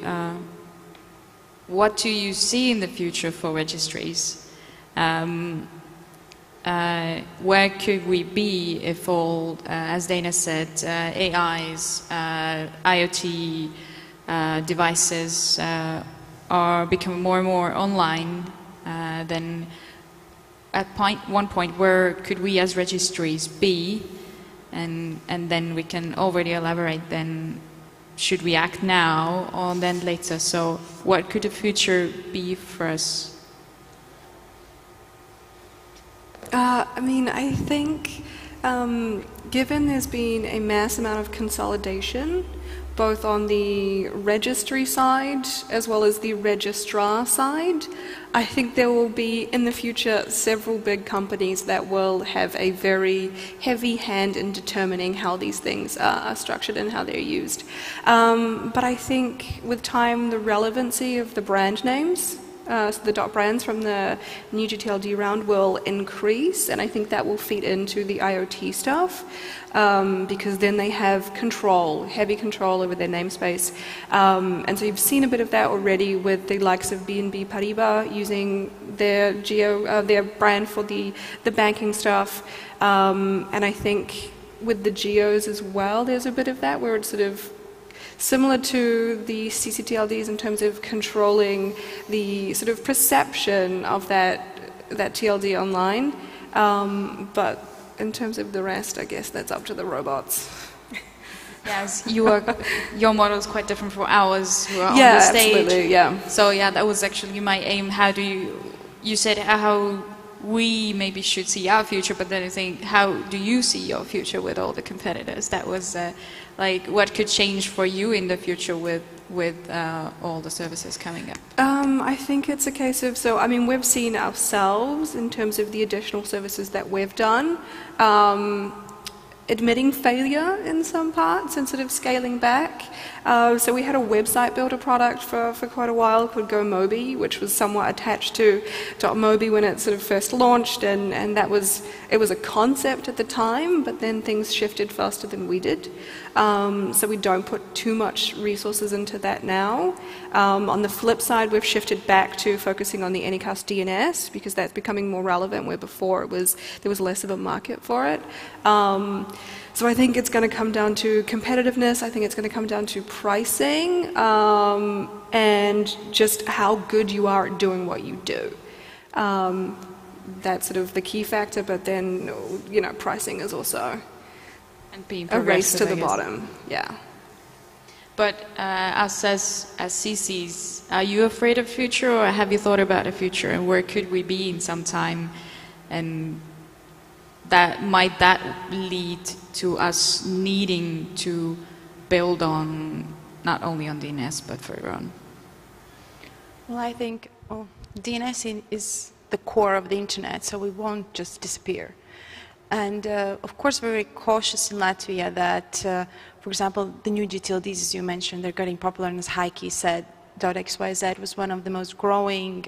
what do you see in the future for registries? Where could we be if all, as Dana said, AIs, IoT devices are becoming more and more online, then at one point where could we as registries be? And then we can already elaborate then, should we act now or then later? So what could the future be for us? I think given there's been a mass amount of consolidation, both on the registry side as well as the registrar side, I think there will be in the future several big companies that will have a very heavy hand in determining how these things are structured and how they're used. But I think with time the relevancy of the brand names, so the dot brands from the new GTLD round will increase, and I think that will feed into the IoT stuff, because then they have control, heavy control over their namespace. And so you've seen a bit of that already with the likes of BNB Paribas using their their brand for the banking stuff. And I think with the geos as well, there's a bit of that where it's sort of similar to the CCTLDs in terms of controlling the sort of perception of that TLD online. But in terms of the rest, I guess that's up to the robots. Yes, your model is quite different from ours who are on the stage. Absolutely, yeah. So yeah, that was actually my aim. How do you said how we maybe should see our future, but then I think, how do you see your future with all the competitors? That was like, what could change for you in the future with all the services coming up? I think it's a case of, we've seen ourselves in terms of the additional services that we've done, admitting failure in some parts and sort of scaling back. So we had a website builder product for quite a while called GoMobi, which was somewhat attached to .mobi when it sort of first launched, and it was a concept at the time, but then things shifted faster than we did. So we don't put too much resources into that now. On the flip side, we've shifted back to focusing on the Anycast DNS because that's becoming more relevant, where before there was less of a market for it. So I think it's going to come down to competitiveness. I think it's going to come down to pricing, and just how good you are at doing what you do. That's sort of the key factor, but then, pricing is also and being a race to the bottom. Yeah. But us as CCs, are you afraid of the future, or have you thought about the future, and where could we be in some time? And might that lead to us needing to build on, not only on DNS, but further on? Well, I think DNS is the core of the internet, so we won't just disappear. And of course, we're very cautious in Latvia that, for example, the new GTLDs, as you mentioned, they're getting popular, and as Heikki said, .xyz was one of the most growing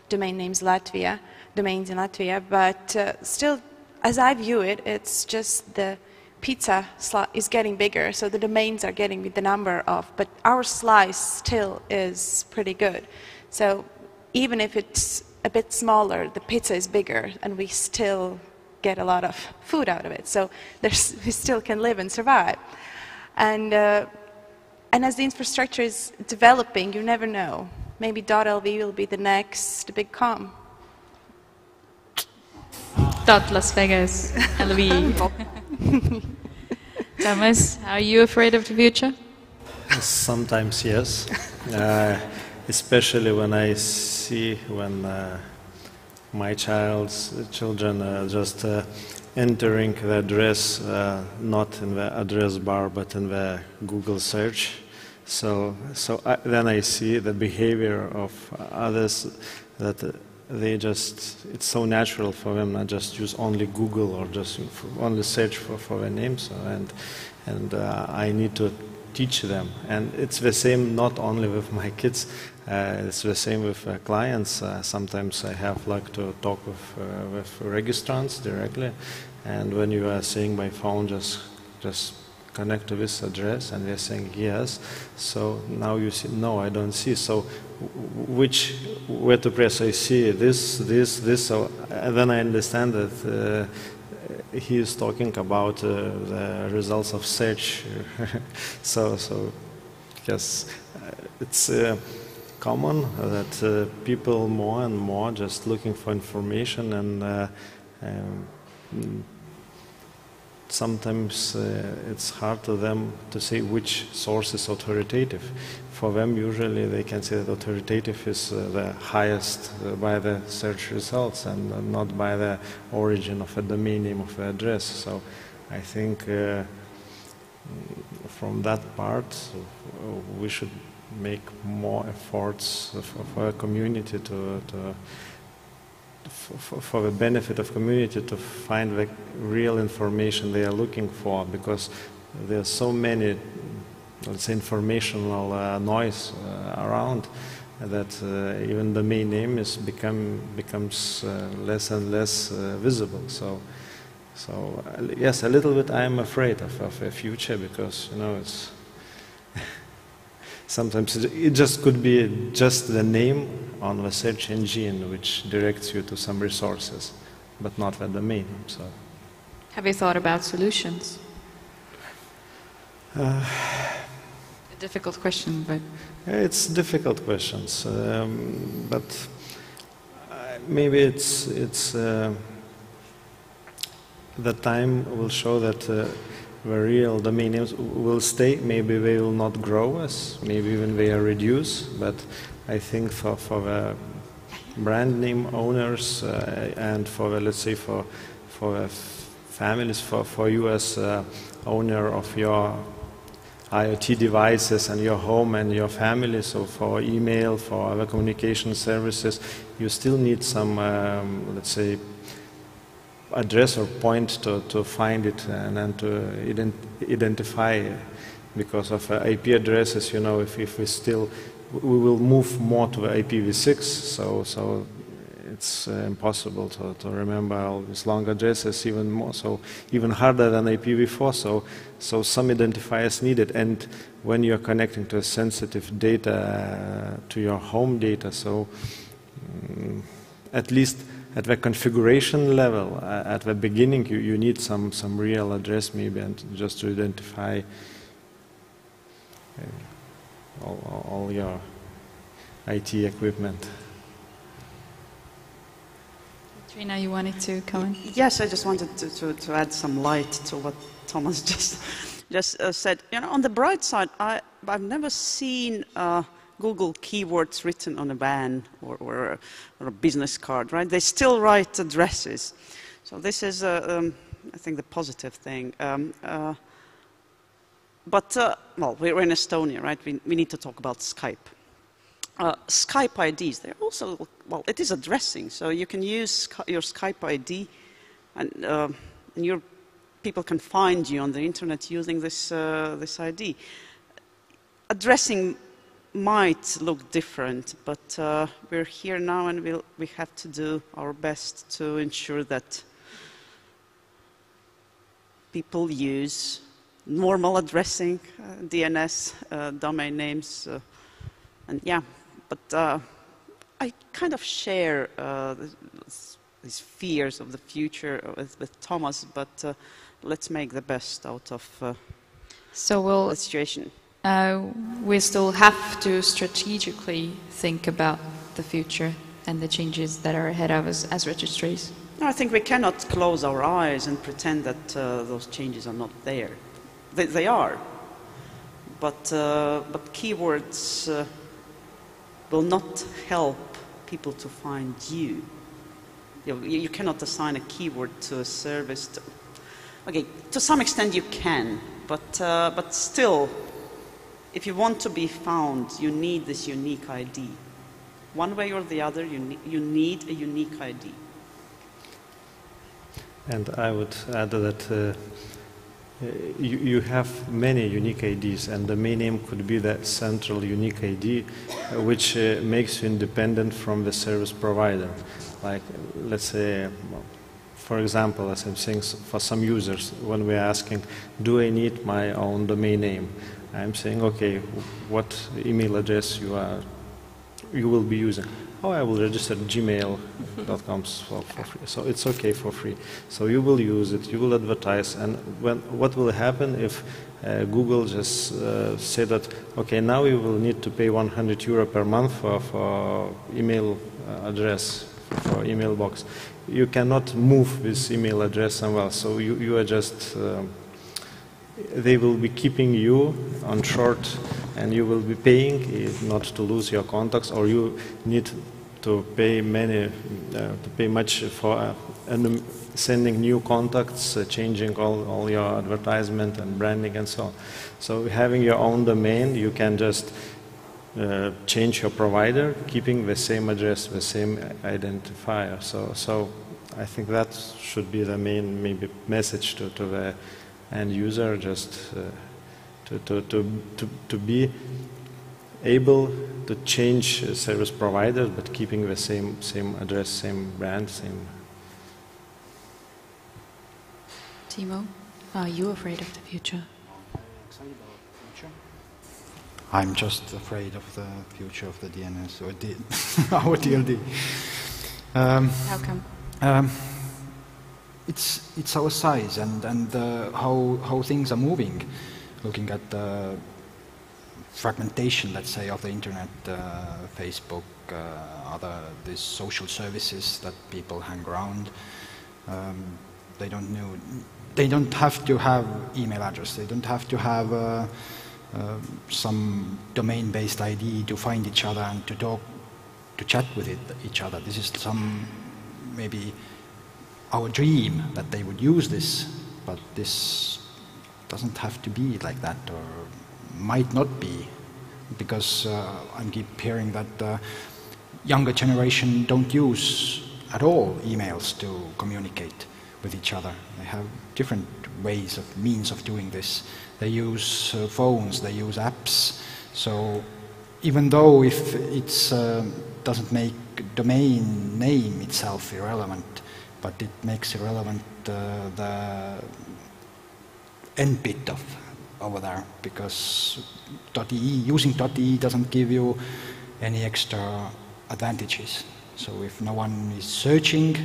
domains in Latvia, but still, as I view it, it's just the pizza is getting bigger, so the domains are getting the number of, but our slice still is pretty good. So even if it's a bit smaller, the pizza is bigger, and we still get a lot of food out of it. So we still can live and survive. And as the infrastructure is developing, you never know. Maybe .lv will be the next big com. Las Vegas, LV. Thomas, are you afraid of the future? Sometimes yes, especially when I see when my children are just entering the address, not in the address bar, but in the Google search. Then I see the behavior of others that they just, it's so natural for them not just use only Google or just only search for their names, and I need to teach them. And it's the same not only with my kids, it's the same with clients. Sometimes I have like to talk with registrants directly, and when you are saying by phone just connect to this address, and they're saying yes, so now you see, no, I don't see, so where to press? I see this, so then I understand that he is talking about the results of search. so yes, it's common that people more and more just looking for information, and sometimes it's hard to them to say which source is authoritative. For them, usually they can say that authoritative is the highest by the search results and not by the origin of a domain name of the address. So I think from that part, we should make more efforts for a community for the benefit of community to find the real information they are looking for, because there are so many, let's say, informational noise around that even the domain name becomes less and less visible. So yes, a little bit I am afraid of the future, because it's sometimes it just could be just the name on the search engine which directs you to some resources, but not the domain. So, have you thought about solutions? A difficult question, but it's difficult questions. But maybe it's the time will show that. The real domain names will stay. Maybe they will not grow as, maybe even they are reduced. But I think for the brand name owners and for the, let's say, for families, for you as owner of your IoT devices and your home and your family, so for email, for other communication services, you still need some, let's say, address or point to find it and then to identify, because of IP addresses. If we will move more to IPv6, so it's impossible to remember all these long addresses even more, so even harder than IPv4, so some identifiers needed. And when you're connecting to a sensitive data, to your home data, so at least at the configuration level, at the beginning, you need some real address maybe, and just to identify all your IT equipment. Katrina, you wanted to comment? Yes, I just wanted to add some light to what Thomas just said. On the bright side, I've never seen Google keywords written on a van or a business card, right? They still write addresses. So this is, I think, the positive thing. But, well, we're in Estonia, right? We need to talk about Skype. Skype IDs, they're also, well, it is addressing, so you can use your Skype ID and your people can find you on the internet using this, this ID. Addressing might look different, but we're here now and we have to do our best to ensure that people use normal addressing, DNS, domain names, and yeah, but I kind of share these fears of the future with Thomas, but let's make the best out of the situation. We still have to strategically think about the future and the changes that are ahead of us as registries. No, I think we cannot close our eyes and pretend that those changes are not there. They are, but keywords will not help people to find you. You cannot assign a keyword to a service. Okay, to some extent you can, but still, if you want to be found, you need this unique ID. One way or the other, you need a unique ID. And I would add that you have many unique IDs, and the domain name could be that central unique ID, which makes you independent from the service provider. Like, let's say, for example, as I'm saying, for some users, when we're asking, do I need my own domain name? I'm saying, okay, what email address you will be using? Oh, I will register gmail.com for free. So it's okay for free. So you will use it, you will advertise, and what will happen if Google just say that, okay, now you will need to pay €100 per month for email address, for email box. You cannot move this email address somewhere, so you are just, they will be keeping you on short, and you will be paying not to lose your contacts, or you need to pay much for sending new contacts, changing all your advertisement and branding and so on. So having your own domain, you can just change your provider, keeping the same address, the same identifier. So I think that should be the main maybe message to the end user, just to be able to change service providers, but keeping the same address, same brand, same. Timo, are you afraid of the future? Excited about the future? I'm just afraid of the future of the DNS or our DLD. How come? It's our size and how things are moving. Looking at the fragmentation, let's say, of the internet, Facebook, these social services that people hang around. They don't have to have email address. They don't have to have some domain-based ID to find each other and to talk, to chat with each other. This is maybe our dream that they would use this, but this doesn't have to be like that, or might not be, because I keep hearing that the younger generation don't use at all emails to communicate with each other. They have different means of doing this. They use phones, they use apps. So even though if it doesn't make domain name itself irrelevant, but it makes irrelevant the end bit of over there, because using .de doesn't give you any extra advantages. So if no one is searching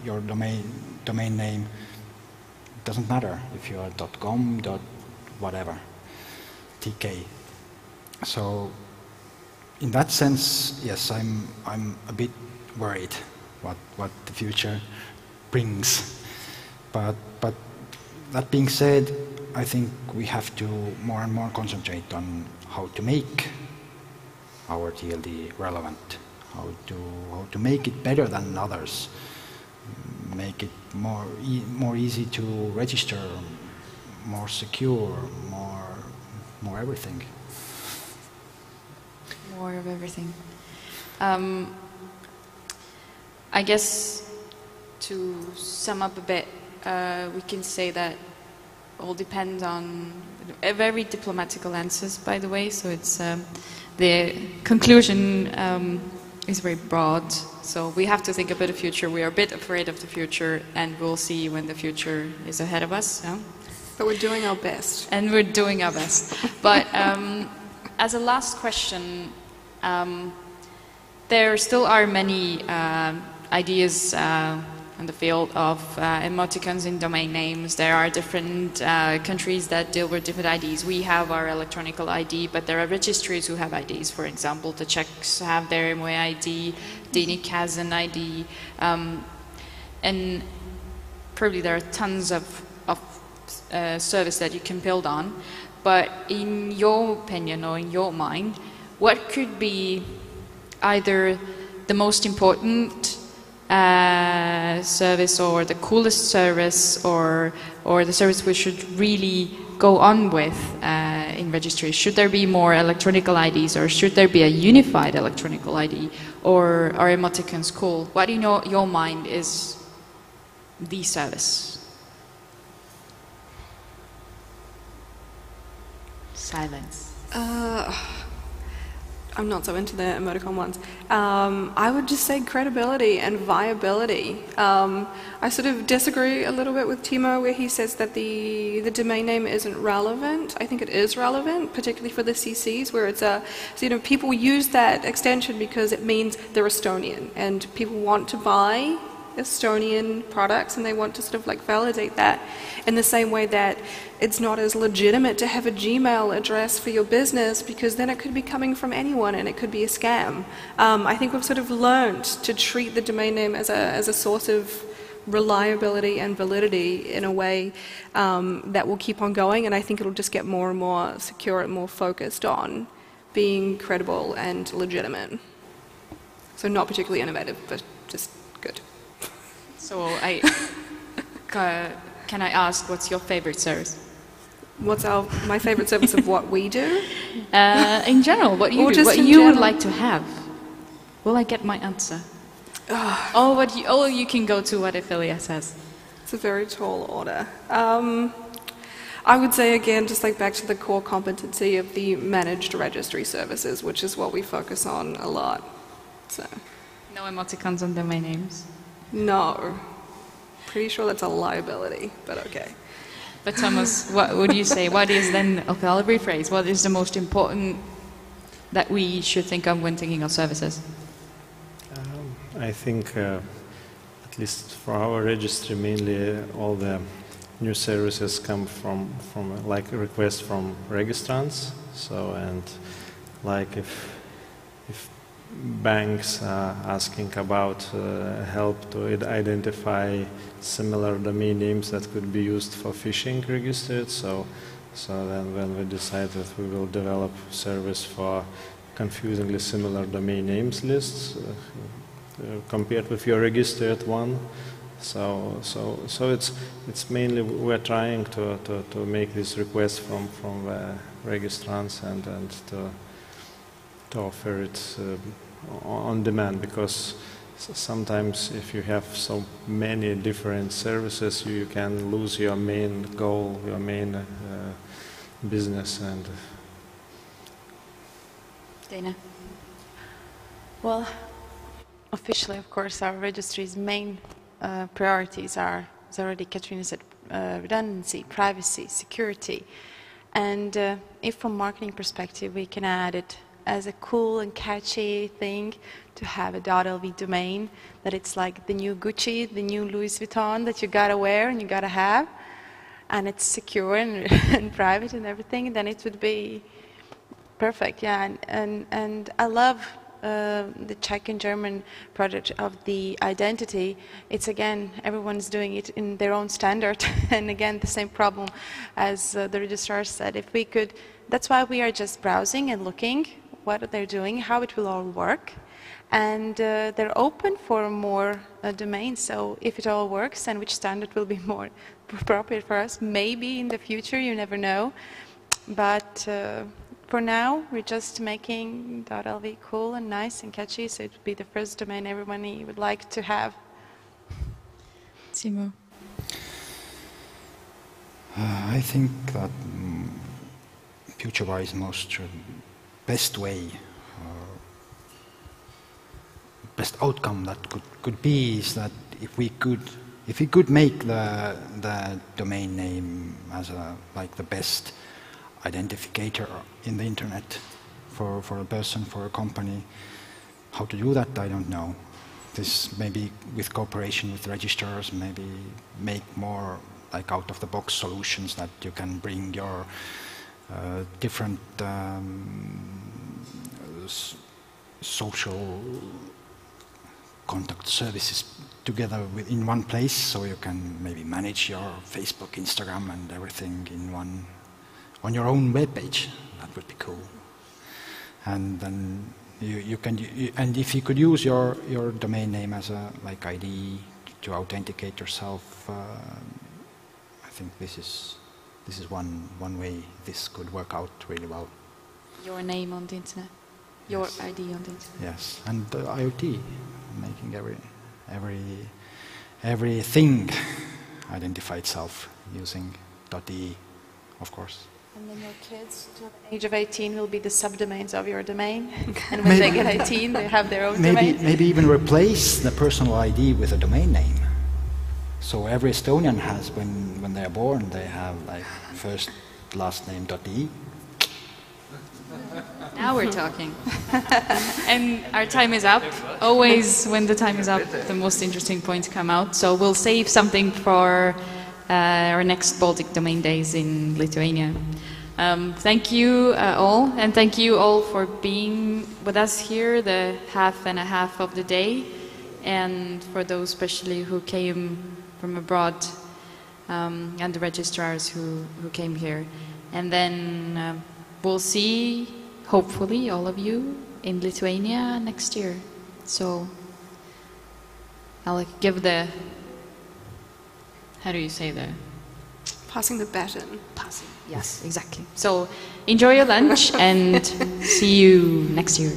your domain name, it doesn't matter if you are .com, whatever, TK. So in that sense, yes, I'm a bit worried what the future brings. But that being said, I think we have to more and more concentrate on how to make our TLD relevant, how to make it better than others, make it more easy to register, more secure, more everything. More of everything. I guess to sum up a bit, we can say that all depends on very diplomatical answers, by the way. So it's the conclusion is very broad. So we have to think about the future. We are a bit afraid of the future, and we'll see when the future is ahead of us. Yeah? But we're doing our best. And we're doing our best. But as a last question, there still are many ideas in the field of emoticons in domain names. There are different countries that deal with different IDs. We have our electronic ID, but there are registries who have IDs. For example, the Czechs have their MOE ID, DNIC has an ID, and probably there are tons of service that you can build on. But in your opinion or in your mind, what could be either the most important service or the coolest service or the service we should really go on with in registry? Should there be more electronic IDs, or should there be a unified electronic ID, or are emoticons cool? What in your mind is the service? Silence. I'm not so into the emoticon ones. I would just say credibility and viability. I sort of disagree a little bit with Timo where he says that the domain name isn't relevant. I think it is relevant, particularly for the CCs, where it's so, people use that extension because it means they're Estonian, and people want to buy Estonian products, and they want to sort of like validate that in the same way that it's not as legitimate to have a Gmail address for your business, because then it could be coming from anyone and it could be a scam. I think we've sort of learned to treat the domain name as a source of reliability and validity in a way that will keep on going, and I think it'll just get more and more secure and more focused on being credible and legitimate. So not particularly innovative, but just good. So can I ask, what's your favorite service? What's my favorite service of what we do? In general, what you do, what you would like to have. Will I get my answer? You can go to what Ophelia says. It's a very tall order. I would say again, just like back to the core competency of the managed registry services, which is what we focus on a lot. So. No emoticons on domain names? No. Pretty sure that's a liability, but okay. But Thomas, what would you say? What is then, okay, I'll rephrase, what is the most important that we should think of when thinking of services? I think, at least for our registry, mainly all the new services come from like requests from registrants. So, and like if banks are asking about help to identify similar domain names that could be used for phishing registered. So then when we decide that we will develop service for confusingly similar domain names lists compared with your registered one. So it's mainly we're trying to make this request from the registrants and to offer it on demand, because sometimes if you have so many different services, you can lose your main goal, your main business. And Dana? Well, officially, of course, our registry's main priorities are, as already Katrina said, redundancy, privacy, security. And if from marketing perspective we can add it as a cool and catchy thing to have a .lv domain, that it's like the new Gucci, the new Louis Vuitton that you gotta wear and you gotta have, and it's secure and private and everything, then it would be perfect. Yeah, and I love the Czech and German project of the identity. It's again, everyone's doing it in their own standard, and again the same problem as the registrar said. If we could, that's why we are just browsing and looking what they're doing, how it will all work, and they're open for more domains. So if it all works, then which standard will be more appropriate for us. Maybe in the future, you never know. But for now, we're just making .lv cool and nice and catchy, so it would be the first domain everybody would like to have. Timo. I think that future-wise, best way, best outcome that could be is that if we could make the domain name as like the best identificator in the internet for a person, for a company. How to do that, I don't know. This maybe with cooperation with registrars, maybe make more like out-of-the-box solutions that you can bring your different social contact services together in one place, so you can maybe manage your Facebook, Instagram and everything in one, on your own web page. That would be cool. And then you can, and if you could use your domain name as a like ID to authenticate yourself, I think this is one way this could work out really well. Your name on the internet, your yes. ID on the internet. Yes, and IoT, making everything identify itself using .de, of course. And then your kids to the age of 18 will be the subdomains of your domain. And when they get 18, they have their own domain. Maybe even replace the personal ID with a domain name. So every Estonian has, when they are born, they have like first, last name .de. Now we're talking. And our time is up. Always when the time is up, the most interesting points come out. So we'll save something for our next Baltic Domain Days in Lithuania. Thank you all, and thank you all for being with us here the half and a half of the day, and for those especially who came from abroad, and the registrars who came here. And then we'll see, hopefully, all of you in Lithuania next year. So I'll give the, how do you say the? Passing the baton. Passing, yes, exactly. So enjoy your lunch and see you next year.